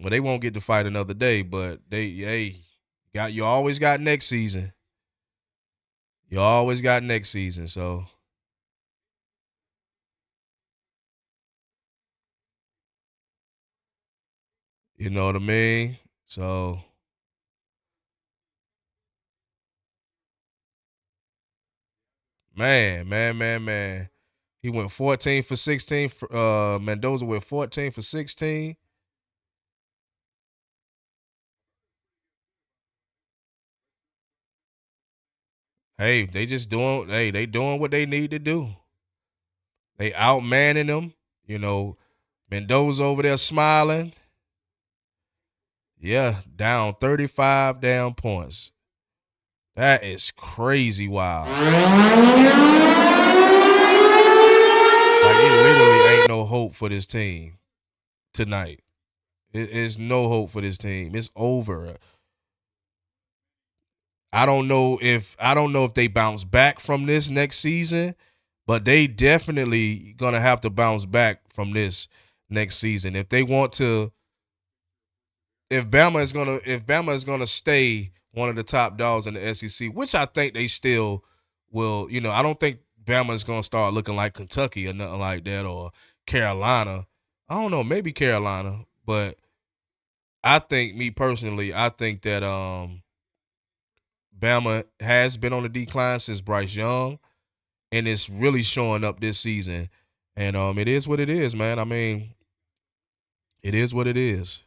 Well, they won't get to fight another day, but you always got next season. You always got next season, so you know what I mean. So man. He went 14 for 16. Mendoza went 14 for 16. Hey, they doing what they need to do. They outmanning them. You know, Mendoza over there smiling. Yeah, down 35 down points. That is crazy wild. Like it literally ain't no hope for this team tonight. It is no hope for this team. It's over. I don't know if they bounce back from this next season, but they definitely gonna have to bounce back from this next season if they want to. If Bama is gonna stay one of the top dogs in the SEC, which I think they still will. You know, I don't think Bama's gonna start looking like Kentucky or nothing like that, or Carolina. I don't know, maybe Carolina, but I think, me personally, I think that Bama has been on the decline since Bryce Young, and it's really showing up this season. And it is what it is, man. I mean, it is what it is.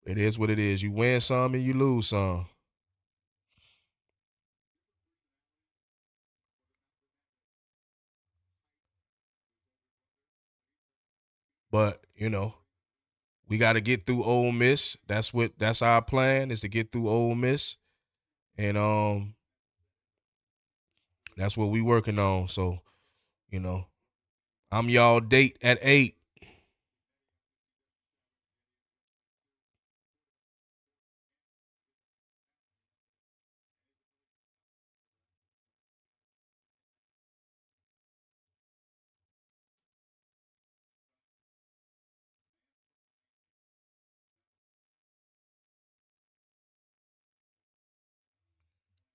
It is what it is. You win some and you lose some. But, we got to get through Ole Miss. That's our plan, is to get through Ole Miss. And that's what we working on. So, you know, I'm y'all date at 8.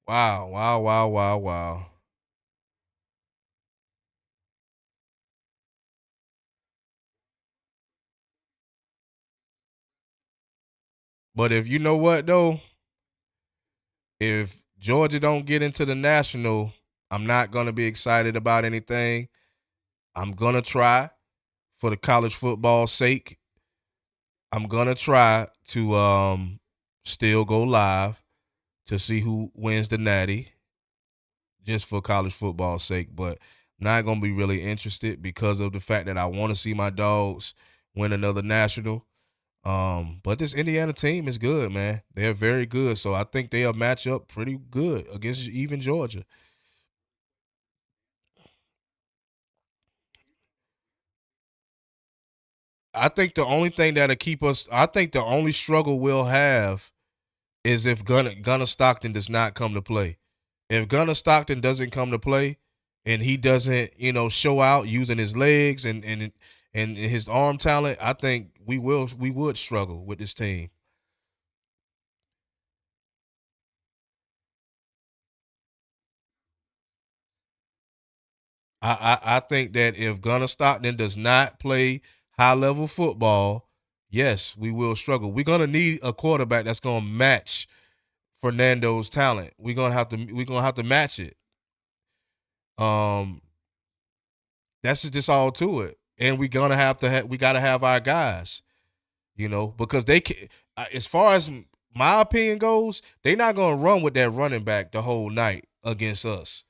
Wow, wow, wow, wow, wow. But if you know what though, if Georgia don't get into the national, I'm not gonna be excited about anything. I'm gonna try, for the college football sake. I'm gonna try to still go live to see who wins the natty, just for college football's sake. But not gonna be really interested because of the fact that I want to see my dogs win another national. But this Indiana team is good, man. They're very good. So I think they'll match up pretty good against even Georgia. I think the only thing that'll keep us, I think the only struggle we'll have is if Gunner Stockton does not come to play. If Gunner Stockton doesn't come to play and he doesn't, show out using his legs and his arm talent, I think we would struggle with this team. I think that if Gunner Stockton does not play high level football, yes, we will struggle. We're gonna need a quarterback that's gonna match Fernando's talent. We're gonna have to match it. Um, that's just all to it. And we gotta have our guys, because they can. As far as my opinion goes, they're not gonna run with that running back the whole night against us.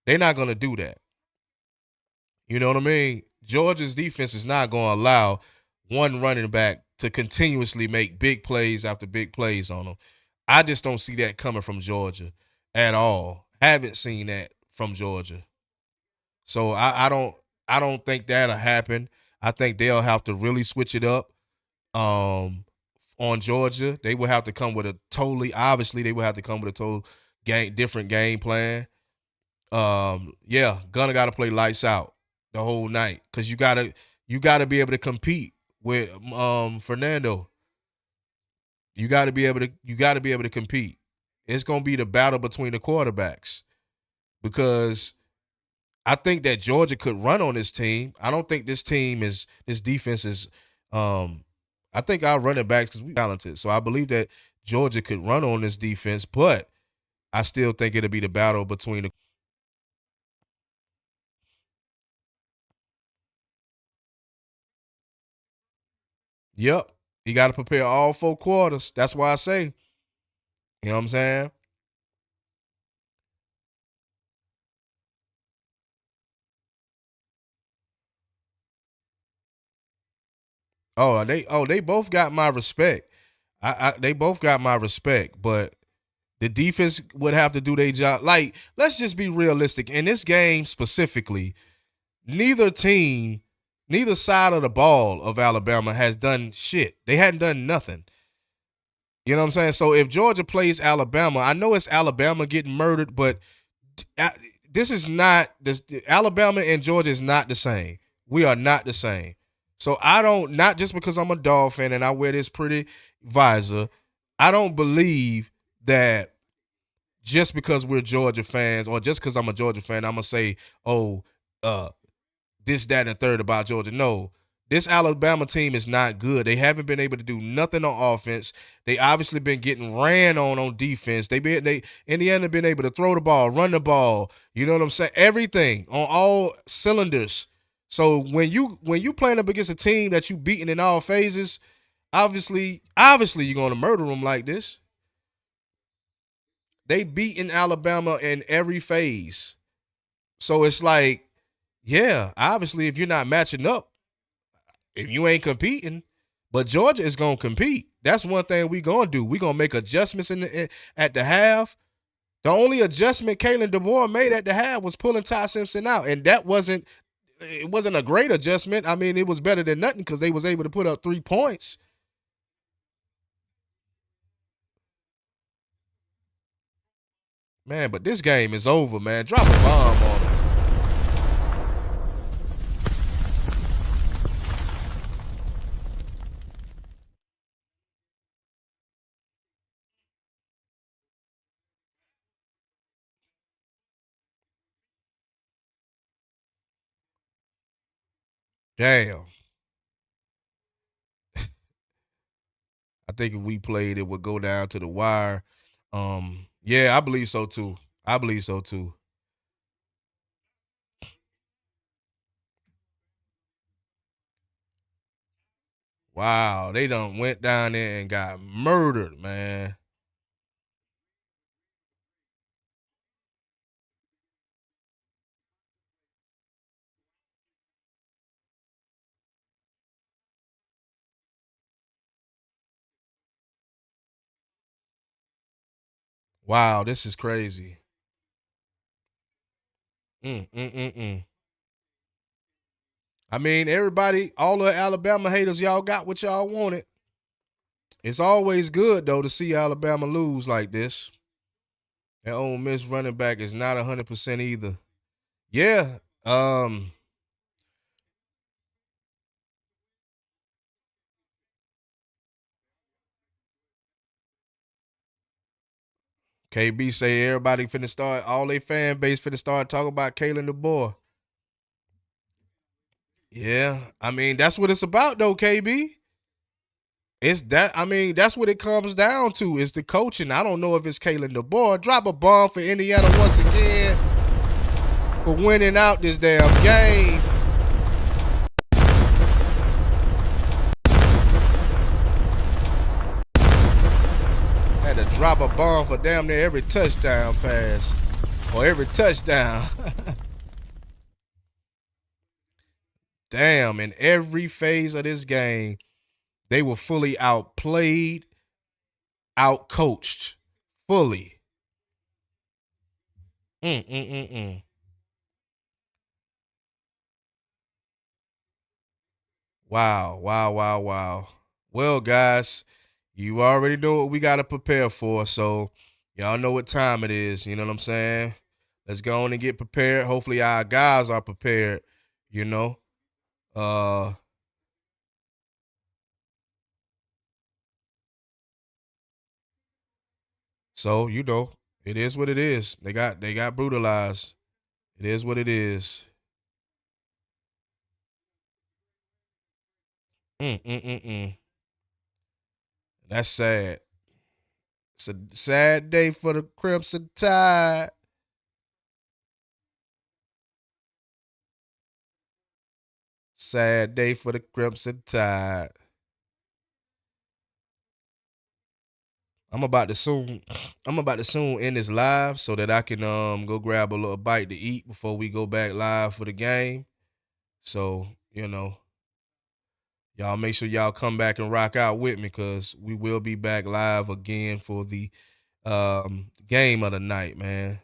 They're not gonna do that. You know what I mean? Georgia's defense is not going to allow one running back to continuously make big plays after big plays on them. I just don't see that coming from Georgia at all. Haven't seen that from Georgia. So I don't think that'll happen. I think they'll have to really switch it up. On Georgia, they will have to come with a totally, obviously they will have to come with a total different game plan. Yeah, Gunna got to play lights out the whole night, because you gotta be able to compete with Fernando. You gotta be able to compete. It's gonna be the battle between the quarterbacks, because I think that Georgia could run on this team. I don't think this defense is. I think our running backs, because we talented, so I believe that Georgia could run on this defense, but I still think it'll be the battle between the. Yep. You got to prepare all 4 quarters. That's why I say, you know what I'm saying? They both got my respect. They both got my respect, but the defense would have to do their job. Like, let's just be realistic. In this game specifically, neither team, neither side of the ball of Alabama has done shit. They hadn't done nothing. You know what I'm saying? So if Georgia plays Alabama, I know it's Alabama getting murdered, but uh, this is not this. Alabama and Georgia is not the same. We are not the same. So I don't, not just because I'm a Dog fan and I wear this pretty visor, I don't believe that just because we're Georgia fans or just because I'm a Georgia fan, I'm gonna say, oh, uh, this, that, and the third about Georgia. No, this Alabama team is not good. They haven't been able to do nothing on offense. They obviously been getting ran on defense. They Indiana been able to throw the ball, run the ball. You know what I'm saying? Everything on all cylinders. So when you playing up against a team that you beating in all phases, obviously you're gonna murder them like this. They beating Alabama in every phase. So it's like, yeah, obviously if you're not matching up, if you ain't competing, but Georgia is gonna compete. That's one thing we gonna do. We gonna make adjustments at the half. The only adjustment Kalen DeBoer made at the half was pulling Ty Simpson out, and it wasn't a great adjustment. I mean, it was better than nothing because they was able to put up 3 points. Man, but this game is over, man. Drop a bomb on them. Damn. I think if we played, it would go down to the wire. Yeah, I believe so too. I believe so too. Wow, they done went down there and got murdered, man. Wow, this is crazy. Mm. I mean, everybody, all the Alabama haters, y'all got what y'all wanted. It's always good though to see Alabama lose like this. That Ole Miss running back is not 100% either. Yeah. KB say everybody finna start, all they fan base finna start talking about Kalen DeBoer. Yeah, I mean that's what it's about though, KB. It's that. I mean that's what it comes down to is the coaching. I don't know if it's Kalen DeBoer. Drop a bomb for Indiana once again for winning out this damn game. Had to drop a bomb for damn near every touchdown pass or every touchdown. Damn, in every phase of this game, they were fully outplayed, outcoached, fully. Mm. Wow. Well, guys, you already know what we got to prepare for. So, y'all know what time it is. You know what I'm saying? Let's go on and get prepared. Hopefully, our guys are prepared. You know, uh, so you know, it is what it is. They got brutalized. It is what it is. Mm. That's sad. It's a sad day for the Crimson Tide. Sad day for the Crimson Tide. I'm about to soon end this live so that I can go grab a little bite to eat before we go back live for the game. So, you know, y'all make sure y'all come back and rock out with me because we will be back live again for the game of the night, man.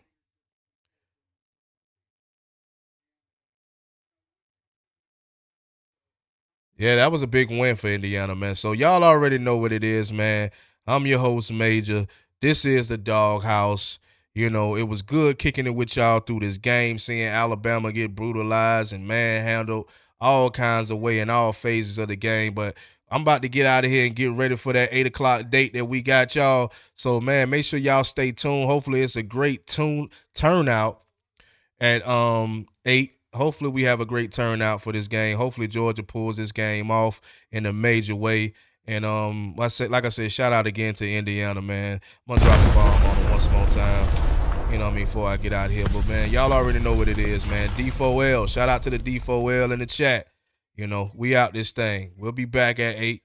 Yeah, that was a big win for Indiana, man. So y'all already know what it is, man. I'm your host, Major. This is the Doghouse. You know, it was good kicking it with y'all through this game, seeing Alabama get brutalized and manhandled all kinds of way in all phases of the game. But I'm about to get out of here and get ready for that 8 o'clock date that we got y'all. So, man, make sure y'all stay tuned. Hopefully it's a great turnout at 8. Hopefully we have a great turnout for this game. Hopefully Georgia pulls this game off in a major way. And like I said, shout out again to Indiana, man. I'm gonna drop the bomb on it once more time. You know what I mean, before I get out of here. But man, y'all already know what it is, man. D4L. Shout out to the D4L in the chat. You know, we out this thing. We'll be back at 8.